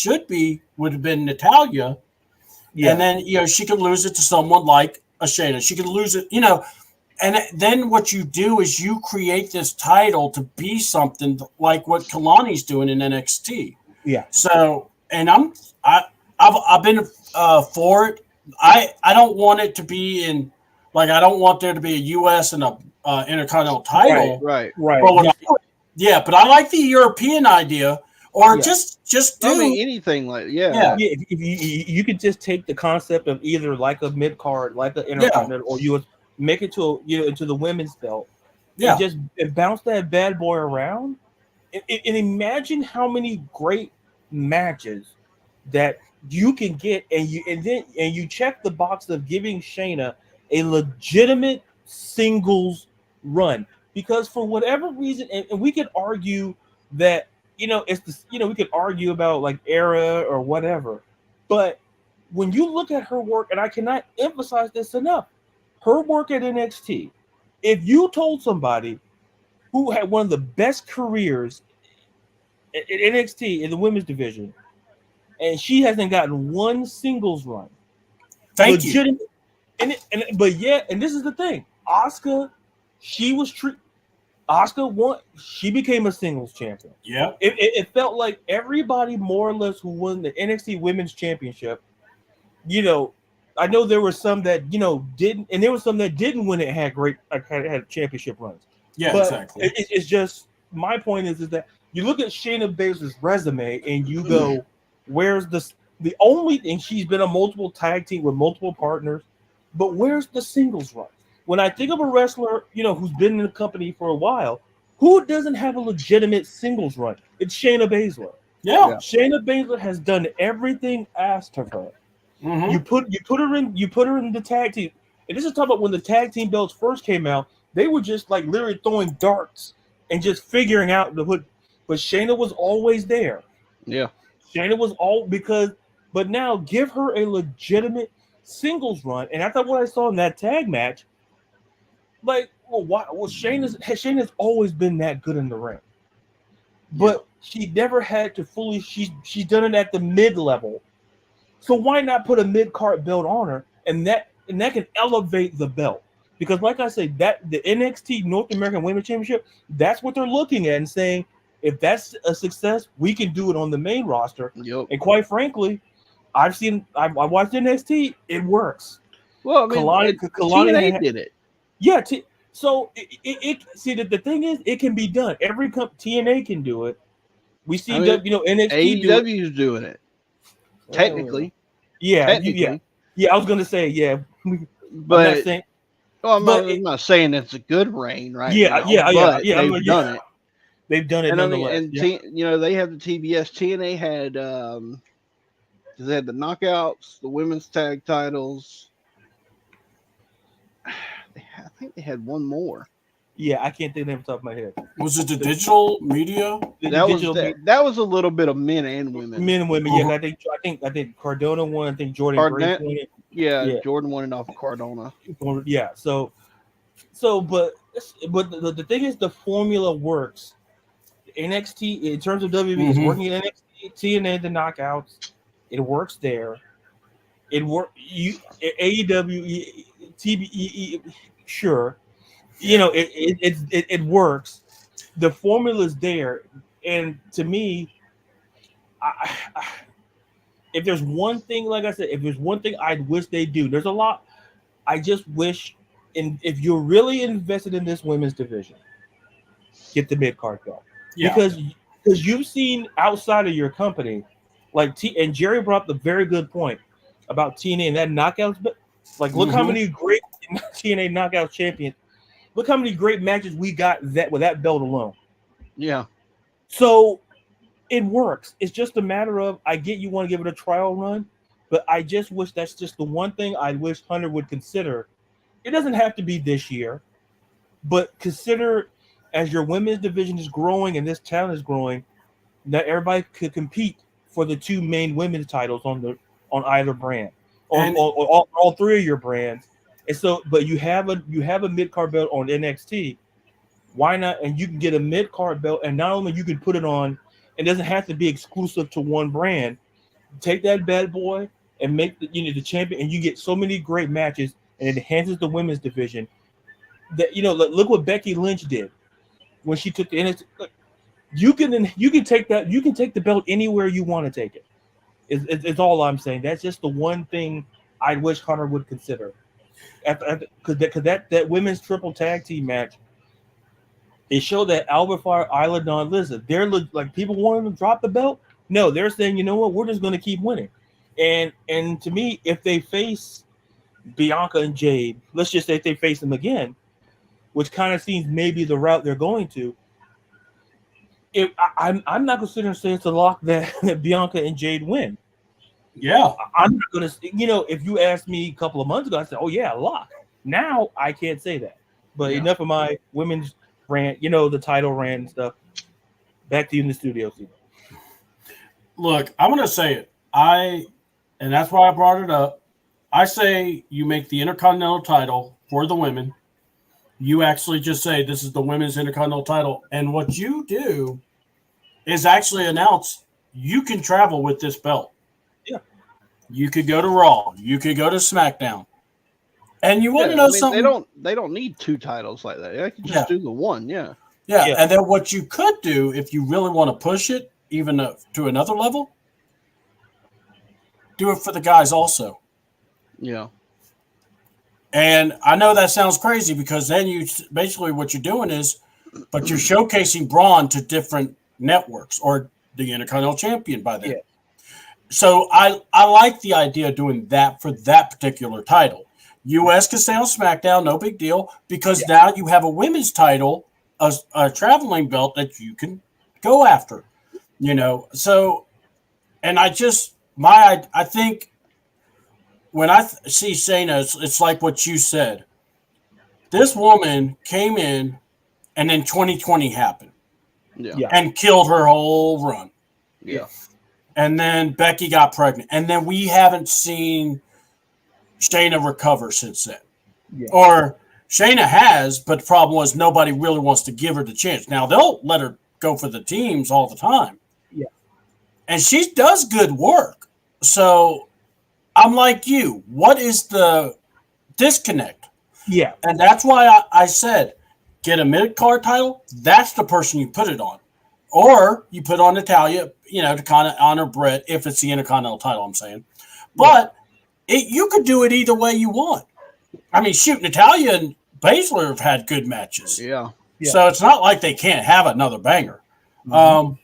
would have been Natalya. Yeah. And then, she could lose it to someone like a Shayna. She could lose it, and then what you do is you create this title to be something like what Kalani's doing in NXT. Yeah. So, and I've been for it. I don't want it to be in, like, I don't want there to be a U.S. and a Intercontinental title. Right. But I like the European idea, or just do anything like If you could just take the concept of either like a mid card, like an Intercontinental, or U.S. make it to into the women's belt, and bounce that bad boy around, and imagine how many great matches that you can get, and you check the box of giving Shayna a legitimate singles run, because for whatever reason, and we could argue that we could argue about like era or whatever, but when you look at her work, and I cannot emphasize this enough, her work at NXT, if you told somebody who had one of the best careers at NXT in the women's division, and she hasn't gotten one singles run, Thank you. And this is the thing, Asuka, Asuka won. She became a singles champion. Yeah. It felt like everybody more or less who won the NXT Women's Championship, I know there were some that didn't, and there were some that didn't win it had championship runs. Yeah, but exactly. It's just, my point is that you look at Shayna Baszler's resume and you go, where's the only thing, she's been a multiple tag team with multiple partners, but where's the singles run? When I think of a wrestler, who's been in the company for a while, who doesn't have a legitimate singles run? It's Shayna Baszler. Yeah. Shayna Baszler has done everything asked of her. Mm-hmm. You put her in the tag team. And this is talking about when the tag team belts first came out, they were just like literally throwing darts and just figuring out the hood. But Shayna was always there. Yeah. Shayna was but now give her a legitimate singles run. And I thought what I saw in that tag match, like, why? Well, Shayna's always been that good in the ring, but she never had to fully. She's done it at the mid level, so why not put a mid card belt on her, and that can elevate the belt? Because, like I said, that the NXT North American Women's Championship, that's what they're looking at and saying, if that's a success, we can do it on the main roster. Yep. And quite frankly, I watched NXT. It works. Well, I mean, TNA did it. Yeah. So see that the thing is, it can be done. Every TNA can do it. We see NXT AEW's doing it. Technically. Yeah. Technically. Yeah. I was gonna say but I'm not saying it's a good reign, right? Yeah. They've done it. They've done it. And they have the TBS. TNA had they had the knockouts, the women's tag titles. I think they had one more. Yeah, I can't think of it off the top of my head. Was it the digital media? That was a little bit of men and women. Men and women. Yeah, I think Cardona won. I think Jordan Grace won it. Yeah, Jordan won it off of Cardona. Yeah. But the thing is, the formula works. NXT in terms of WWE is working at NXT, TNA, the knockouts. It works there. It work. AEW, TBE, sure. It works. The formula is there, and to me, if there's one thing, like I said, if there's one thing I'd wish they do, there's a lot. I just wish, if you're really invested in this women's division, get the mid card belt. Yeah. Because you've seen outside of your company, and Jerry brought up the very good point about TNA and that knockouts. But look how many great TNA knockout champions. Look how many great matches we got with that belt alone. Yeah. So it works. It's just a matter of, I get you want to give it a trial run, but I just wish that's just the one thing I wish Hunter would consider. It doesn't have to be this year, but consider as your women's division is growing and this talent is growing, that everybody could compete for the two main women's titles on either brand, or all three of your brands. And so, but you have a mid card belt on NXT. Why not? And you can get a mid card belt, and not only you can put it on, it doesn't have to be exclusive to one brand. Take that bad boy and make the champion, and you get so many great matches, and it enhances the women's division. That look what Becky Lynch did when she took the NXT. You can take the belt anywhere you want to take it. It's all I'm saying. That's just the one thing I wish Hunter would consider. Because that women's triple tag team match, it showed that Albert Fire, Isla Dawn, listen, they're like people wanting to drop the belt. No, they're saying, you know what, we're just going to keep winning. And to me, if they face Bianca and Jade, let's just say if they face them again, which kind of seems maybe the route they're going to. I'm not going to sit here and say it's a lock that Bianca and Jade win. Yeah. I'm not going to, if you asked me a couple of months ago, I said, oh, yeah, a lock. Now I can't say that. But enough of my women's rant, the title rant and stuff. Back to you in the studio, Steve. Look, I'm going to say it. I and that's why I brought it up. I say you make the Intercontinental title for the women. You actually just say this is the women's Intercontinental title, and what you do is actually announce you can travel with this belt. Yeah. You could go to Raw. You could go to SmackDown. And you want to know something? They don't need two titles like that. They can just do the one. Yeah. Yeah. And then what you could do if you really want to push it even to another level, do it for the guys also. Yeah. And I know that sounds crazy because then you basically what you're doing is, but you're showcasing Braun to different networks or the Intercontinental Champion by then. Yeah. So I like the idea of doing that for that particular title. US can stay on SmackDown, no big deal, because now you have a women's title, a traveling belt that you can go after, So, and I think when I see Shayna, it's like what you said. This woman came in, and then 2020 happened, and killed her whole run. Yeah. And then Becky got pregnant, and then we haven't seen Shayna recover since then. Yeah. Or Shayna has, but the problem was nobody really wants to give her the chance. Now they'll let her go for the teams all the time. Yeah. And she does good work. So I'm like you. What is the disconnect? Yeah. And that's why I said get a mid-card title. That's the person you put it on. Or you put on Natalya, to kind of honor Britt if it's the Intercontinental title, I'm saying. But you could do it either way you want. I mean, shoot, Natalya and Baszler have had good matches. Yeah. So it's not like they can't have another banger. Mm-hmm.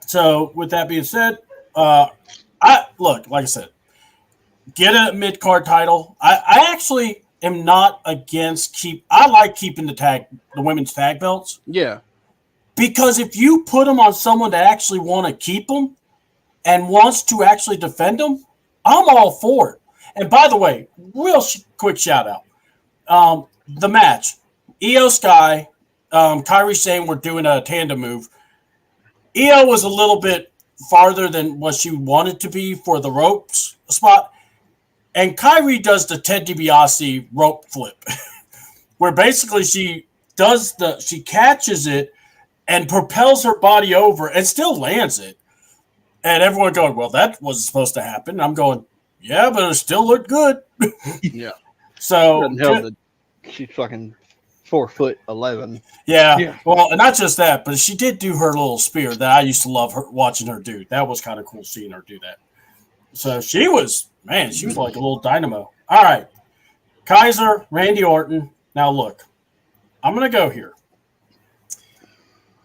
So with that being said, like I said, get a mid-card title. I actually am not against I like keeping the women's tag belts. Yeah. Because if you put them on someone that actually want to keep them and wants to actually defend them, I'm all for it. And by the way, real quick shout out. The match, Io Sky, Kairi Sane were doing a tandem move. Io was a little bit farther than what she wanted to be for the ropes spot. And Kairi does the Ted DiBiase rope flip, where basically she catches it and propels her body over and still lands it. And everyone going, well, that wasn't supposed to happen. And I'm going, yeah, but it still looked good. Yeah. So she's fucking 4'11". Yeah. Well, and not just that, but she did do her little spear that I used to love watching her do. That was kind of cool seeing her do that. So she was like a little dynamo. All right. Kaiser, Randy Orton. Now look, I'm going to go here.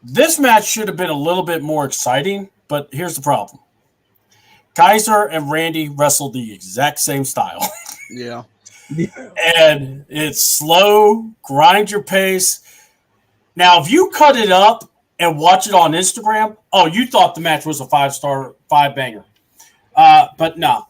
This match should have been a little bit more exciting, but here's the problem. Kaiser and Randy wrestled the exact same style. Yeah. And it's slow, grind your pace. Now, if you cut it up and watch it on Instagram, you thought the match was a 5-star, 5-banger. But no.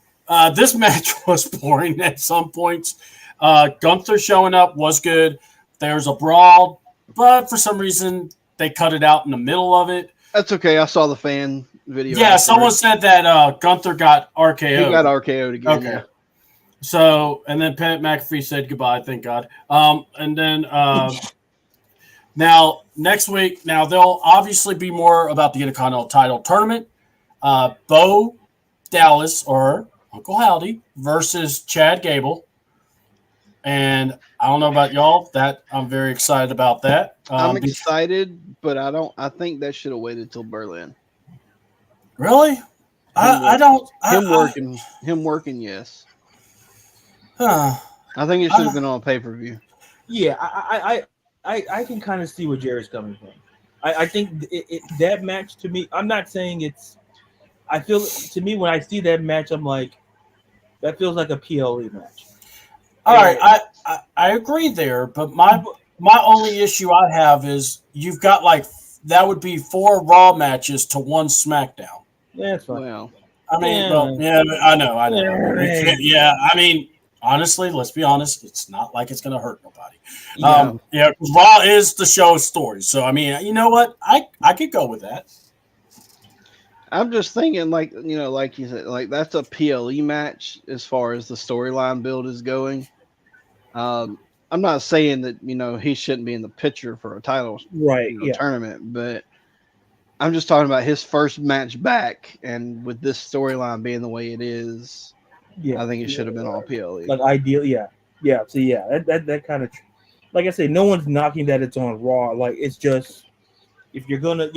This match was boring at some points. Gunther showing up was good. There's a brawl, but for some reason they cut it out in the middle of it. That's okay. I saw the fan video. Yeah, someone said that Gunther got RKO'd. He got RKO'd again. Okay. Yeah. So, and then Pat McAfee said goodbye, thank God. And then now next week, there'll obviously be more about the Intercontinental title tournament. Bo Dallas or Uncle Howdy versus Chad Gable. And I don't know about y'all, that I'm very excited about that. I'm excited, but I think that should have waited till Berlin. Really? Him working, yes. Huh. I think it should have been on pay-per-view. Yeah, I can kind of see where Jared's coming from. I think that match to me, I'm not saying it's. I feel to me when I see that match, I'm like, that feels like a PLE match. All right, I agree there, but my only issue I have is you've got that would be 4 Raw matches to 1 SmackDown. Yeah, that's fine. Well, I mean, I know. Yeah, I mean, honestly, let's be honest, it's not like it's going to hurt nobody. Raw is the show story, so I mean, you know what? I could go with that. I'm just thinking, like like you said, like that's a PLE match as far as the storyline build is going. I'm not saying that he shouldn't be in the picture for a title Right. Yeah. tournament, but I'm just talking about his first match back, and with this storyline being the way it is, Yeah. I think it should have been all PLE. Like ideal. Yeah. Yeah. So yeah, that kind of, like I say, no one's knocking that it's on Raw. Like it's just, if you're gonna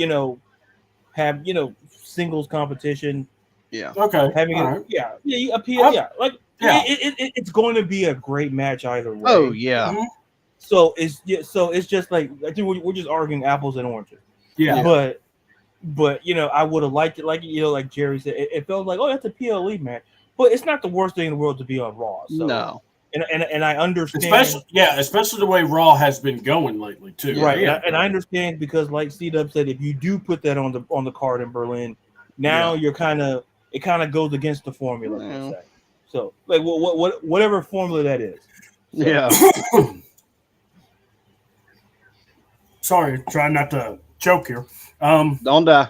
have singles competition, Yeah. Okay. having all it, right. yeah, appeal, yeah, like Yeah. it's going to be a great match either way. Oh yeah. Mhm. So it's just like, I think we're just arguing apples and oranges. Yeah. But I would have liked it, like like Jerry said, it felt like, oh, that's a PLE match, but it's not the worst thing in the world to be on Raw. So, No. and I understand, Especially the way Raw has been going lately too. right? Yeah. And I understand, because like C-Dub said, if you do put that on the card in Berlin, now it kind of goes against the formula. per Yeah. se. So like whatever formula that is. So, Yeah. Sorry, trying not to choke here. Don't die.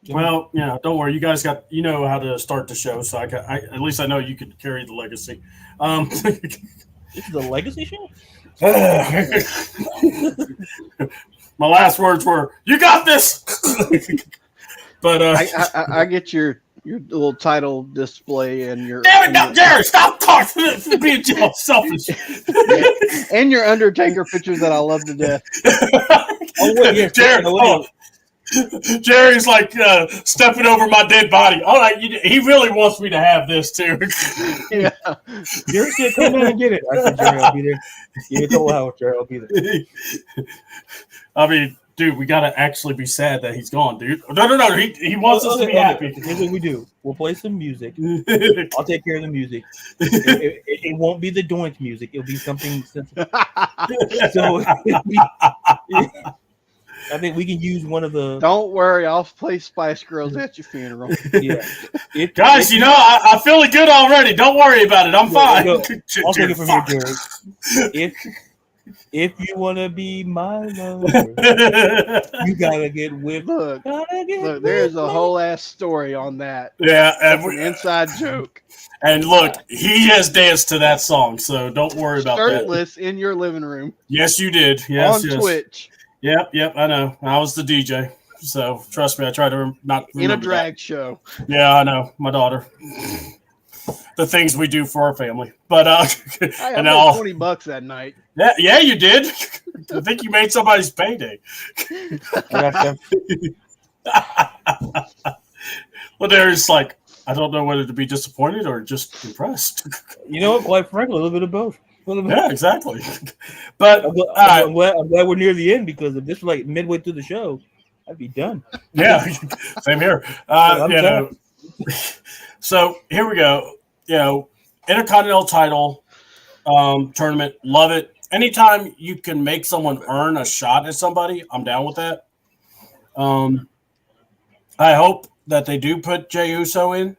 Well, don't worry. You guys how to start the show, so at least I know you could carry the legacy. This is a legacy show. My last words were, "You got this." But I get your little title display and your damn it, now, Jerry, stop talking, being selfish. and your Undertaker pictures that I love to death. Oh wait, yes, Jerry, no, Jerry's like stepping over my dead body. All right, he really wants me to have this too. Yeah. Jerry said, "Come down and get it." I said, "Jerry, I'll be there. Give it a couple hours, Jerry. I'll be there." I mean, dude, we gotta actually be sad that he's gone, dude. No. He wants us to be happy. Here's what we do: we'll play some music. I'll take care of the music. It won't be the Doink music. It'll be something sensitive. So I think we can use one of the. Don't worry, I'll play Spice Girls at your funeral. Yeah, Guys, I'm feeling good already. Don't worry about it. I'm fine. I'll take it from here, Jerry. If you want to be my lover, you gotta get with. Look, there's a whole ass story on that. Yeah, That's an inside joke. and look, he has danced to that song, so don't worry about that. Shirtless in your living room Yes, you did. Yes, on yes. Twitch Yep. I know. I was the DJ, so trust me. I try to not in a remember drag show. that. Yeah, I know. My daughter. The things we do for our family, but I and made all. $20 that night. Yeah, you did. I think you made somebody's payday. Well, there's like, I don't know whether to be disappointed or just impressed. You know what? Quite frankly, a little bit of both. Yeah, exactly. But I'm glad we're near the end, because if this was like midway through the show, I'd be done. yeah, same here. So here we go. Intercontinental title tournament, love it. Anytime you can make someone earn a shot at somebody, I'm down with that. I hope that they do put Jey Uso in,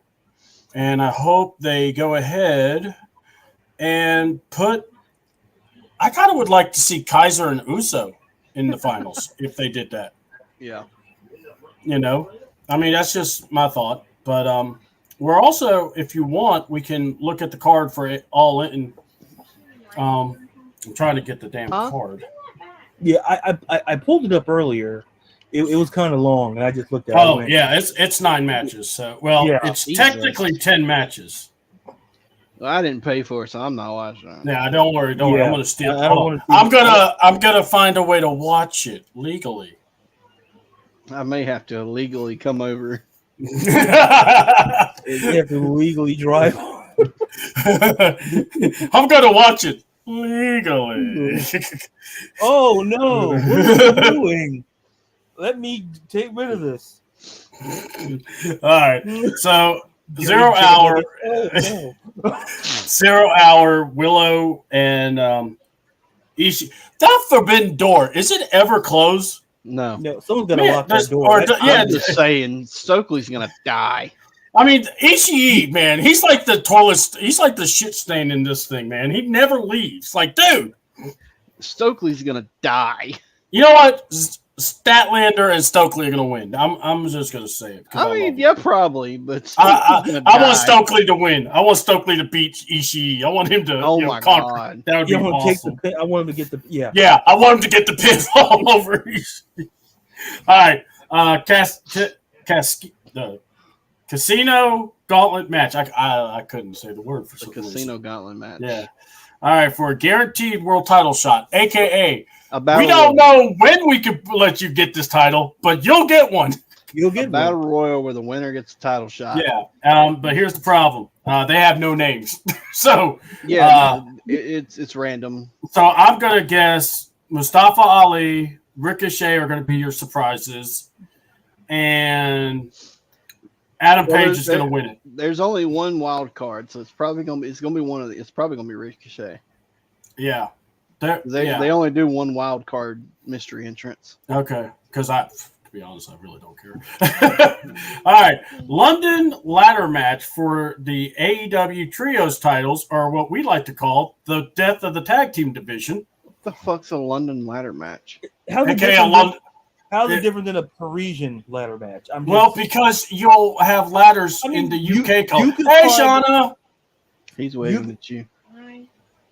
and I hope they go ahead and put. I kind of would like to see Kaiser and Uso in the finals if they did that. Yeah. I mean, that's just my thought. But we're also, if you want, we can look at the card for it All In. I'm trying to get the damn card. Yeah, I pulled it up earlier. It was kind of long, and I just looked at it. Oh, yeah, it's 9 matches. So, it's technically 10 matches. Well, I didn't pay for it, so I'm not watching it. Yeah, don't worry. I'm going to steal. I'm gonna find a way to watch it legally. I may have to illegally come over. You have to legally drive. I'm gonna watch it legally. Oh no! What are you doing? Let me take rid of this. All right. So 0 hour, Oh, no. 0 hour. Willow and Ishii. That forbidden door, is it ever closed? No. No, someone's gonna lock that door. I'm just saying, Stokely's gonna die. I mean, Ishii, man, he's like the toilet. He's like the shit stain in this thing, man. He never leaves. Like, dude, Stokely's gonna die. you know what? Statlander and Stokely are going to win. I'm just going to say it. 'cause I love mean, him. yeah, probably, but I Stokely's gonna want die. Stokely to win. I want Stokely to beat Ishii. I want him to Oh you know, my conquer. god! That would be I want to take awesome. the pin. I want him to get the Yeah, I want him to get the pin all over Ishii. All right, the Casino Gauntlet match. I couldn't say the word for The some Casino reason. Gauntlet match. Yeah. All right, for a guaranteed world title shot, aka A battle we don't royal. know when we could let you get this title, but you'll get one. You'll A get battle one. royal where the winner gets the title shot. Yeah. But here's the problem. They have no names. so Yeah, it's random. I'm gonna guess Mustafa Ali, Ricochet are gonna be your surprises, and Adam Well, Page is gonna win it. There's only one wild card, so it's probably gonna be one of the. It's probably gonna be Ricochet. Yeah. They only do one wild card mystery entrance. Okay. Because to be honest, I really don't care. All right. London ladder match for the AEW Trios titles, or what we like to call the death of the tag team division. What the fuck's a London ladder match? How's it AKA different London. How's it different than a Parisian ladder match? Well, because you'll have ladders I mean, in the you- UK called. you could Hey, find- Shauna. He's waving at you. Hi.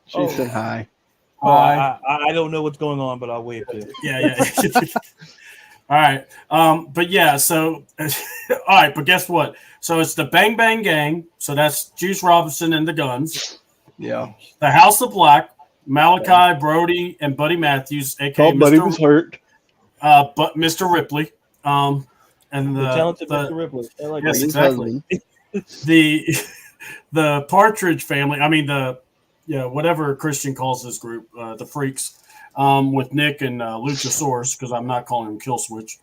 She Oh. said hi. Hi. I don't know what's going on, but I'll wave to you. Yeah. All right. But yeah, so all right, but guess what? So it's the Bang Bang Gang. So that's Juice Robinson and the Guns. Yeah. The House of Black, Malachi, Brody, and Buddy Matthews, aka Mr. hurt. But Mr. Ripley. And The talented Mr. Ripley. I like yes, that. exactly. the Partridge Family. I mean whatever Christian calls this group, the Freaks, with Nick and Luchasaurus, because I'm not calling him Kill Switch.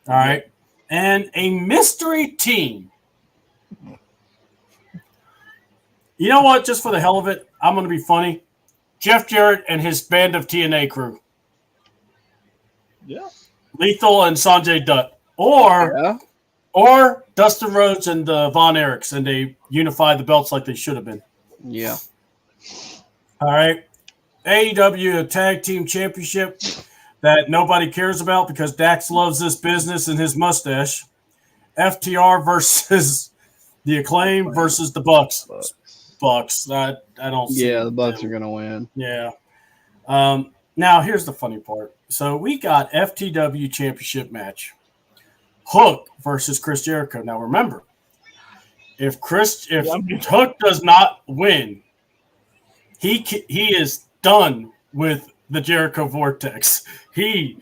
All right, and a mystery team. You know what? Just for the hell of it, I'm going to be funny. Jeff Jarrett and his band of TNA crew. Yeah. Lethal and Sanjay Dutt. Or Dustin Rhodes and the Von Erichs, and they unify the belts like they should have been. Yeah. All right. AEW Tag Team Championship that nobody cares about because Dax loves this business and his mustache. FTR versus the Acclaim versus the Bucks. Bucks. I don't see Yeah, the Bucks are gonna win. Yeah. Now here's the funny part. So we got FTW Championship match. Hook versus Chris Jericho. Now remember, if Hook does not win, he is done with the Jericho Vortex. He's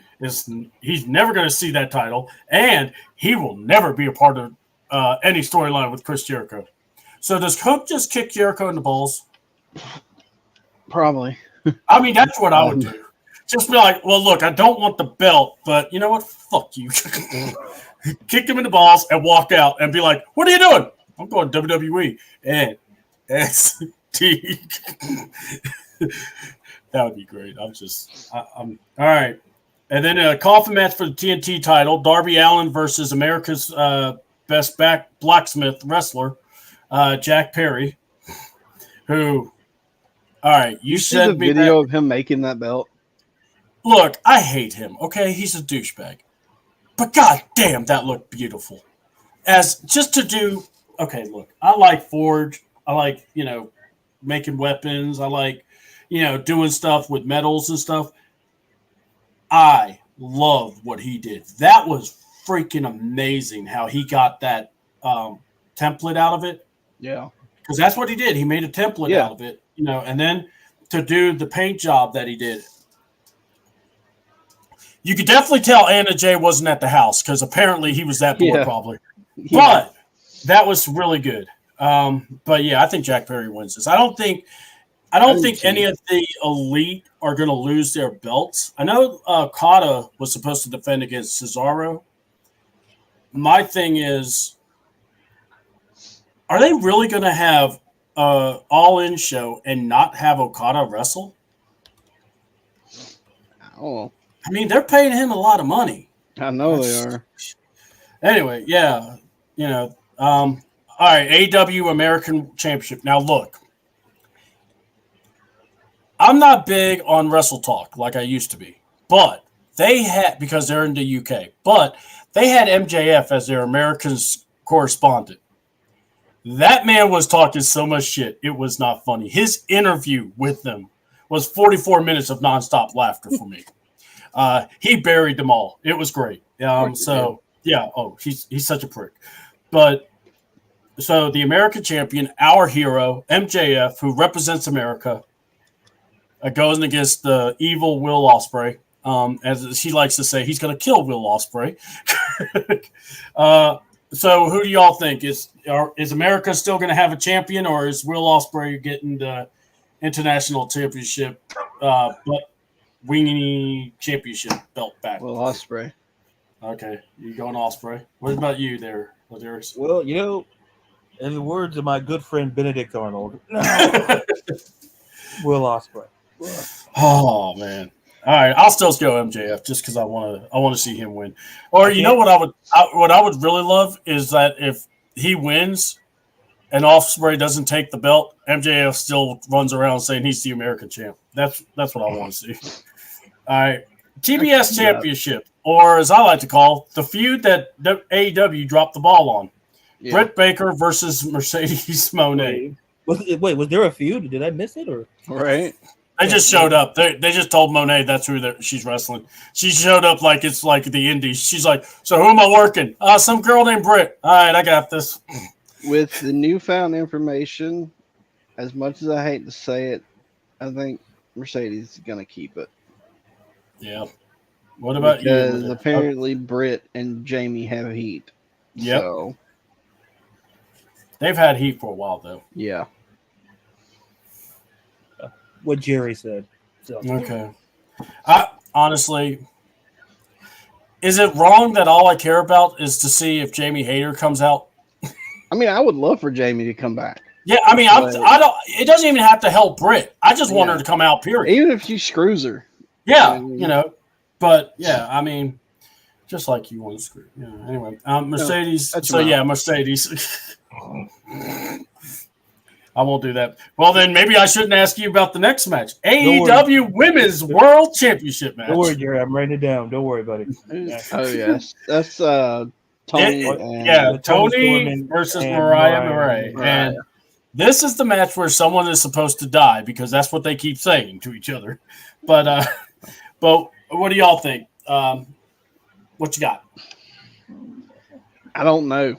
never going to see that title, and he will never be a part of any storyline with Chris Jericho. So does Hook just kick Jericho in the balls? Probably. I mean, that's what I would do. Just be like, well, look, I don't want the belt, but you know what? Fuck you. Kick him in the balls and walk out and be like, what are you doing? I'm going WWE and NXT. That would be great. I'm all right. And then a coffin match for the TNT title, Darby Allin versus America's best blacksmith wrestler, Jack Perry, who, all right, you see the sent me video of him making that belt. Look, I hate him, okay? He's a douchebag. But god damn, that looked beautiful. As just to do, okay, look, I like Forge. I like, making weapons. I like, doing stuff with metals and stuff. I love what he did. That was freaking amazing how he got that template out of it. Yeah. Because that's what he did. He made a template out of it, and then to do the paint job that he did. You could definitely tell Anna Jay wasn't at the house because apparently he was that bored probably. Yeah. But that was really good. But yeah, I think Jack Perry wins this. I don't think any of the elite are going to lose their belts. I know Kata was supposed to defend against Cesaro. My thing is, are they really going to have an all-in show and not have Okada wrestle? Oh, I mean, they're paying him a lot of money. I know they are. Anyway, yeah, all right, AW American Championship. Now, look, I'm not big on Wrestle Talk like I used to be, but they had, because they're in the UK, but they had MJF as their Americans correspondent. That man was talking so much shit, it was not funny. His interview with them was 44 minutes of nonstop laughter for me. He buried them all. It was great. So yeah, he's such a prick. But so the American champion, our hero, MJF, who represents America, goes against the evil Will Ospreay. As she likes to say, he's going to kill Will Ospreay. So who do y'all think? Is America still going to have a champion, or is Will Ospreay getting the international championship, but weenie championship belt back? Will Ospreay. Okay, you going Ospreay? What about you there, Ladarius? Well, in the words of my good friend Benedict Arnold, no. Will Ospreay. Oh man! All right, I'll still go MJF just because I want to see him win. Or you know what I would really love is that if he wins and Ospreay doesn't take the belt, MJF still runs around saying he's the American champ. That's what I want to see. All right, TBS Championship, or as I like to call the feud that AEW dropped the ball on. Yeah. Britt Baker versus Mercedes Moné. Was there a feud? Did I miss it? Or right? They just showed up. They just told Monet that's who she's wrestling. She showed up like it's like the Indies. She's like, so who am I working? Some girl named Britt. All right, I got this. With the newfound information, as much as I hate to say it, I think Mercedes is going to keep it. Yeah. What about you? Because apparently Britt and Jamie have heat. Yeah. So. They've had heat for a while, though. Yeah. What Jerry said. So. Okay. Honestly, is it wrong that all I care about is to see if Jamie Hayter comes out? I mean, I would love for Jamie to come back. Yeah, I mean, I don't. It doesn't even have to help Britt. I just want her to come out. Period. Even if she screws her. Yeah, But yeah, I mean, just like you want to screw. Yeah. Anyway, Mercedes. Mercedes. I won't do that. Well, then maybe I shouldn't ask you about the next match. AEW Women's World Championship match. Don't worry, Jerry. I'm writing it down. Don't worry, buddy. Oh, yes. That's Tony. Tony versus Mariah Murray. And this is the match where someone is supposed to die because that's what they keep saying to each other. But what do y'all think? What you got? I don't know.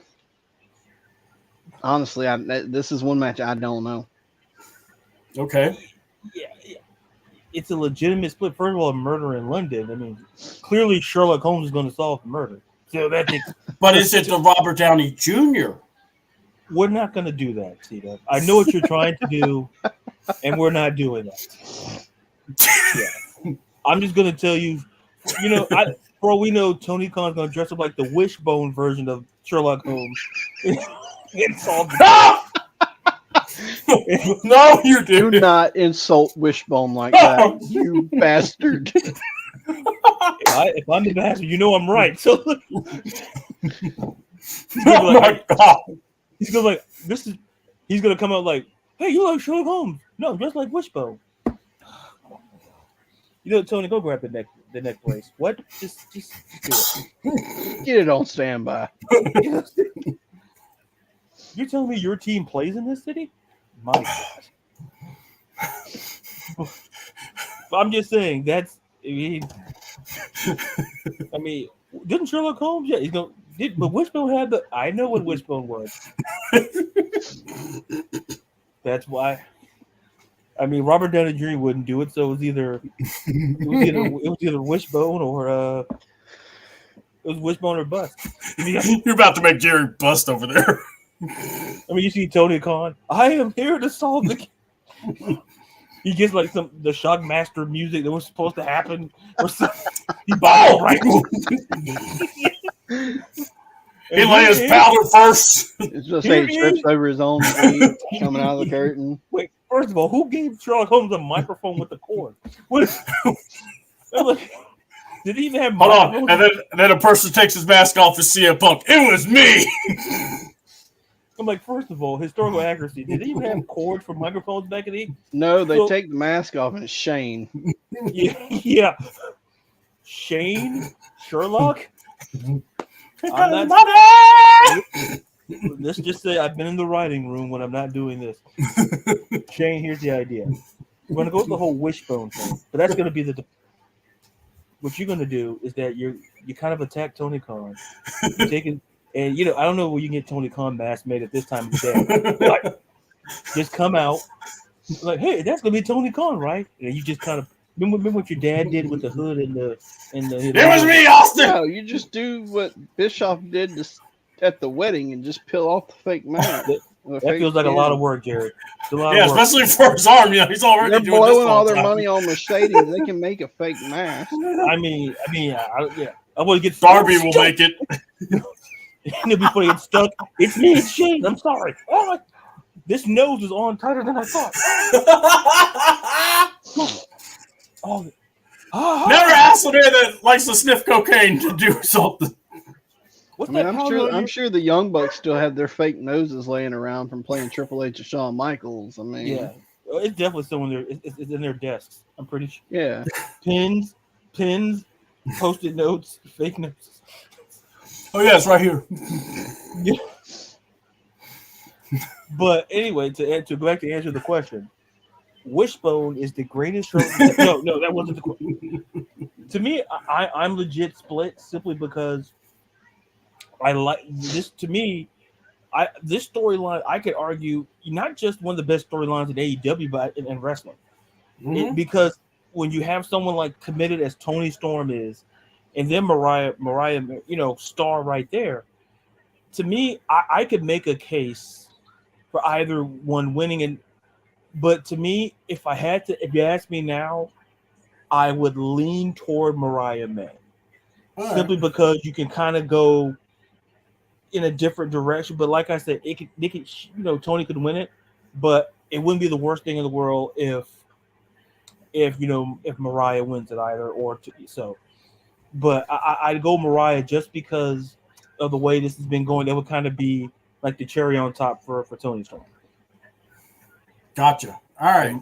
Honestly, this is one match I don't know. Okay. Yeah. It's a legitimate split. First of all, a murder in London. I mean, clearly Sherlock Holmes is going to solve the murder. So but is it the Robert Downey Jr.? We're not going to do that, Tito. I know what you're trying to do, and we're not doing that. Yeah. I'm just going to tell you, for all we know, Tony Khan's going to dress up like the Wishbone version of Sherlock Holmes. No, you do not insult Wishbone like that, you bastard. If I'm the bastard, I'm right. So my God. He's gonna he's gonna come out like, hey, you like Sherlock Holmes? No, just like Wishbone. Tony, go grab the neck brace. What? Just do it. Get it on standby. You're telling me your team plays in this city? My God. I'm just saying that's. I mean, didn't Sherlock Holmes? Yeah, but Wishbone had the. I know what Wishbone was. That's why. I mean, Robert Downey Jr. wouldn't do it, so it was either Wishbone or it was Wishbone or bust. You're about to make Jerry bust over there. I mean, you see Tony Khan. I am here to solve the. He gets like the Shockmaster music that was supposed to happen, or something. He bought it right. He lay his powder first. It's just saying he trips over his own feet coming out of the curtain. Wait, first of all, who gave Sherlock Holmes a microphone with the cord? Did he even have? Hold on, and then a person takes his mask off and CM Punk. It was me. I'm like, first of all, historical accuracy. Did they even have cords for microphones back in the 80s? No, they take the mask off and it's Shane. Yeah. Shane, Sherlock. I'm Let's just say I've been in the writing room when I'm not doing this. Shane, here's the idea. We're gonna go with the whole wishbone thing, but that's gonna be what you're gonna do is that you kind of attack Tony Khan. You take it, and I don't know where you can get Tony Khan mask made at this time of the day. But just come out like, hey, that's gonna be Tony Khan, right? And you just kind of remember what your dad did with the hood and the. It was me, Austin. No, you just do what Bischoff did at the wedding and just peel off the fake mask. That feels like a lot of work, Jared. It's a lot Yeah, of work. especially for his arm. He's already They're doing blowing this all their time. money on Mercedes. They can make a fake mask. I mean, I want to get Darby will make it. It'll be funny. It's stuck. It's me, it's Shane. I'm sorry. Oh, this nose is on tighter than I thought. Never ask a man that likes to sniff cocaine to do something. What's I mean, that? I'm sure the Young Bucks still have their fake noses laying around from playing Triple H and Shawn Michaels. I mean, Yeah, it's definitely still in their. It's in their desks. I'm pretty sure. yeah. Pins, post-it notes, fake notes. Oh yeah, it's right here. Yeah. But anyway, to go back to answer the question, wishbone is the greatest. No, that wasn't the question. To me, I'm legit split simply because I like this. To me, this storyline I could argue not just one of the best storylines in AEW, but in wrestling. Mhm. Because when you have someone like committed as Tony Storm is, and then Mariah, star right there. To me, I could make a case for either one winning, but to me, if you ask me now, I would lean toward Mariah May, simply because you can kind of go in a different direction. But like I said, Tony could win it, but it wouldn't be the worst thing in the world if Mariah wins it either so. But I'd go Mariah just because of the way this has been going. That would kind of be like the cherry on top for Tony Storm. Gotcha. All right.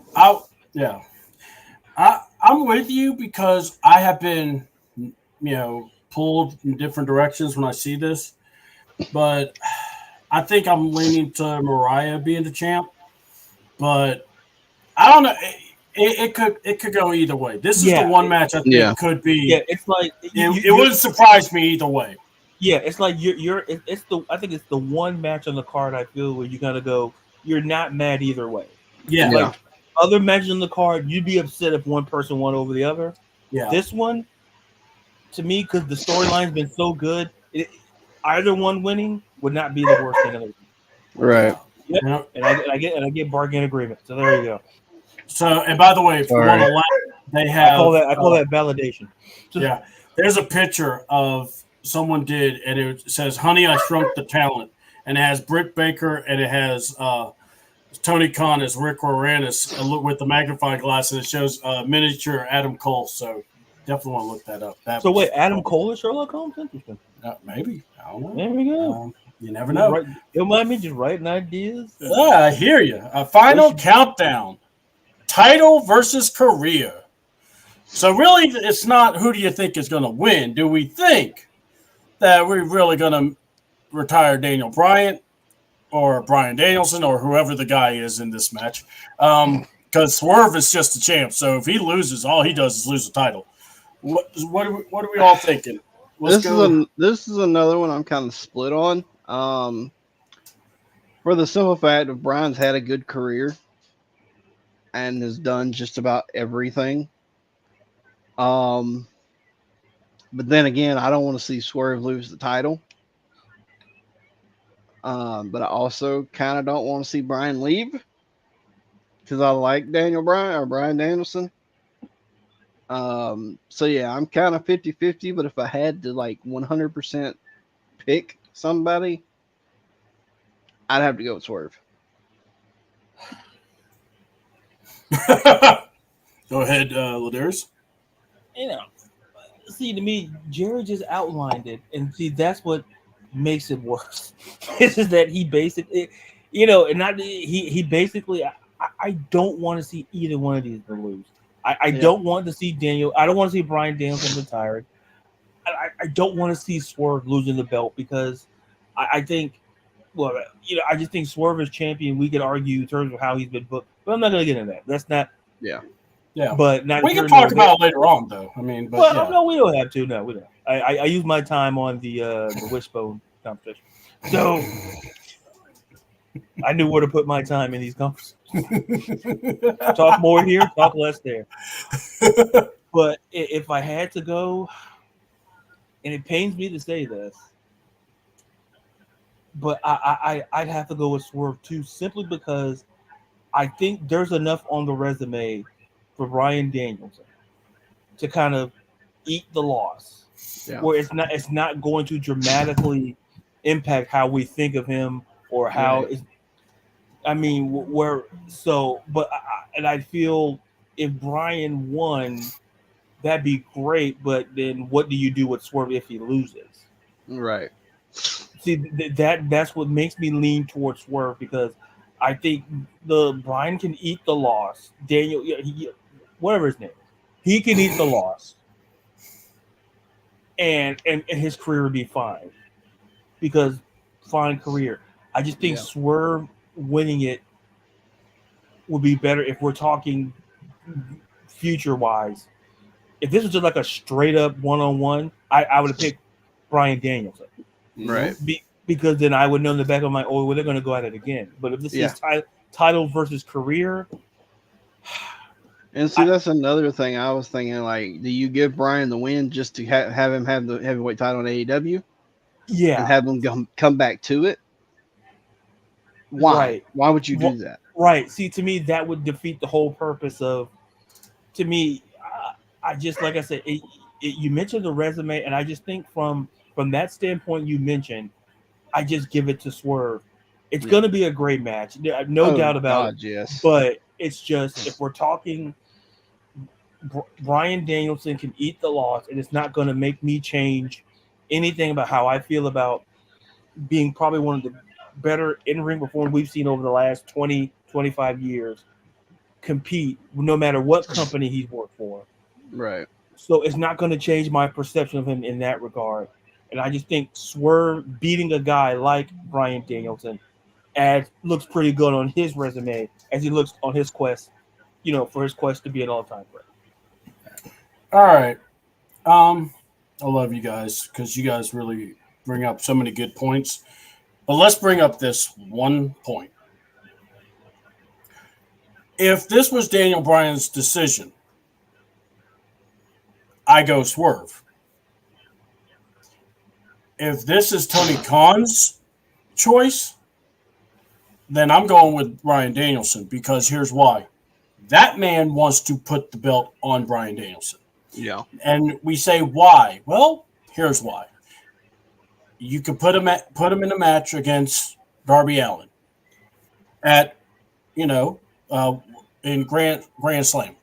I'm with you because I have been, pulled in different directions when I see this, but I think I'm leaning to Mariah being the champ. But I don't know. It could go either way. This is the one match I think could be. Yeah, it's like it wouldn't surprise me either way. Yeah, it's like I think it's the one match on the card I feel where you gotta go. You're not mad either way. Yeah. Like other matches on the card, you'd be upset if one person won over the other. Yeah. This one, to me, because the storyline's been so good, either one winning would not be the worst thing in the world. Right. Yep. Yeah. And I get bargain agreement. So there you go. So, and by the way, if you want to laugh, they have. I call that validation. Yeah. There's a picture of someone did, and it says, "Honey, I Shrunk the Talent," and it has Britt Baker and it has Tony Khan as Rick Moranis with the magnifying glass, and it shows miniature Adam Cole. So definitely want to look that up. Wait, Adam Cole is Sherlock Holmes? Interesting. Maybe. I don't know. There we go. You never know. You mind me just writing ideas? Yeah, I hear you. A final countdown. Title versus career. So really, it's not who do you think is going to win. Do we think that we're really going to retire Daniel Bryan or Bryan Danielson or whoever the guy is in this match? Because Swerve is just a champ. So if he loses, all he does is lose the title. What are we all thinking? This is another one I'm kind of split on. For the simple fact of Bryan's had a good career and has done just about everything. But then again, I don't want to see Swerve lose the title. But I also kind of don't want to see Bryan leave because I like Daniel Bryan or Bryan Danielson. So yeah, I'm kind of 50-50, but if I had to 100% pick somebody, I'd have to go with Swerve. Go ahead, Ladarius. See, to me, Jared just outlined it, and see, that's what makes it worse. This is that he basically, he basically. I don't want to see either one of these to lose. I don't want to see Daniel. I don't want to see Bryan Danielson retired. I don't want to see Swerve losing the belt because I think, well, I just think Swerve is champion. We could argue in terms of how he's been booked, but I'm not going to get into that. That's not. Yeah. But not we can talk about it later on, though. I mean, but no, we don't have to. No, we don't. I use my time on the wishbone competition, so I knew where to put my time in these conversations. Talk more here, talk less there. But if I had to go, and it pains me to say this, but I'd have to go with Swerve too, simply because I think there's enough on the resume for Bryan Danielson to kind of eat the loss, where it's not going to dramatically impact how we think of him or how it's. I mean, and I feel if Bryan won, that'd be great. But then, what do you do with Swerve if he loses? Right. See, that's what makes me lean towards Swerve, because I think Bryan can eat the loss. Daniel, whatever his name is, he can eat the loss, and his career would be fine, because fine career. I just think Swerve winning it would be better if we're talking future wise. If this was just like a straight up one-on-one, I would have picked Bryan Danielson. Right. Because then I would know in the back of my well, they're going to go at it again. But if this is title versus career. And see, that's another thing I was thinking, like, do you give Bryan the win just to have him have the heavyweight title in AEW? Yeah. And have him come back to it? Why? Right. Why would you do that? Right. See, to me, that would defeat the whole purpose of, to me, I just, like I said, you mentioned the resume, and I just think from that standpoint you mentioned, I just give it to Swerve. It's going to be a great match. No doubt about it. Yes. But it's just, if we're talking, Bryan Danielson can eat the loss, and it's not going to make me change anything about how I feel about being probably one of the better in-ring performers we've seen over the last 20, 25 years compete, no matter what company he's worked for. Right. So it's not going to change my perception of him in that regard. And I just think Swerve beating a guy like Bryan Danielson looks pretty good on his resume as he looks on his quest, for his quest to be an all-time great. All right. I love you guys because you guys really bring up so many good points. But let's bring up this one point. If this was Daniel Bryan's decision, I go Swerve. If this is Tony Khan's choice, then I'm going with Bryan Danielson, because here's why. That man wants to put the belt on Bryan Danielson. Yeah. And we say why? Well, here's why. You could put him in a match against Darby Allin at, in Grand Slam.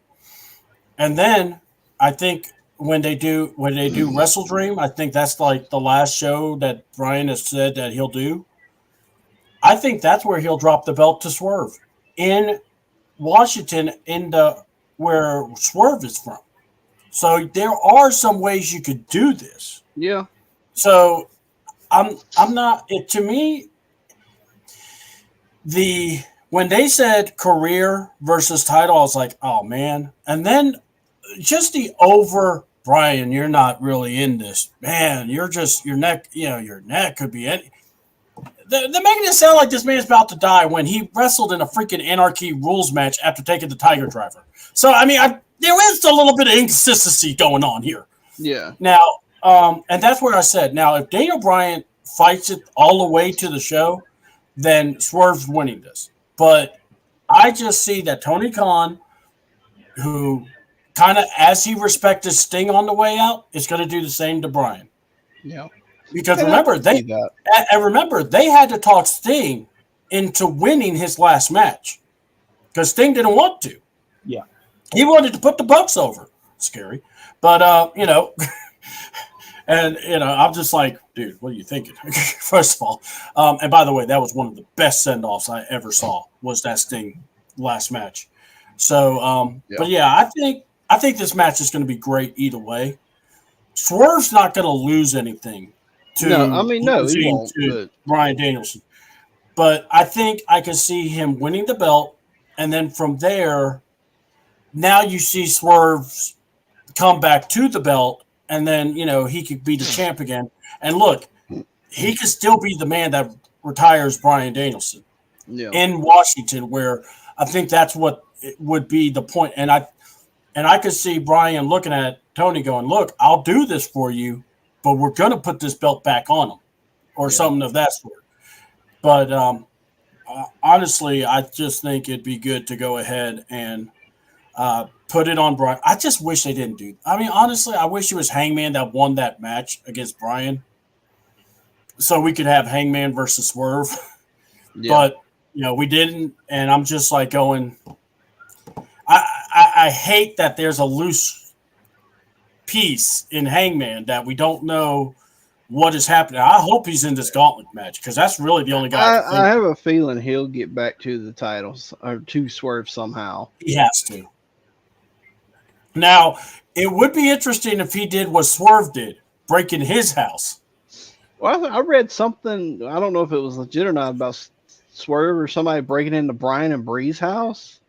And then I think when they do Wrestle Dream, I think that's like the last show that Bryan has said that he'll do. I think that's where he'll drop the belt to Swerve in Washington, where Swerve is from. So there are some ways you could do this. Yeah. So I'm not. To me, when they said career versus title, I was like, oh man. And then just the Bryan, you're not really in this, man. You're just your neck could be any. They're making it sound like this man's about to die when he wrestled in a freaking Anarchy Rules match after taking the Tiger Driver. So I mean, there is a little bit of inconsistency going on here. Yeah. Now, and that's where I said, now if Daniel Bryan fights it all the way to the show, then Swerve's winning this. But I just see that Tony Khan, who kind of, as he respected Sting on the way out, is going to do the same to Bryan. Yeah. Because remember, they had to talk Sting into winning his last match because Sting didn't want to. Yeah. He wanted to put the Bucks over. Scary. But, and, I'm just like, dude, what are you thinking? First of all. And by the way, that was one of the best send-offs I ever saw, was that Sting last match. So, But yeah, I think I think this match is going to be great either way. Swerve's not going to lose anything to no, he won't. to Bryan Danielson. But I think I can see him winning the belt, and then from there, now you see Swerve's come back to the belt, and then he could be the champ again. And look, he could still be the man that retires Bryan Danielson in Washington, where I think that's what it would be the point. And I could see Bryan looking at Tony going, "Look, I'll do this for you, but we're going to put this belt back on him," or something of that sort. But honestly, I just think it'd be good to go ahead and put it on Bryan. I just wish they didn't do. I mean, honestly, I wish it was Hangman that won that match against Bryan, so we could have Hangman versus Swerve. But we didn't, and I'm just like going. I hate that there's a loose piece in Hangman that we don't know what is happening. I hope he's in this gauntlet match because that's really the only guy. I have a feeling he'll get back to the titles or to Swerve somehow. He has to. Now, it would be interesting if he did what Swerve did, breaking his house. Well, I read something, I don't know if it was legit or not, about Swerve or somebody breaking into Bryan and Bree's house.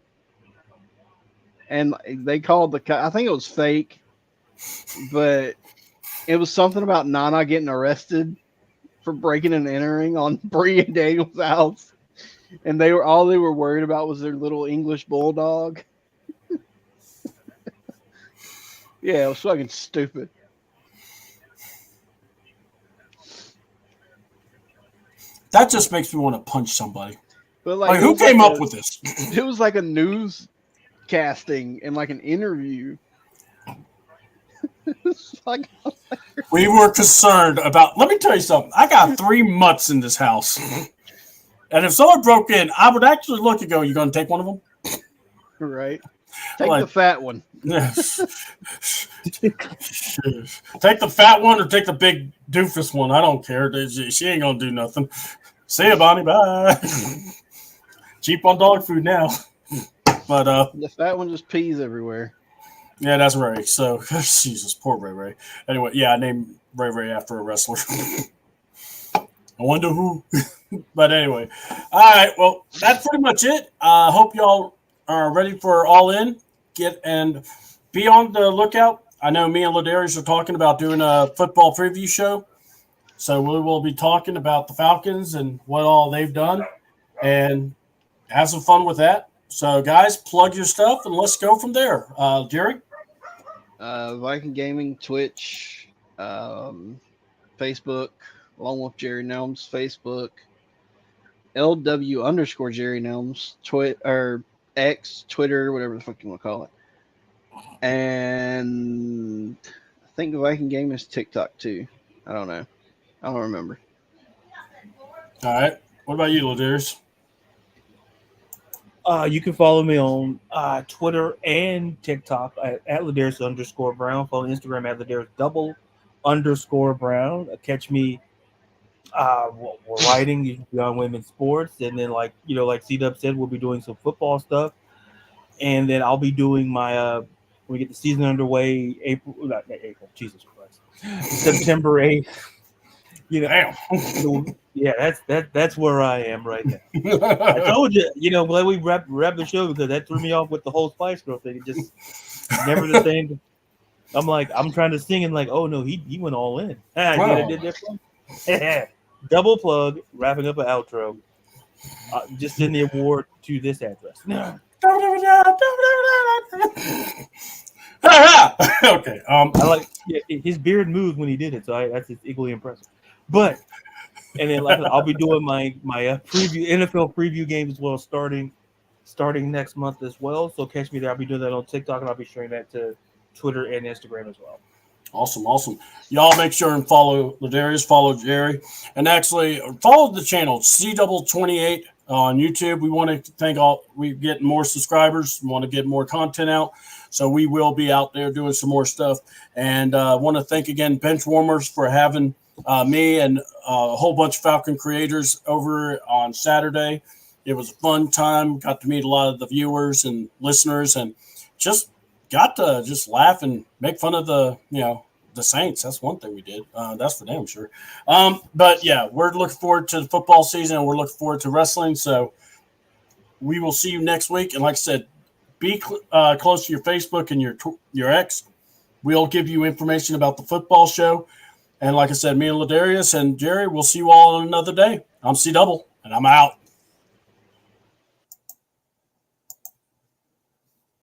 And they called I think it was fake, but it was something about Nana getting arrested for breaking and entering on Bree and Daniel's house. And they were worried about was their little English bulldog. Yeah, it was fucking stupid. That just makes me want to punch somebody. But like, who came up with this? It was like a news casting and like an interview. We were concerned about. Let me tell you something. I got 3 mutts in this house, and if someone broke in, I would actually look and go, "You going to take one of them?" Right. Take the fat one. Take the fat one or take the big doofus one. I don't care. She ain't gonna do nothing. See ya, Bonnie. Bye. Cheap on dog food now. But the fat one just pees everywhere. Yeah, that's Ray. So Jesus, poor Ray Ray. Anyway, yeah, I named Ray Ray after a wrestler. I wonder who. But anyway, all right. Well, that's pretty much it. I hope y'all are ready for All In. Get and be on the lookout. I know me and Ladarius are talking about doing a football preview show. So we will be talking about the Falcons and what all they've done and have some fun with that. So, guys, plug your stuff and let's go from there. Jerry? Viking Gaming, Twitch, Facebook, Lone Wolf Jerry Nelms, Facebook, LW_Jerry Nelms, or X, Twitter, whatever the fuck you want to call it. And I think the Viking Game is TikTok too. I don't know. I don't remember. All right. What about you, Ladarius? You can follow me on Twitter and TikTok at Ladarius_Brown. Follow Instagram at Ladarius_Brown. Catch me writing on women's sports, and then like C-Dub said, we'll be doing some football stuff, and then I'll be doing my when we get the season underway, Jesus Christ, September 8th. Damn. Yeah, that's where I am right now. I told you, glad we wrap the show because that threw me off with the whole Spice Girl thing. It just never the same. I'm trying to sing and like, oh no, he went all in. I did that. Double plug, wrapping up an outro. Just send the award to this address. Okay. I like his beard moved when he did it, so that's equally impressive. But and then I'll be doing my preview NFL preview games as well, starting next month as well. So catch me there. I'll be doing that on TikTok and I'll be sharing that to Twitter and Instagram as well. Awesome. Y'all make sure and follow Ladarius, follow Jerry, and actually follow the channel C28 on YouTube. We want to thank we get more subscribers. We want to get more content out. So we will be out there doing some more stuff. And want to thank again Benchwarmers for having me and a whole bunch of Falcon creators over on Saturday. It was a fun time. Got to meet a lot of the viewers and listeners and just got to just laugh and make fun of the Saints. That's one thing we did. That's for damn sure. But yeah, we're looking forward to the football season, and we're looking forward to wrestling. So we will see you next week. And like I said, be close to your Facebook and your X. We'll give you information about the football show. And like I said, me and Ladarius and Jerry, we'll see you all on another day. I'm C Double, and I'm out.